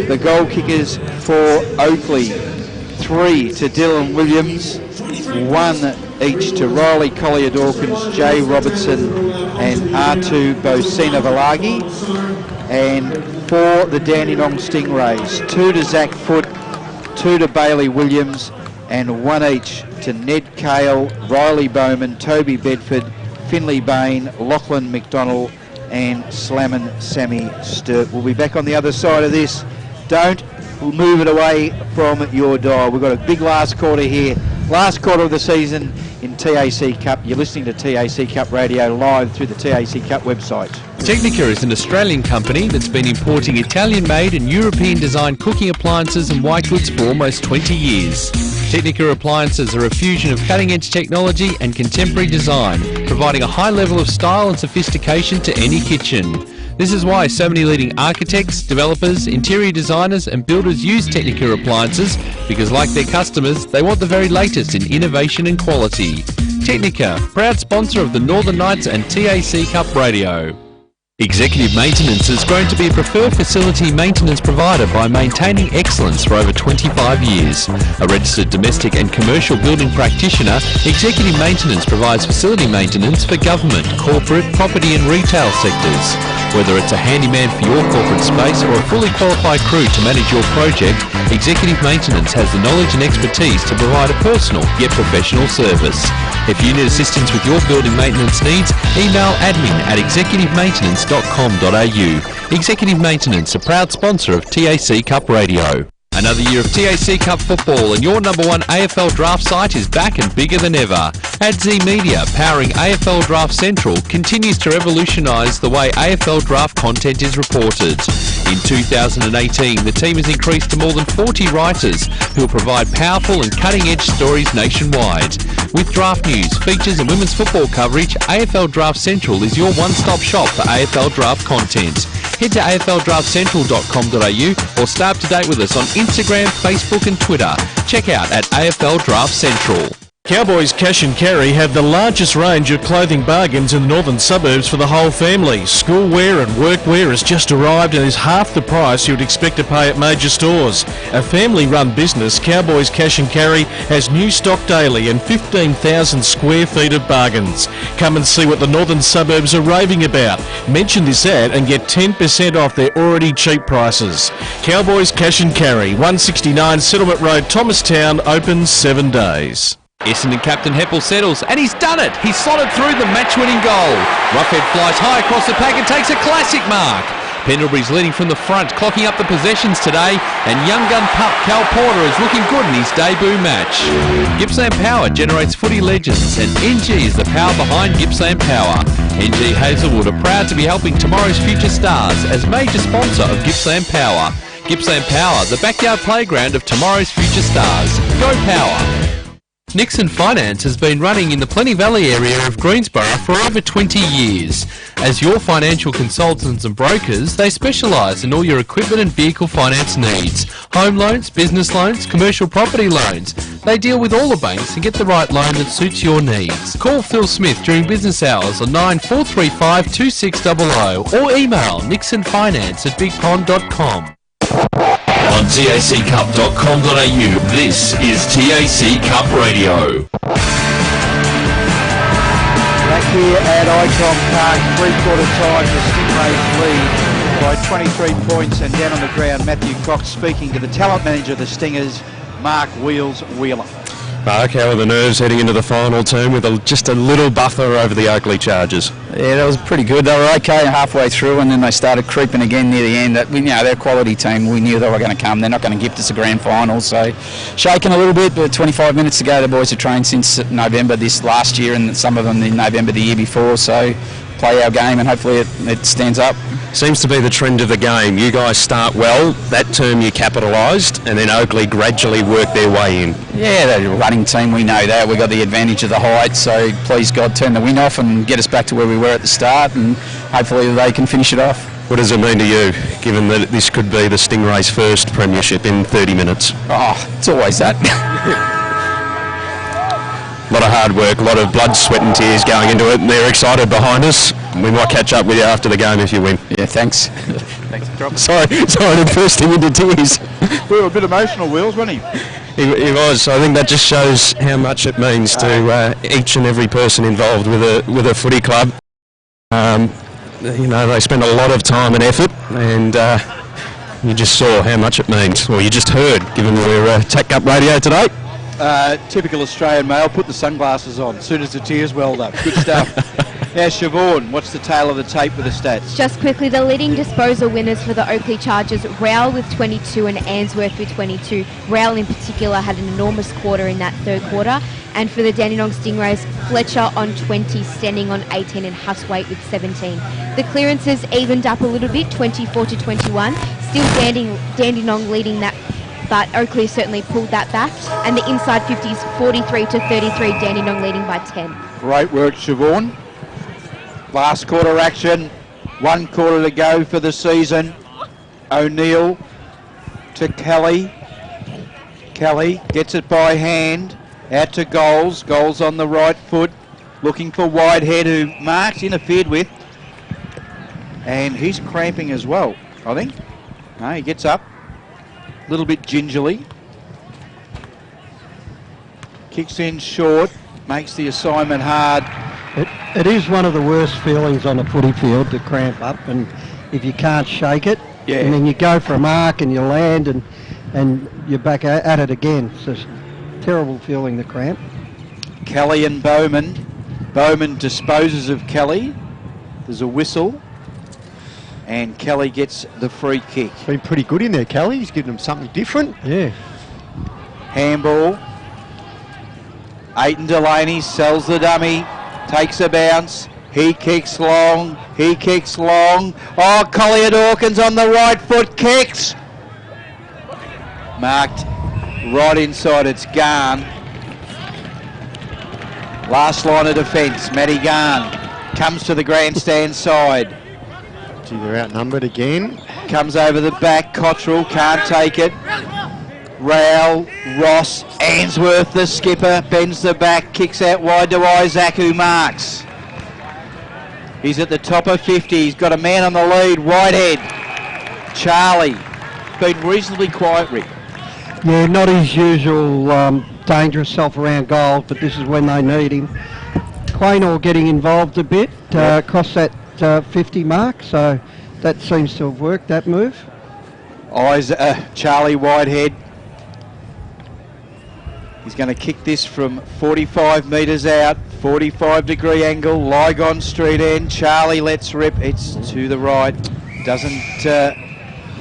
The goal kickers for Oakleigh, 3 to Dylan Williams, 1 each to Riley Collier-Dawkins, Jay Robertson and R2 Bosina Valagi. And for the Dandenong Stingrays, 2 to Zach Foot, 2 to Bailey Williams, and 1 each to Ned Cale, Riley Bowman, Toby Bedford, Finley Bain, Lachlan McDonald, and Slammin Sammy Sturt. We'll be back on the other side of this. Don't move it away from your dial. We've got a big last quarter here. Last quarter of the season in TAC Cup. You're listening to TAC Cup Radio live through the TAC Cup website. Technica is an Australian company that's been importing Italian-made and European-designed cooking appliances and white goods for almost 20 years. Technica appliances are a fusion of cutting-edge technology and contemporary design, providing a high level of style and sophistication to any kitchen. This is why so many leading architects, developers, interior designers and builders use Technica appliances, because like their customers, they want the very latest in innovation and quality. Technica, proud sponsor of the Northern Knights and TAC Cup Radio. Executive Maintenance has grown to be a preferred facility maintenance provider by maintaining excellence for over 25 years. A registered domestic and commercial building practitioner, Executive Maintenance provides facility maintenance for government, corporate, property and retail sectors. Whether it's a handyman for your corporate space or a fully qualified crew to manage your project, Executive Maintenance has the knowledge and expertise to provide a personal yet professional service. If you need assistance with your building maintenance needs, email admin@executivemaintenance.com.au. Executive Maintenance, a proud sponsor of TAC Cup Radio. Another year of TAC Cup football and your number one AFL draft site is back and bigger than ever. AdZ Media, powering AFL Draft Central, continues to revolutionise the way AFL draft content is reported. In 2018, the team has increased to more than 40 writers who will provide powerful and cutting-edge stories nationwide. With draft news, features and women's football coverage, AFL Draft Central is your one-stop shop for AFL draft content. Head to afldraftcentral.com.au or stay up to date with us on Instagram, Facebook and Twitter. Check out at AFL Draft Central. Cowboys Cash and Carry have the largest range of clothing bargains in the northern suburbs for the whole family. School wear and work wear has just arrived and is half the price you would expect to pay at major stores. A family-run business, Cowboys Cash and Carry has new stock daily and 15,000 square feet of bargains. Come and see what the northern suburbs are raving about. Mention this ad and get 10% off their already cheap prices. Cowboys Cash and Carry, 169 Settlement Road, Thomastown, open 7 days. Essendon captain Heppel settles, and he's done it. He's slotted through the match-winning goal. Roughhead flies high across the pack and takes a classic mark. Pendlebury's leading from the front, clocking up the possessions today, and young gun pup Cal Porter is looking good in his debut match. Gippsland Power generates footy legends, and NG is the power behind Gippsland Power. NG Hazelwood are proud to be helping tomorrow's future stars as major sponsor of Gippsland Power. Gippsland Power, the backyard playground of tomorrow's future stars. Go Power! Nixon Finance has been running in the Plenty Valley area of Greensborough for over 20 years. As your financial consultants and brokers, they specialise in all your equipment and vehicle finance needs. Home loans, business loans, commercial property loans. They deal with all the banks and get the right loan that suits your needs. Call Phil Smith during business hours on 9435 2600 or email nixonfinance@bigpond.com. On taccup.com.au, this is TAC Cup Radio. Back here at Icon Park, three-quarter time, the Stingrays lead by 23 points, and down on the ground, Matthew Cox speaking to the talent manager of the Stingers, Mark Wheeler. Mark, how are the nerves heading into the final term with just a little buffer over the Oakleigh Chargers? Yeah, that was pretty good. They were okay halfway through, and then they started creeping again near the end. They're a quality team. We knew they were going to come. They're not going to gift us a grand final, so shaking a little bit. But 25 minutes ago, the boys have trained since November this last year, and some of them in November the year before. So play our game, and hopefully it stands up. Seems to be the trend of the game. You guys start well, that term you capitalised, and then Oakleigh gradually worked their way in. Yeah, they're a running team, we know that. We've got the advantage of the height, so please God turn the wind off and get us back to where we were at the start, and hopefully they can finish it off. What does it mean to you, given that this could be the Stingrays' first premiership in 30 minutes? Oh, it's always that. A lot of hard work, a lot of blood, sweat and tears going into it, and they're excited behind us. We might catch up with you after the game if you win. Yeah, thanks. Thanks for dropping. Sorry to burst him into tears. We were a bit emotional, Wheels, wasn't he? He was. I think that just shows how much it means to each and every person involved with a footy club. They spend a lot of time and effort, and you just saw how much it means. Well, you just heard, given we're TAC Cup Radio today. Typical Australian male, put the sunglasses on as soon as the tears welled up. Good stuff. Now, Siobhan, what's the tale of the tape with the stats? Just quickly, the leading disposal winners for the Oakleigh Chargers, Rowell with 22 and Ainsworth with 22. Rowell in particular had an enormous quarter in that third quarter. And for the Dandenong Stingrays, Fletcher on 20, Standing on 18 and Huswaite with 17. The clearances evened up a little bit, 24 to 21. Still Dandenong leading that, but Oakleigh certainly pulled that back. And the inside 50s, 43 to 33, Dandenong leading by 10. Great work, Siobhan. Last quarter action, 1 quarter to go for the season. O'Neill to Kelly. Kelly gets it by hand, out to Goals. Goals on the right foot, looking for Whitehead, who Mark's interfered with. And he's cramping as well, I think. No, he gets up, a little bit gingerly. Kicks in short, makes the assignment hard. It is one of the worst feelings on a footy field to cramp up, and if you can't shake it, and then you go for a mark and you land and you're back at it again. It's a terrible feeling, the cramp. Kelly and Bowman. Bowman disposes of Kelly. There's a whistle, and Kelly gets the free kick. Been pretty good in there, Kelly. He's giving them something different. Yeah. Handball. Aiton Delaney sells the dummy. Takes a bounce. He kicks long. He kicks long. Oh, Collier Dawkins on the right foot kicks. Marked right inside. It's Garn. Last line of defence. Matty Garn comes to the grandstand side. Gee, they're outnumbered again. Comes over the back. Cottrell can't take it. Rail, Ross, Ainsworth, the skipper, bends the back, kicks out wide to Isaac, who marks. He's at the top of 50. He's got a man on the lead. Whitehead. Charlie. Been reasonably quiet, Rick. Yeah, not his usual dangerous self around goals, but this is when they need him. Quaynor getting involved a bit across that 50 mark, so that seems to have worked, that move. Charlie Whitehead. He's going to kick this from 45 metres out, 45-degree angle, Lygon Street end. Charlie lets rip. It's to the right. Doesn't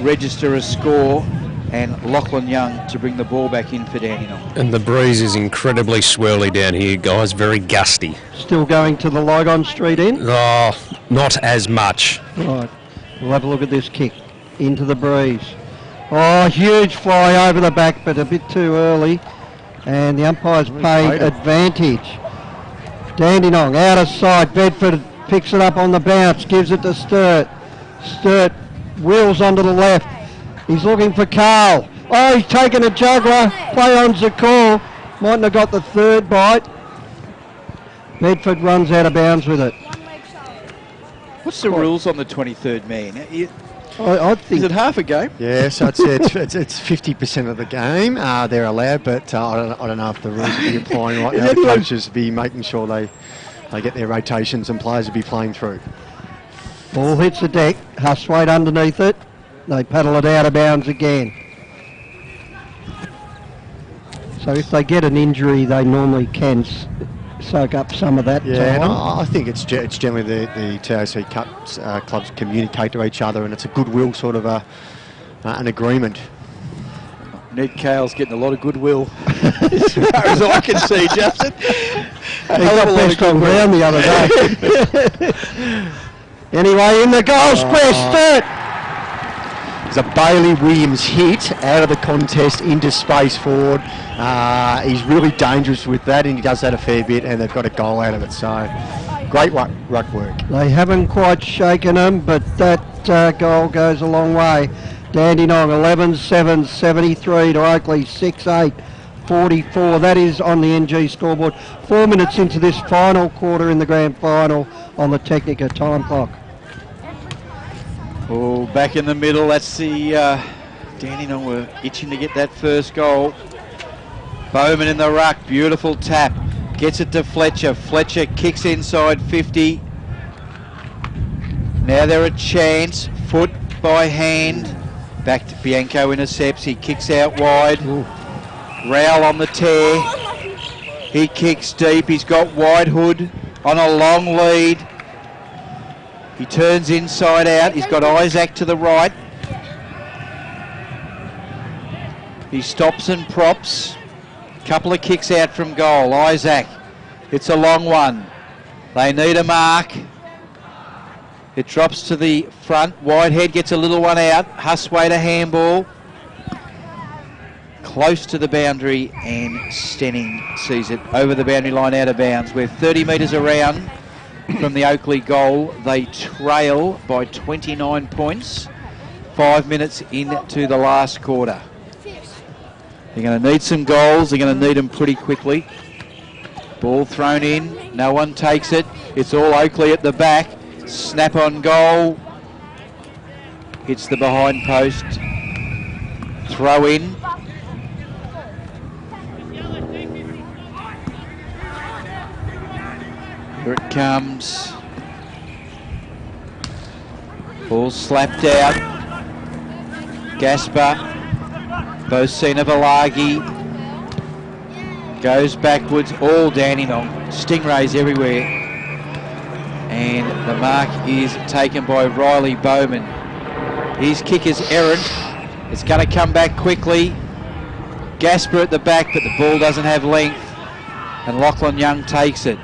register a score. And Lachlan Young to bring the ball back in for Dandenong. And the breeze is incredibly swirly down here, guys. Very gusty. Still going to the Lygon Street end? Oh, not as much. Right. We'll have a look at this kick. Into the breeze. Oh, huge fly over the back, but a bit too early. And the umpires paid advantage. Dandenong out of sight. Bedford picks it up on the bounce, gives it to Sturt. Sturt wheels onto the left. He's looking for Carl. Oh, he's taken a juggler. Play on's the call. Mightn't have got the third bite. Bedford runs out of bounds with it. What's the rules on the 23rd man? I think. Is it half a game? Yeah, so it's 50% of the game. They're allowed, but I don't know if the rules will be applying right now. The coaches will be making sure they get their rotations and players will be playing through. Ball hits the deck. Huswaite underneath it. They paddle it out of bounds again. So if they get an injury, they normally can soak up some of that time. I think it's generally the TAC Cups clubs communicate to each other, and it's a goodwill sort of an agreement. Ned Cale's getting a lot of goodwill, as far as I can see, Justin. He got best on ground the other day. Anyway, in the goal square, Sturt. There's a Bailey Williams hit out of the contest into space forward. He's really dangerous with that, and he does that a fair bit, and they've got a goal out of it. So great ruck work. They haven't quite shaken them, but that goal goes a long way. Dandenong 11-7, 73 to Oakleigh 6-8, 44. That is on the NG scoreboard. 4 minutes into this final quarter in the grand final on the Technica time clock. Oh, back in the middle. That's the Dandenong were itching to get that first goal. Bowman in the ruck. Beautiful tap. Gets it to Fletcher. Fletcher kicks inside 50. Now they're a chance. Foot by hand. Back to Bianco, intercepts. He kicks out wide. Rowell on the tear. He kicks deep. He's got Whitehood on a long lead. He turns inside out. He's got Isaac to the right. He stops and props. Couple of kicks out from goal. Isaac. It's a long one. They need a mark. It drops to the front. Whitehead gets a little one out. Huswaite a handball. Close to the boundary, and Stenning sees it over the boundary line out of bounds. We're 30 metres around from the Oakleigh goal. They trail by 29 points. 5 minutes into the last quarter. They're going to need some goals. They're going to need them pretty quickly. Ball thrown in. No one takes it. It's all Oakleigh at the back. Snap on goal. Hits the behind post. Throw in. Here it comes. Ball slapped out. Gaspar. Bocina Valagi. Goes backwards. All Dandenong. Stingrays everywhere. And the mark is taken by Riley Bowman. His kick is errant. It's going to come back quickly. Gaspar at the back, but the ball doesn't have length. And Lachlan Young takes it.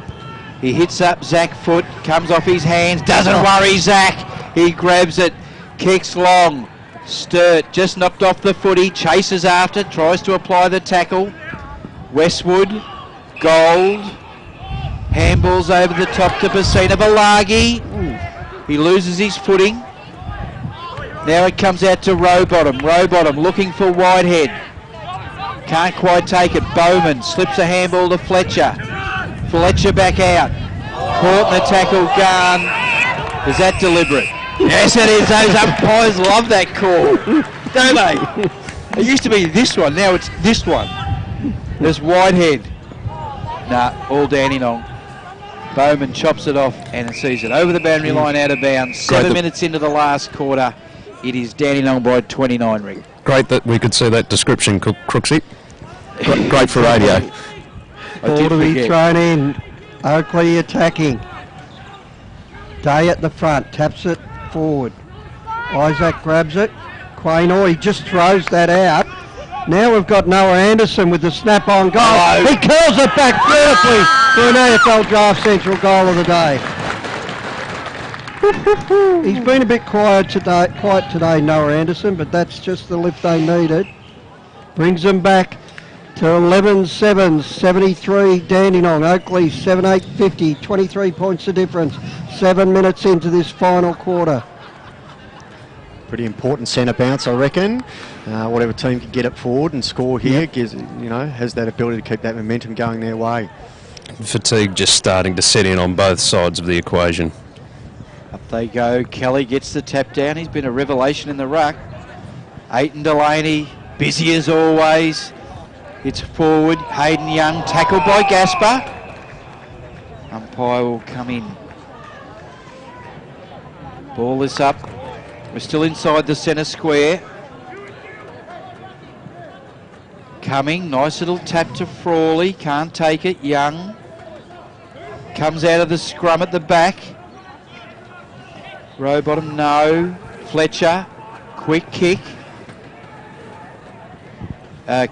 He hits up Zach Foot, comes off his hands, doesn't worry Zach. He grabs it, kicks long. Sturt just knocked off the footy, chases after, tries to apply the tackle. Westwood, Gold, handballs over the top to Bocina Valagi. He loses his footing. Now it comes out to Rowbottom. Rowbottom looking for Whitehead. Can't quite take it. Bowman slips a handball to Fletcher. Fletcher back out. Caught in the tackle, Garn. Is that deliberate? Yes, it is. Those umpires love that call, don't they? It used to be this one, now it's this one. There's Whitehead. Nah, all Dandenong. Bowman chops it off and sees it over the boundary line, out of bounds. 7 minutes into the last quarter. It is Dandenong by 29, Rick. Great that we could see that description, Crooksy. Great for radio. Ball to be thrown in. Oakleigh attacking. Day at the front, taps it forward. Isaac grabs it. Quaynor, he just throws that out. Now we've got Noah Anderson with the snap-on goal. He curls it back beautifully for an AFL Draft Central goal of the day. He's been a bit quiet today, Noah Anderson, but that's just the lift they needed. Brings them back to 11-7, 73 Dandenong. Oakleigh 7-8-50, 23 points the difference. 7 minutes into this final quarter. Pretty important centre bounce, I reckon. Whatever team can get it forward and score here gives, has that ability to keep that momentum going their way. Fatigue just starting to set in on both sides of the equation. Up they go. Kelly gets the tap down. He's been a revelation in the ruck. Aiton Delaney, busy as always. It's forward. Hayden Young tackled by Gaspar. Umpire will come in. Ball is up. We're still inside the centre square. Coming, nice little tap to Frawley. Can't take it. Young comes out of the scrum at the back. Rowbottom, no. Fletcher, quick kick.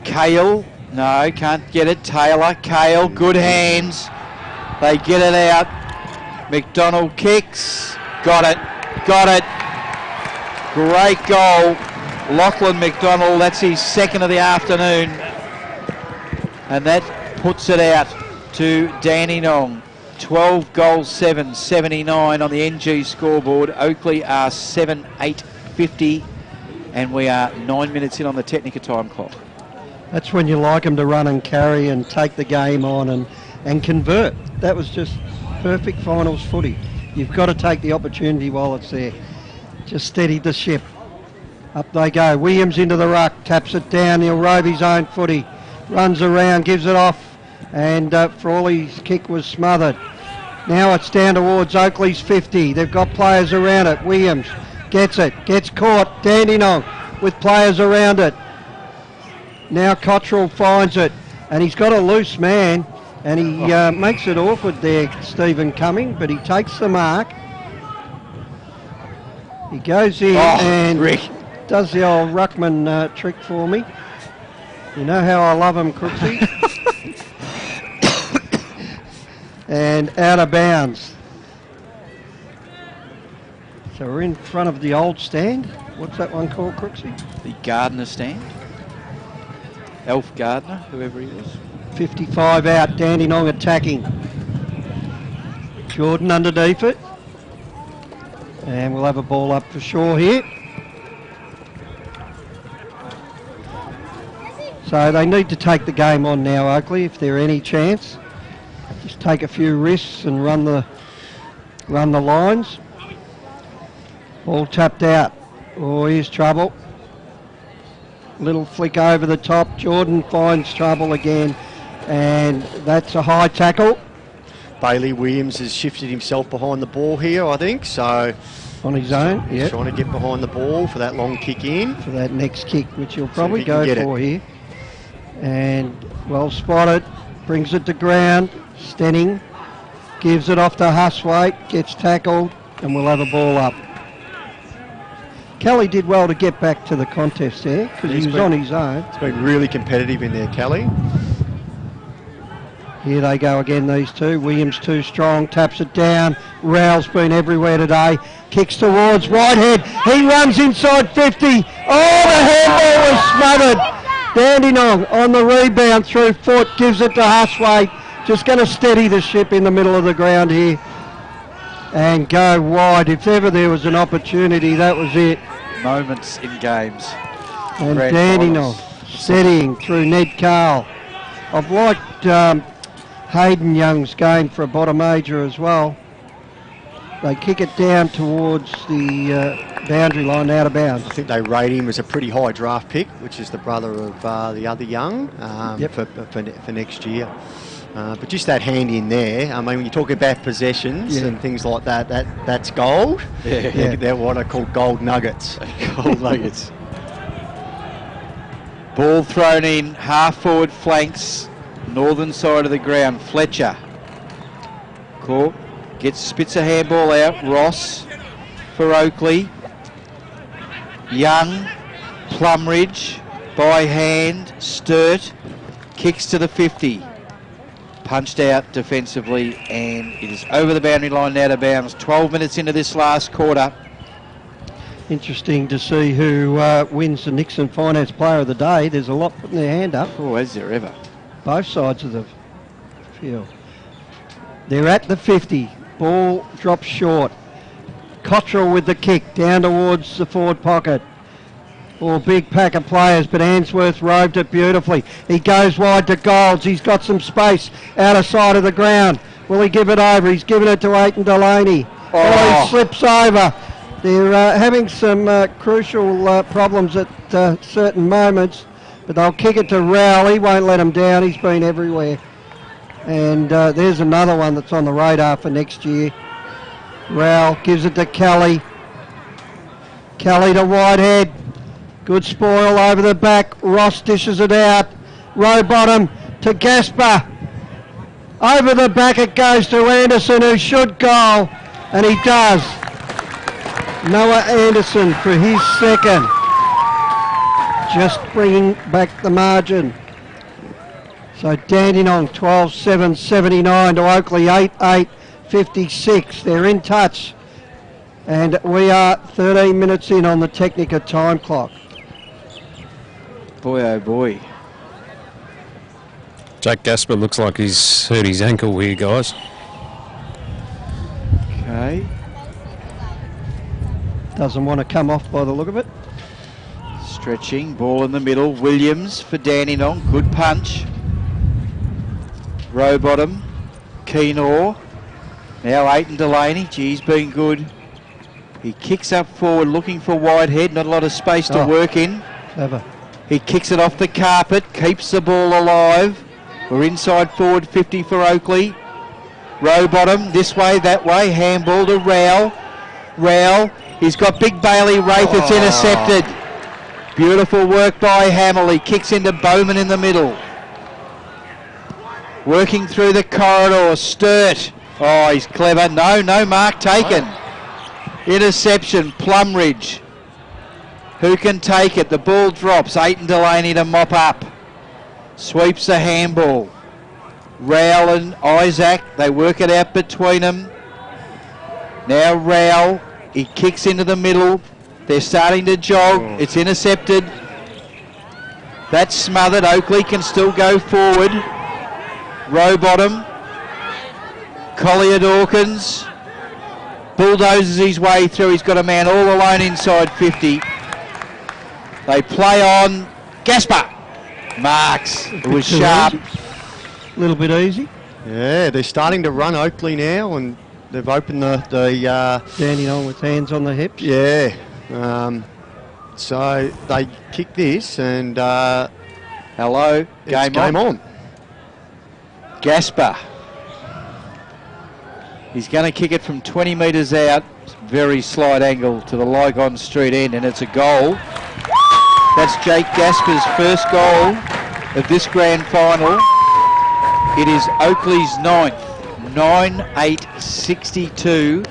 Kale, no, can't get it. Taylor, Kale, good hands. They get it out. McDonald kicks. Got it. Great goal. Lachlan McDonald, that's his second of the afternoon. And that puts it out to Dandenong. 12 goals, 7, 79 on the NG scoreboard. Oakleigh are 7-8-50, and we are 9 minutes in on the Technica time clock. That's when you like them to run and carry and take the game on and convert. That was just perfect finals footy. You've got to take the opportunity while it's there. Just steady the ship. Up they go. Williams into the ruck, taps it down. He'll rove his own footy. Runs around, gives it off. And Frawley's kick was smothered. Now it's down towards Oakleigh's 50. They've got players around it. Williams gets it, gets caught. Dandenong with players around it. Now Cottrell finds it, and he's got a loose man, and he makes it awkward there, Stephen Cumming, but he takes the mark. He goes in and does the old ruckman trick for me. You know how I love him, Crooksy. And out of bounds. So we're in front of the old stand. What's that one called, Crooksy? The Gardner stand. Elf Gardner, whoever he was. 55 out, Dandenong attacking. Jordan underneath it. And we'll have a ball up for Shaw here. So they need to take the game on now, Oakleigh, if there any chance. Just take a few risks and run the lines. Ball tapped out. Oh, here's trouble. Little flick over the top. Jordan finds trouble again, and that's a high tackle. Bailey Williams has shifted himself behind the ball here, I think, so... On his own, yeah. Trying to get behind the ball for that long kick in. For that next kick, which he'll probably go for here. And well spotted. Brings it to ground. Stenning gives it off to Huswaite, gets tackled, and we'll have a ball up. Kelly did well to get back to the contest there because he was on his own. It's been really competitive in there, Kelly. Here they go again, these two. Williams too strong, taps it down. Rao's been everywhere today. Kicks towards Whitehead. He runs inside 50. Oh, the handball was smothered. Dandenong on the rebound through foot, gives it to Huswaite. Just going to steady the ship in the middle of the ground here and go wide. If ever there was an opportunity, that was it. Moments in games. And Dandenong Steadying through Ned Carl. I've liked Hayden Young's game for a bottom major as well. They kick it down towards the boundary line, out of bounds. I think they rate him as a pretty high draft pick, which is the brother of the other Young for next year. But just that hand in there, I mean, when you talk about possessions and things like that, that's gold. Yeah. They're what I call gold nuggets. Gold nuggets. Ball thrown in, half forward flanks, northern side of the ground. Fletcher. Caught. Spits a handball out. Ross for Oakleigh. Young. Plumridge. By hand. Sturt. Kicks to the 50. Punched out defensively, and it is over the boundary line, out of bounds. 12 minutes into this last quarter. Interesting to see who wins the Nixon Finance Player of the Day. There's a lot putting their hand up. Oh, is there ever? Both sides of the field. They're at the 50. Ball drops short. Cottrell with the kick down towards the forward pocket. Oh, big pack of players, but Answorth roved it beautifully. He goes wide to Golds. He's got some space out of side of the ground. Will he give it over? He's given it to Aiton Delaney. Oh, he slips over. They're having some crucial problems at certain moments, but they'll kick it to Rowell. He won't let him down. He's been everywhere. And there's another one that's on the radar for next year. Rowell gives it to Kelly. Kelly to Whitehead. Good spoil over the back. Ross dishes it out. Row bottom to Gasper. Over the back it goes to Anderson, who should goal, and he does. Noah Anderson for his second. Just bringing back the margin. So Dandenong 12-7-79 to Oakleigh 8-8-56. They're in touch. And we are 13 minutes in on the Technica time clock. Boy, oh boy. Jack Gasper looks like he's hurt his ankle here, guys. Okay. Doesn't want to come off by the look of it. Stretching, ball in the middle. Williams for Dandenong. Good punch. Row bottom. Keenor. Now Aiton Delaney. He's been good. He kicks up forward looking for Whitehead. Not a lot of space to work in. Clever. He kicks it off the carpet. Keeps the ball alive. We're inside forward 50 for Oakleigh. Row bottom. This way, that way. Handball to Rowell. Rowell. He's got Big Bailey Wraith. It's intercepted. Beautiful work by Hamill. He kicks into Bowman in the middle. Working through the corridor. Sturt. Oh, he's clever. No mark taken. Interception. Plumridge. Who can take it? The ball drops. Aiton Delaney to mop up. Sweeps the handball. Rowell and Isaac. They work it out between them. Now Rowell. He kicks into the middle. They're starting to jog. It's intercepted. That's smothered. Oakleigh can still go forward. Row bottom. Collier Dawkins bulldozes his way through. He's got a man all alone inside 50. They play on. Gasper marks. It was sharp. A little bit easy. Yeah, they're starting to run Oakleigh now, and they've opened the Dandenong with hands on the hips. Yeah. So they kick this, and hello, game on. Gasper. He's going to kick it from 20 metres out. Very slight angle to the Lygon Street end, and it's a goal. That's Jake Gasper's first goal of this grand final. It is Oakleigh's ninth. 9-8-62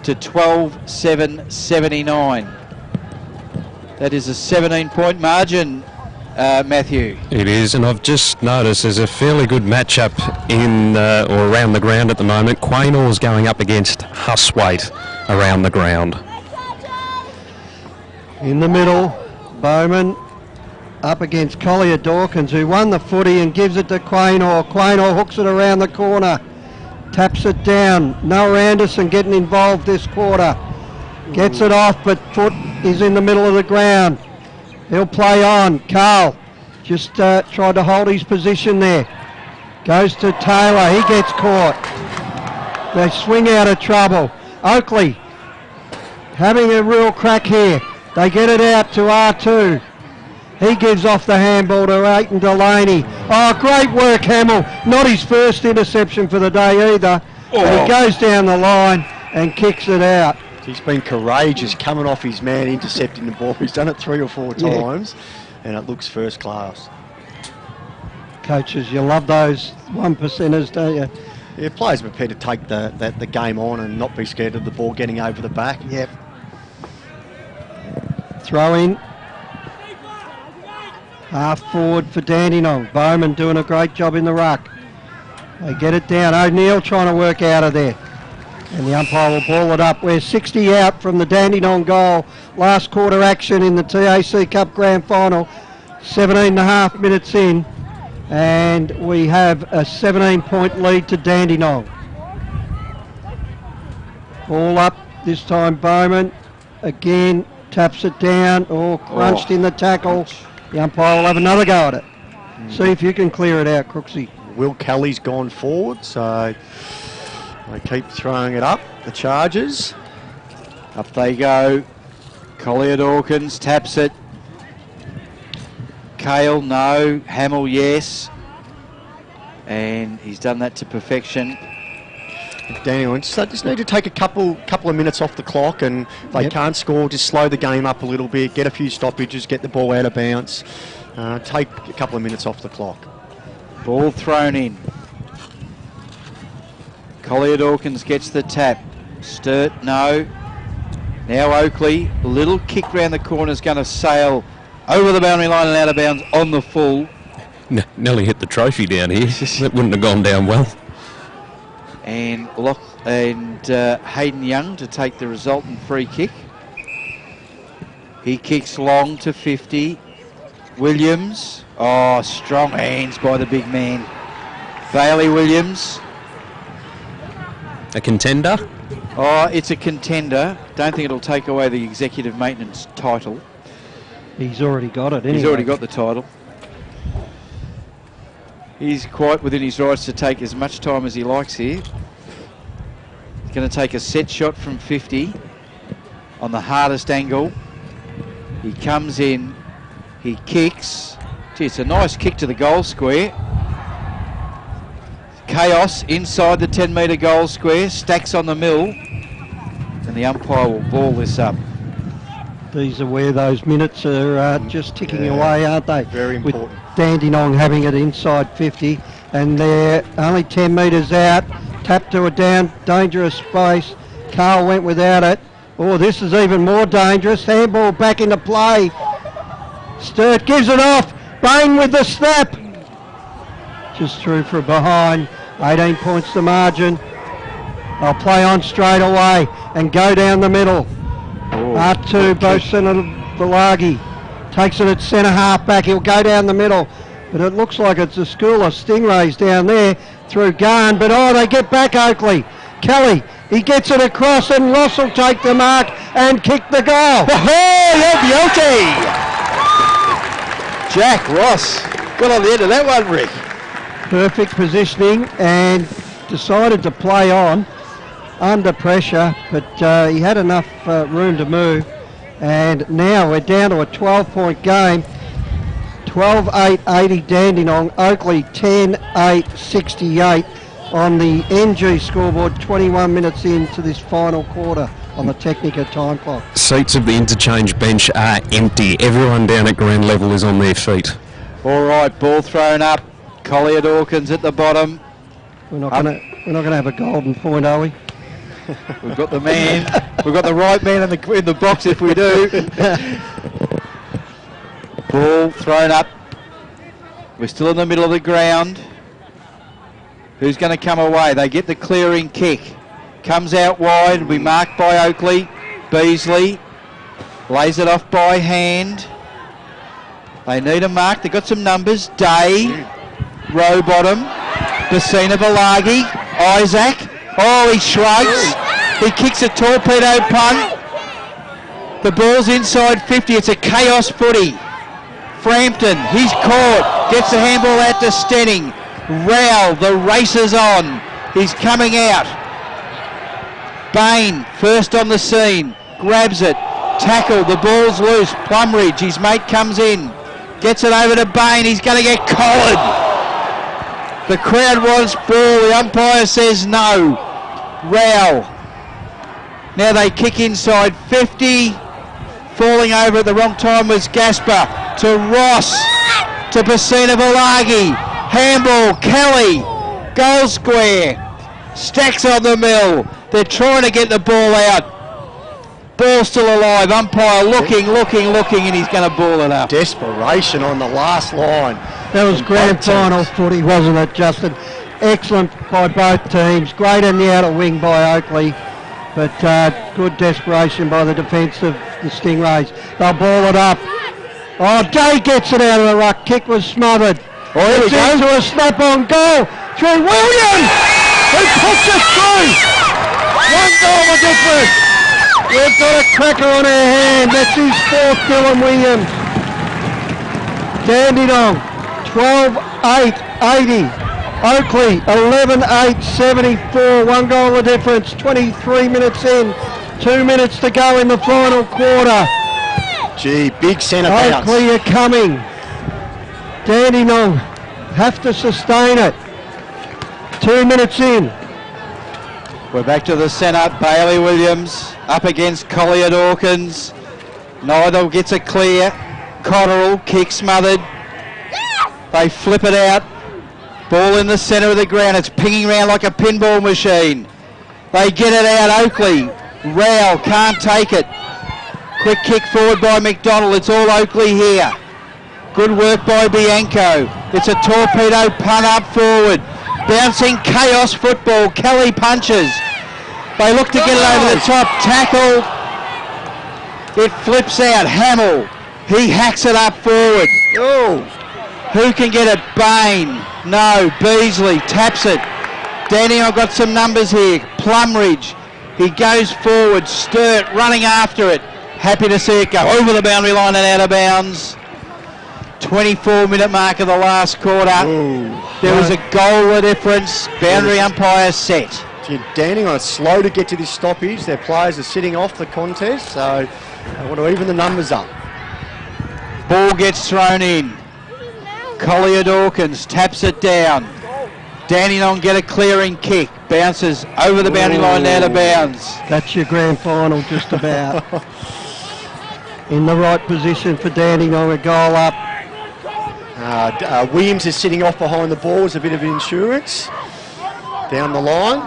to 12-7-79. That is a 17-point margin, Matthew. It is, and I've just noticed there's a fairly good matchup in or around the ground at the moment. Quaynor's going up against Huswaite around the ground. In the middle, Bowman up against Collier Dawkins, who won the footy and gives it to Quaynor. Quaynor hooks it around the corner, taps it down. Noah Anderson getting involved this quarter. Gets it off, but Foot is in the middle of the ground. He'll play on. Carl Just tried to hold his position there. Goes to Taylor. He gets caught. They swing out of trouble. Oakleigh having a real crack here. They get it out to R2. He gives off the handball to Aiton Delaney. Oh, great work, Hamill. Not his first interception for the day either. But he goes down the line and kicks it out. He's been courageous coming off his man, intercepting the ball. He's done it 3 or 4 times, and it looks first class. Coaches, you love those 1%ers, don't you? Yeah, players are prepared to take the game on and not be scared of the ball getting over the back. Yep. Throw in. Half forward for Dandenong. Bowman doing a great job in the ruck. They get it down. O'Neill trying to work out of there. And the umpire will ball it up. We're 60 out from the Dandenong goal. Last quarter action in the TAC Cup Grand Final. 17.5 minutes in. And we have a 17-point lead to Dandenong. Ball up, this time Bowman. Again, taps it down. Crunched in the tackle. The umpire will have another go at it. See if you can clear it out, Crooksy. Will Kelly's gone forward, so they keep throwing it up, the Chargers. Up they go. Collier Dawkins taps it. Cale, no. Hamill, yes. And he's done that to perfection. Daniel, so just need to take a couple of minutes off the clock, and if they can't score, just slow the game up a little bit, get a few stoppages, get the ball out of bounds, take a couple of minutes off the clock. Ball thrown in. Collier Dawkins gets the tap. Sturt, no. Now Oakleigh, a little kick round the corner is going to sail over the boundary line and out of bounds on the full. Nearly hit the trophy down here. That wouldn't have gone down well. And Hayden Young to take the resultant free kick. He kicks long to 50. Williams. Oh, strong hands by the big man. Bailey Williams. A contender? Oh, it's a contender. Don't think it'll take away the executive maintenance title. He's already got it, anyway. He's already got the title. He's quite within his rights to take as much time as he likes here. He's going to take a set shot from 50 on the hardest angle. He comes in, he kicks. Gee, it's a nice kick to the goal square. Chaos inside the 10-metre goal square, stacks on the mill, and the umpire will ball this up. These are where those minutes are just ticking away, aren't they? Very important. With Dandenong having it inside 50, and they're only 10 metres out. Tap to a down, dangerous space. Carl went without it. Oh, this is even more dangerous. Handball back into play. Sturt gives it off. Bain with the snap. Just through for a behind. 18 points the margin. They'll play on straight away and go down the middle. R2, Bosun Valagi takes it at centre half back. He'll go down the middle, but it looks like it's a school of Stingrays down there through Garn. But they get back Oakleigh. Kelly, he gets it across, and Ross will take the mark and kick the goal. Jack Ross got on the end of that one, Rick. Perfect positioning, and decided to play on under pressure, but he had enough room to move. And now we're down to a 12-point game. 12-8-80 Dandenong, Oakleigh 10-8-68 on the NG scoreboard, 21 minutes into this final quarter on the Technica time clock. Seats of the interchange bench are empty. Everyone down at ground level is on their feet. All right, ball thrown up. Collier Dawkins at the bottom. We're not going to have a golden point, are we? We've got the man. We've got the right man in the box if we do. Ball thrown up. We're still in the middle of the ground. Who's going to come away? They get the clearing kick. Comes out wide. Will be marked by Oakleigh. Beasley lays it off by hand. They need a mark. They've got some numbers. Day, Rowbottom, Bassina Valagi, Isaac. Oh, he shrugs. He kicks a torpedo punt. The ball's inside 50. It's a chaos footy. Frampton, he's caught, gets the handball out to Stenning. Rowell, the race is on. He's coming out. Bain, first on the scene, grabs it. Tackle, the ball's loose. Plumridge, his mate comes in. Gets it over to Bain, he's going to get collared. The crowd wants ball, the umpire says no. Rowell. Now they kick inside 50. Falling over at the wrong time was Gasper. To Ross. To Pacina Valagi. Handball, Kelly. Goal square. Stacks on the mill. They're trying to get the ball out. Ball still alive. Umpire looking, and he's going to ball it up. Desperation on the last line. That was grand final footy, wasn't it, Justin? Excellent by both teams. Great in the outer wing by Oakleigh, but good desperation by the defence of the Stingrays. They'll ball it up. Oh, Day gets it out of the ruck. Kick was smothered. Oh, here we it's go. into a snap-on goal through Williams, who puts it through. One goal the difference. We've got a cracker on our hand. That's his fourth, Dylan Williams. Dandenong, 12-8-80. Oakleigh, 11-8-74. One goal the difference. 23 minutes in. 2 minutes to go in the final quarter. Gee, big centre bounce. Oakleigh are coming. Dandenong have to sustain it. 2 minutes in. We're back to the centre. Bailey Williams up against Collier Dawkins. Neither gets it clear. Cotterill, kick smothered. They flip it out. Ball in the centre of the ground. It's pinging around like a pinball machine. They get it out. Oakleigh. Rowell can't take it. Quick kick forward by McDonald. It's all Oakleigh here. Good work by Bianco. It's a torpedo punt up forward. Bouncing chaos football. Kelly punches. They look to get it over the top. Tackle. It flips out. Hamill. He hacks it up forward. Oh. Who can get it? Bain. No. Beasley taps it. Dandenong got some numbers here. Plumridge. He goes forward. Sturt running after it. Happy to see it go over the boundary line and out of bounds. 24-minute mark of the last quarter. Ooh. There was a goal of difference. Boundary umpire set. Dandenong are slow to get to this stoppage. Their players are sitting off the contest, so they want to even the numbers up. Ball gets thrown in. Collier Dawkins taps it down. Dandenong get a clearing kick. Bounces over the boundary line and out of bounds. That's your grand final just about. In the right position for Dandenong, a goal up. Williams is sitting off behind the ball as a bit of insurance. Down the line.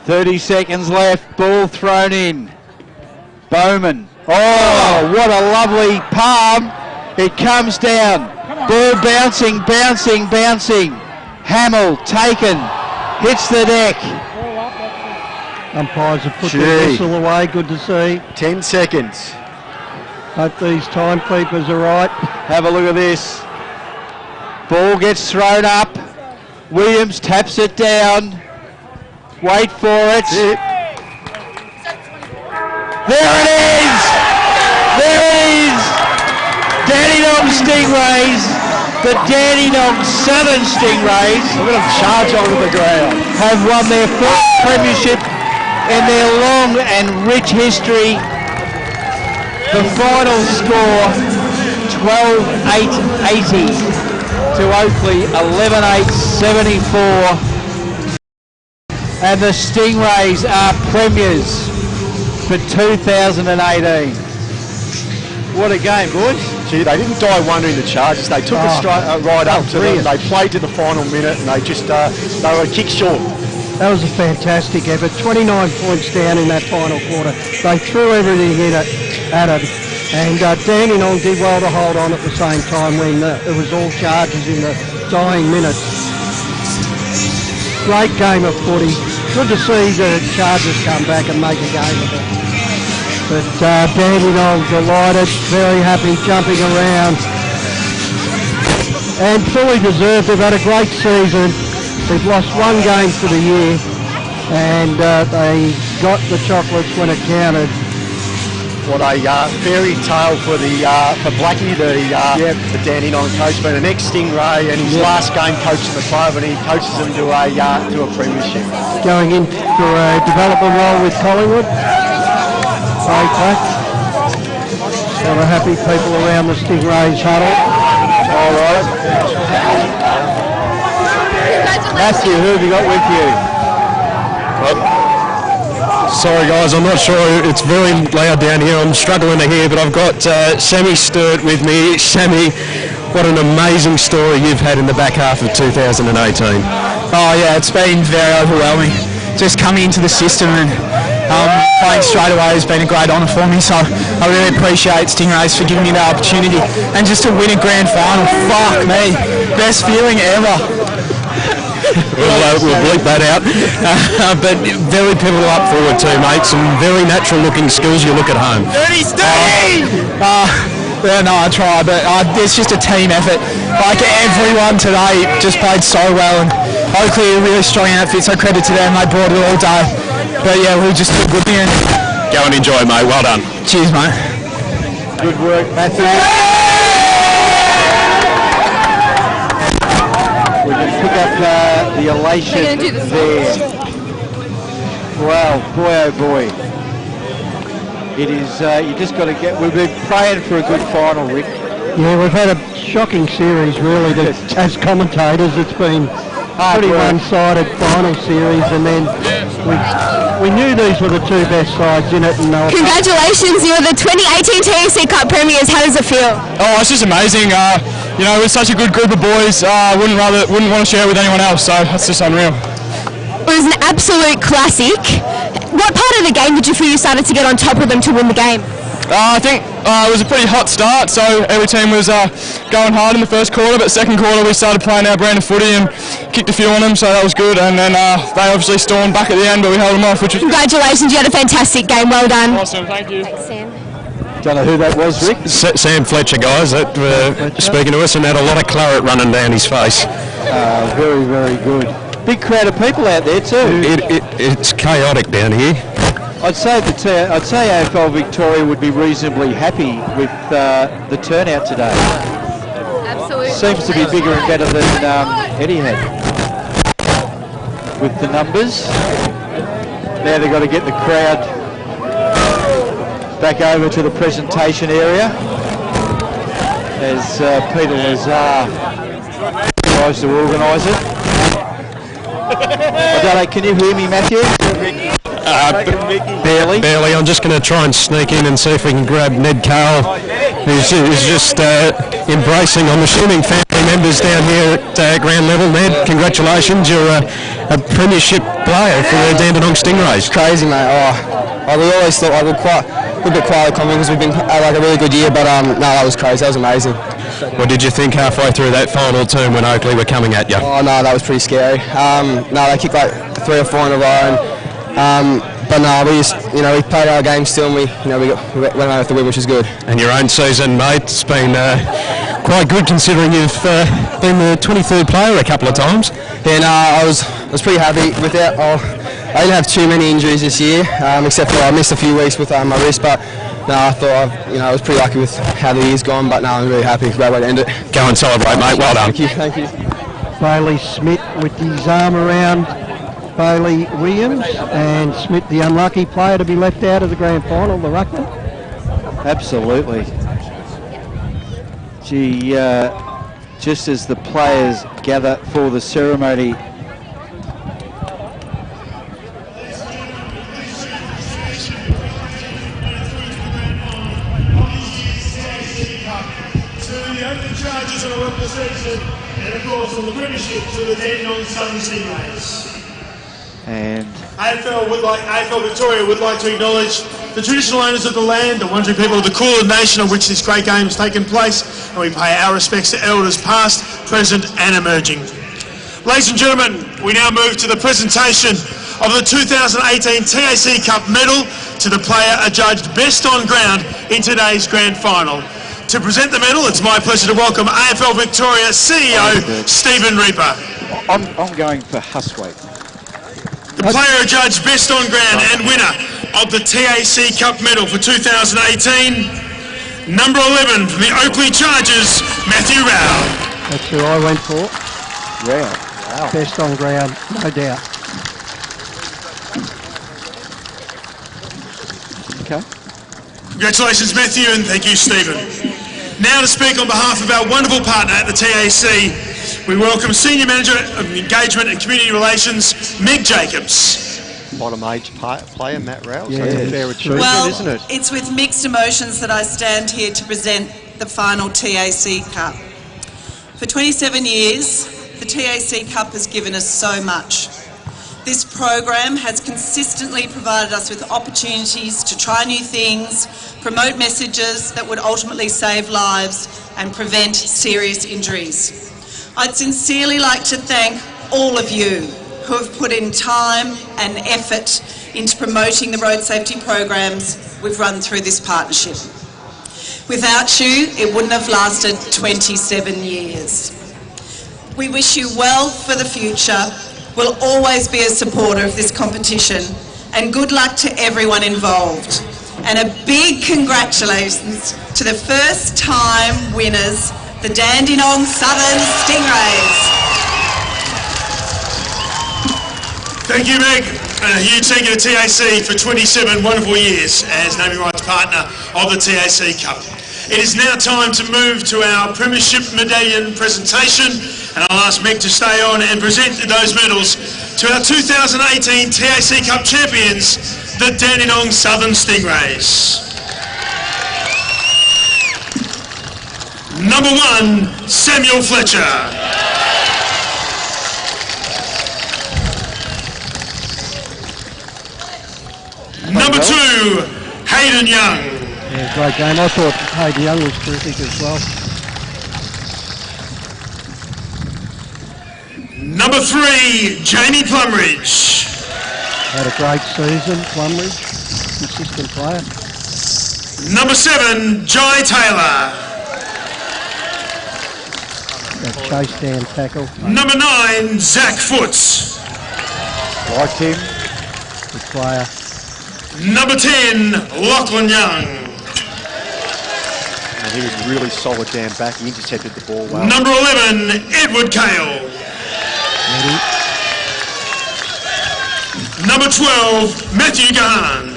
30 seconds left. Ball thrown in. Bowman. Oh, what a lovely palm. It comes down. Ball bouncing. Hamill taken. Hits the deck. Umpires have put the whistle away. Good to see. 10 seconds. Hope these timekeepers are right. Have a look at this. Ball gets thrown up. Williams taps it down. Wait for it. There it is! There it is! Dandenong Stingrays. The Dandenong Southern Stingrays. Look at them charge onto the ground. Have won their first premiership in their long and rich history. The final score, 12-8-80 to Oakleigh, 11-8-74. And the Stingrays are premiers for 2018. What a game, boys. Gee, they didn't die wondering the charges. They took it right up to them. They played to the final minute and they just, they were a kick short. That was a fantastic effort. 29 points down in that final quarter. They threw everything in it at it. And Dandenong did well to hold on at the same time when it was all charges in the dying minutes. Great game of footy. Good to see the Chargers come back and make a game of it. But Dandenong delighted, very happy, jumping around. And fully deserved. They've had a great season. They've lost one game for the year. And they got the chocolates when it counted. what a fairy tale for Blackie, the Dandenong coach, being an ex-Stingray and his last game coaching the club, and he coaches them to a premiership. Going in for a development role with Collingwood. Great back. So we're happy people around the Stingrays huddle. All right. Matthew, who have you got with you? Sorry guys, I'm not sure, it's very loud down here, I'm struggling to hear, but I've got Sammy Sturt with me. Sammy, what an amazing story you've had in the back half of 2018. Oh yeah, it's been very overwhelming. Just coming into the system and playing straight away has been a great honour for me, so I really appreciate Stingrays for giving me that opportunity. And just to win a grand final, fuck me, best feeling ever. We'll bleep that out. But very pivotal up forward too, mate. Some very natural looking skills you look at home. Dirty Steve! Yeah, no, I try, but it's just a team effort. Like everyone today just played so well, and Oakleigh a really strong outfit, so credit to them, they brought it all day. But yeah, we just took good in. Go and enjoy, mate. Well done. Cheers, mate. Good work, Matthew. We can pick up the elation there. Wow, boy oh boy. It is, you just got to get, we've been praying for a good final, Rick. Yeah, we've had a shocking series really. As commentators, it's been pretty one-sided final series, and then we knew these were the two best sides in it. And congratulations, you're the 2018 TAC Cup premiers. How does it feel? Oh, it's just amazing. You know, we're such a good group of boys. Wouldn't want to share it with anyone else. So that's just unreal. It was an absolute classic. What part of the game did you feel you started to get on top of them to win the game? I think it was a pretty hot start, so every team was going hard in the first quarter, but second quarter we started playing our brand of footy and kicked a few on them, so that was good, and then they obviously stormed back at the end, but we held them off, which was... Congratulations, you had a fantastic game, well done. Awesome, thank you. Thanks, Sam. Don't know who that was, Rick? Sam Fletcher, guys, that speaking to us, and had a lot of claret running down his face. Very, very good. Big crowd of people out there too. It's chaotic down here. I'd say AFL Victoria would be reasonably happy with the turnout today. Absolutely. Seems to be bigger and better than Eddie had with the numbers. Now they've got to get the crowd back over to the presentation area as Peter Lazar tries to organise it. I don't know, can you hear me, Matthew? Barely. Barely. I'm just going to try and sneak in and see if we can grab Ned Carl, who's just embracing, I'm assuming, family members down here at ground level. Ned, congratulations. You're a premiership player for the Dandenong Stingrays. It's crazy, mate. We always thought we're quite a bit quietly confident because we've been like a really good year, but no, that was crazy. That was amazing. What did you think halfway through that final term when Oakleigh were coming at you? Oh no, that was pretty scary. No, they kicked like 3 or 4 in a row, and, but no, we just, we played our game still, and we went away with the win, which is good. And your own season, mate, it's been quite good considering you've been the 23rd player a couple of times. Yeah, no, I was pretty happy with that. I didn't have too many injuries this year, except for I missed a few weeks with my wrist, but no, I thought I was pretty lucky with how the year's gone, but no, I'm really happy. Great way to end it. Go and celebrate, mate. Well done. Thank you. Bailey Smith with his arm around Bailey Williams, and Smith, the unlucky player to be left out of the grand final, the ruckman. Absolutely. Gee, just as the players gather for the ceremony, and of course on the premiership to the Dandenong Stingrays. And AFL Victoria would like to acknowledge the traditional owners of the land, the Wurundjeri people of the Kulin Nation on which this great game has taken place, and we pay our respects to elders past, present and emerging. Ladies and gentlemen, we now move to the presentation of the 2018 TAC Cup medal to the player adjudged best on ground in today's grand final. To present the medal, it's my pleasure to welcome AFL Victoria CEO Stephen Reaper. I'm going for Huswaite. The player adjudged best on ground and winner of the TAC Cup medal for 2018, number 11 from the Oakleigh Chargers, Matthew Rao. That's who I went for. Wow. Best on ground, no doubt. Okay. Congratulations, Matthew, and thank you, Stephen. Now to speak on behalf of our wonderful partner at the TAC, we welcome Senior Manager of Engagement and Community Relations, Meg Jacobs. Bottom age player, Matt Rao, Yeah, so it's a fair achievement, Well, isn't it? it's with mixed emotions that I stand here to present the final TAC Cup. For 27 years, the TAC Cup has given us so much. This program has consistently provided us with opportunities to try new things, promote messages that would ultimately save lives and prevent serious injuries. I'd sincerely like to thank all of you who have put in time and effort into promoting the road safety programs we've run through this partnership. Without you, it wouldn't have lasted 27 years. We wish you well for the future. We'll always be a supporter of this competition, and good luck to everyone involved. And a big congratulations to the first time winners, the Dandenong Southern Stingrays. Thank you, Meg. And a huge thank you to TAC for 27 wonderful years as naming rights partner of the TAC Cup. It is now time to move to our Premiership Medallion presentation, and I'll ask Meg to stay on and present those medals to our 2018 TAC Cup champions, the Dandenong Southern Stingrays. Number 1, Samuel Fletcher. Number 2, Hayden Young. Yeah, great game. I thought Hayden Young was terrific as well. Number 3, Jamie Plumridge. Had a great season, Plumridge, consistent player. Number 7, Jai Taylor. That chase down tackle. Number 9, Zach Foots. Like him. Good player. Number 10, Lachlan Young. And he was really solid down back. He intercepted the ball well. Number 11, Edward Kale. Ready. Number 12, Matthew Gahan.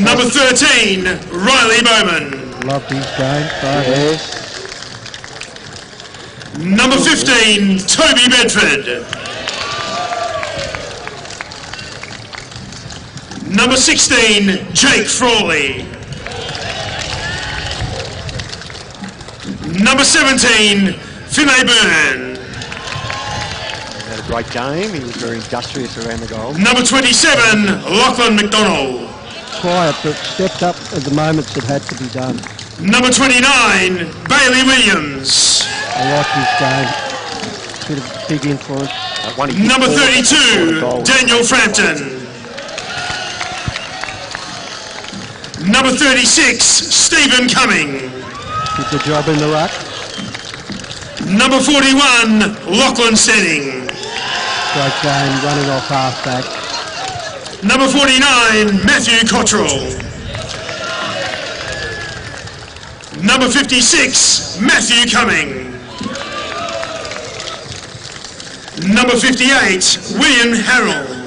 Number 13, Riley Bowman. Loved his game. Yes. Number 15, Toby Bedford. Number 16, Jake Frawley. Number 17, Finney Byrne. He had a great game. He was very industrious around the goal. Number 27, Lachlan McDonald. Quiet, but stepped up at the moments that had to be done. Number 29, Bailey Williams. I like his game. Bit of big influence. Number 32, Daniel Frampton. Number 36, Stephen Cumming. Did the job in the ruck. Number 41, Lachlan Stenning. Great game, running off half-back. Number 49, Matthew Cottrell. Number 56, Matthew Cumming. Number 58, William Harrell.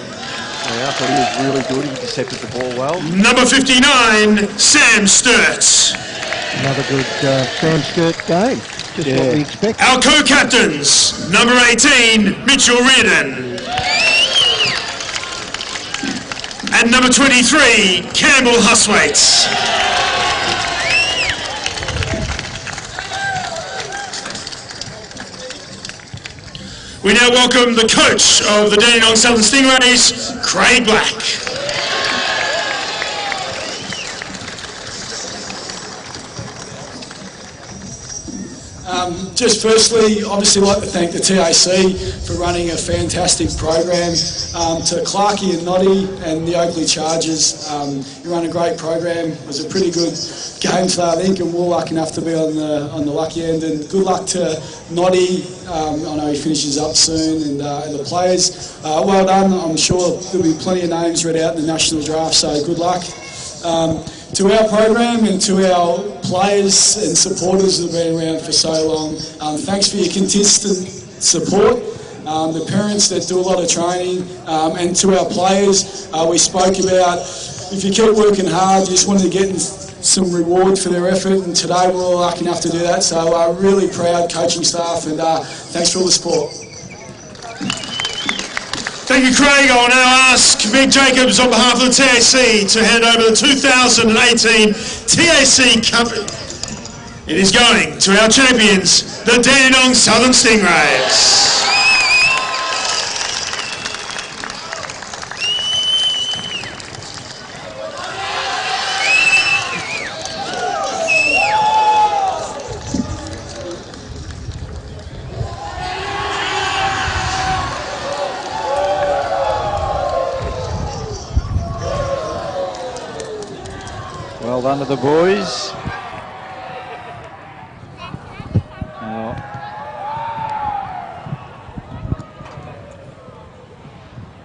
Yeah, I thought he was really good. He intercepted the ball well. Number 59, Sam Sturt. Another good Sam Sturt game. Just what we expect. Our co-captains, number 18, Mitchell Reardon. And number 23, Campbell Huswaite. We now welcome the coach of the Dandenong Southern Stingrays, Craig Black. Just firstly, obviously like to thank the TAC for running a fantastic program. To Clarkie and Noddy and the Oakleigh Chargers, you run a great program. It was a pretty good game today, I think, and we're lucky enough to be on the lucky end. And good luck to Noddy. I know he finishes up soon, and the players. Well done. I'm sure there'll be plenty of names read out in the national draft, so good luck. To our program and to our players and supporters that have been around for so long, thanks for your consistent support. The parents that do a lot of training, and to our players, we spoke about if you keep working hard, you just wanted to get some reward for their effort, and today we're all lucky enough to do that. So really proud coaching staff, and thanks for all the support. Thank you, Craig. I will now ask Mick Jacobs on behalf of the TAC to hand over the 2018 TAC Cup. It is going to our champions, the Dandenong Southern Stingrays. Well done to the boys.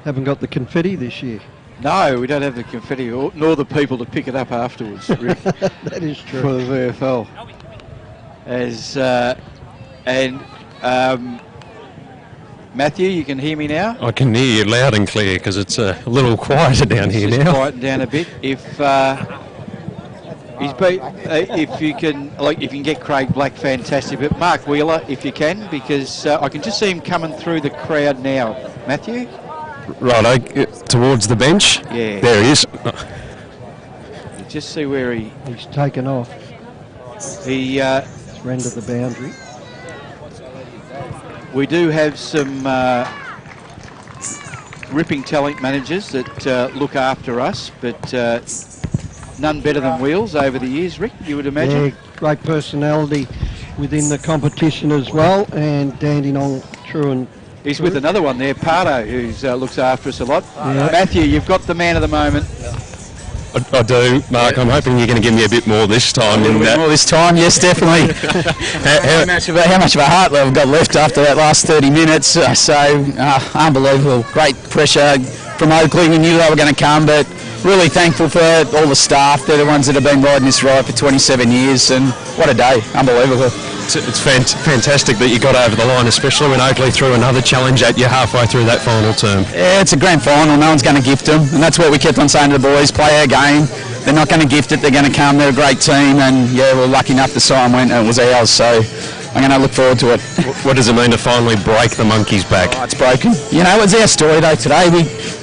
Haven't got the confetti this year. No, we don't have the confetti, nor the people to pick it up afterwards, Rick. That is true. For the VFL. Matthew, you can hear me now? I can hear you loud and clear because it's a little quieter down here Just now. quieten down a bit. If you can get Craig Black, fantastic. But Mark Wheeler, if you can, because I can just see him coming through the crowd now. Matthew? Righto, towards the bench. Yeah. There he is. You just see where he's taken off. He rendered the boundary. We do have some ripping talent managers that look after us, but none better than Wheels over the years, Rick, you would imagine? Yeah, great personality within the competition as well, and Dandenong true and He's with another one there, Pardo, who looks after us a lot. Yeah. Matthew, you've got the man of the moment. I do, Mark. I'm hoping you're going to give me a bit more this time. A little bit more this time, yes, definitely. how much of a heart I've got left after that last 30 minutes. Unbelievable. Great pressure from Oakleigh. We knew they were going to come, but really thankful for all the staff. They're the ones that have been riding this ride for 27 years, and what a day. Unbelievable. It's fantastic that you got over the line, especially when Oakleigh threw another challenge at you halfway through that final term. Yeah, it's a grand final. No one's going to gift them, and that's what we kept on saying to the boys. Play our game. They're not going to gift it. They're going to come. They're a great team, and yeah, we're lucky enough the sign went and it was ours. So I'm going to look forward to it. What does it mean to finally break the monkey's back? Oh, it's broken. You know, it was our story though today.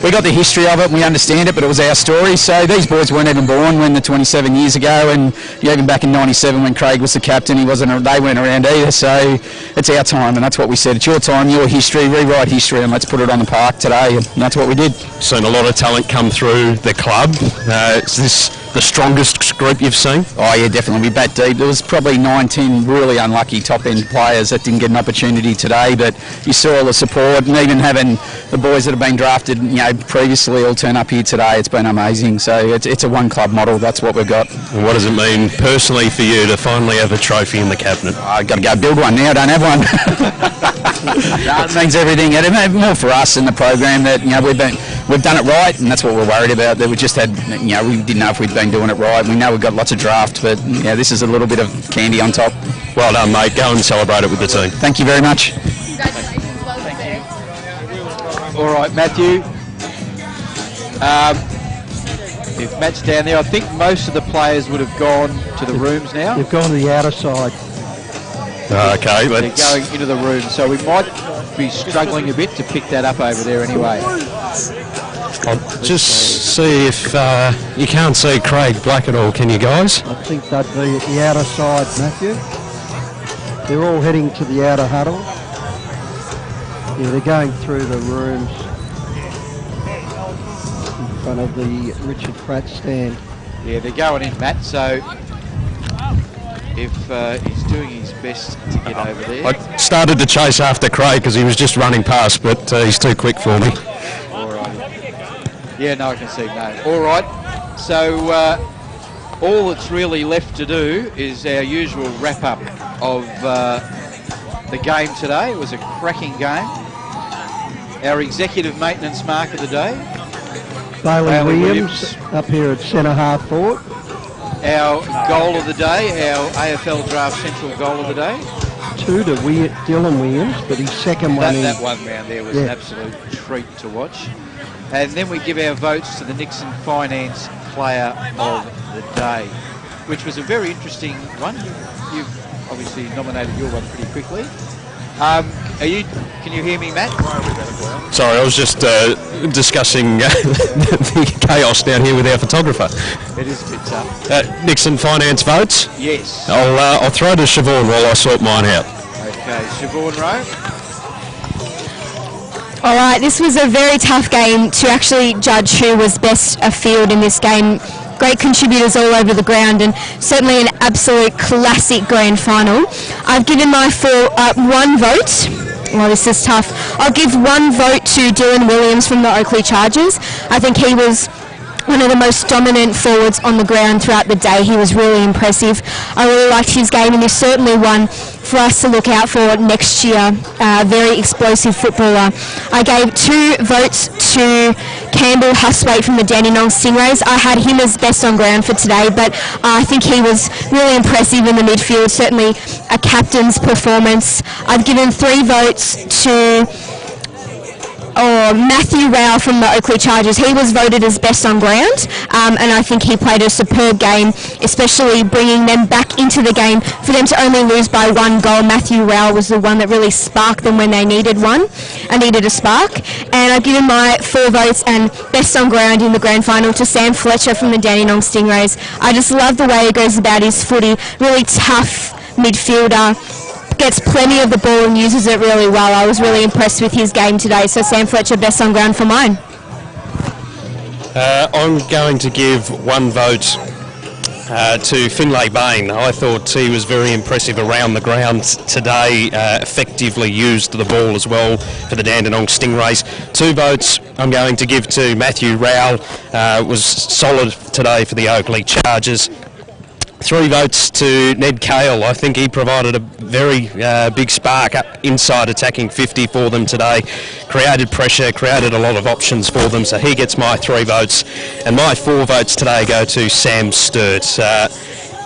We got the history of it, and we understand it, but it was our story. So these boys weren't even born when the 27 years ago, and even back in '97 when Craig was the captain, they weren't around either. So it's our time, and that's what we said. It's your time, your history, rewrite history, and let's put it on the park today, and that's what we did. Seen a lot of talent come through the club. Is this the strongest group you've seen? Oh yeah, definitely. We bat deep. There was probably 9-10 really unlucky top-end players that didn't get an opportunity today, but you saw all the support, and even having the boys that have been drafted, previously all turn up here today. It's been amazing. So it's a one-club model. That's what we've got. And what does it mean personally for you to finally have a trophy in the cabinet? I've got to go build one now. I don't have one. It means everything. It means more for us in the program that we've done it right, and that's what we're worried about. That we just had, we didn't know if we'd been doing it right. We know we've got lots of draft, but this is a little bit of candy on top. Well done, mate. Go and celebrate it with the team. Thank you very much. Congratulations. Well deserved. All right, Matthew. If Matt's down there, I think most of the players would have gone to the rooms now. They've gone to the outer side. Okay, they're going into the room, so we might be struggling a bit to pick that up over there anyway. I'll just see if you can't see Craig Black at all, can you guys? I think they'd be at the outer side, Matthew. They're all heading to the outer huddle. Yeah, they're going through the rooms in front of the Richard Pratt stand. Yeah, they're going in, Matt, so if he's doing his best to get over there. I started to chase after Craig because he was just running past, but he's too quick for me. All right. Yeah, no, I can see. No. All right. So all that's really left to do is our usual wrap-up of the game today. It was a cracking game. Our executive maintenance mark of the day, Bailey Williams up here at centre half forward. Our goal of the day, our AFL Draft Central goal of the day. 2 to Dylan Williams, but his second one. That one round there was an absolute treat to watch. And then we give our votes to the Nixon Finance Player of the Day, which was a very interesting one. You've obviously nominated your one pretty quickly. Can you hear me, Matt? Sorry, I was just discussing the chaos down here with our photographer. It is a bit tough. Nixon Finance votes? Yes. I'll throw to Siobhan while I sort mine out. Okay, Siobhan Rowe. All right, this was a very tough game to actually judge who was best afield in this game. Great contributors all over the ground and certainly an absolute classic grand final. I've given my one vote. Well, this is tough. I'll give one vote to Dylan Williams from the Oakleigh Chargers. I think he was one of the most dominant forwards on the ground throughout the day. He was really impressive. I really liked his game and he's certainly one for us to look out for next year. Very explosive footballer. I gave 2 votes to Campbell Huswaite from the Dandenong Stingrays. I had him as best on ground for today, but I think he was really impressive in the midfield, certainly a captain's performance. I've given 3 votes to Matthew Rowell from the Oakleigh Chargers. He was voted as best on ground, and I think he played a superb game, especially bringing them back into the game for them to only lose by 1 goal. Matthew Rowell was the one that really sparked them when they needed a spark. And I've given my 4 votes and best on ground in the grand final to Sam Fletcher from the Dandenong Stingrays. I just love the way he goes about his footy, really tough midfielder. Gets plenty of the ball and uses it really well. I was really impressed with his game today. So Sam Fletcher, best on ground for mine. I'm going to give 1 vote to Finlay Bain. I thought he was very impressive around the ground today, effectively used the ball as well for the Dandenong Stingrays. 2 votes I'm going to give to Matthew Rowell, was solid today for the Oakleigh Chargers. 3 votes to Ned Cale. I think he provided a very big spark up inside attacking 50 for them today. Created pressure, created a lot of options for them, so he gets my 3 votes. And my 4 votes today go to Sam Sturt.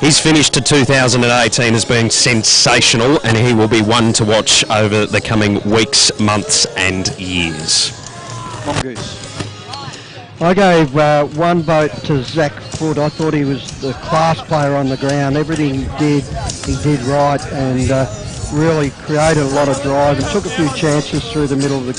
His finish to 2018 has been sensational, and he will be one to watch over the coming weeks, months and years. Mongoose. I gave 1 vote to Zach Foote. I thought he was the class player on the ground. Everything he did right, and really created a lot of drive and took a few chances through the middle of the ground.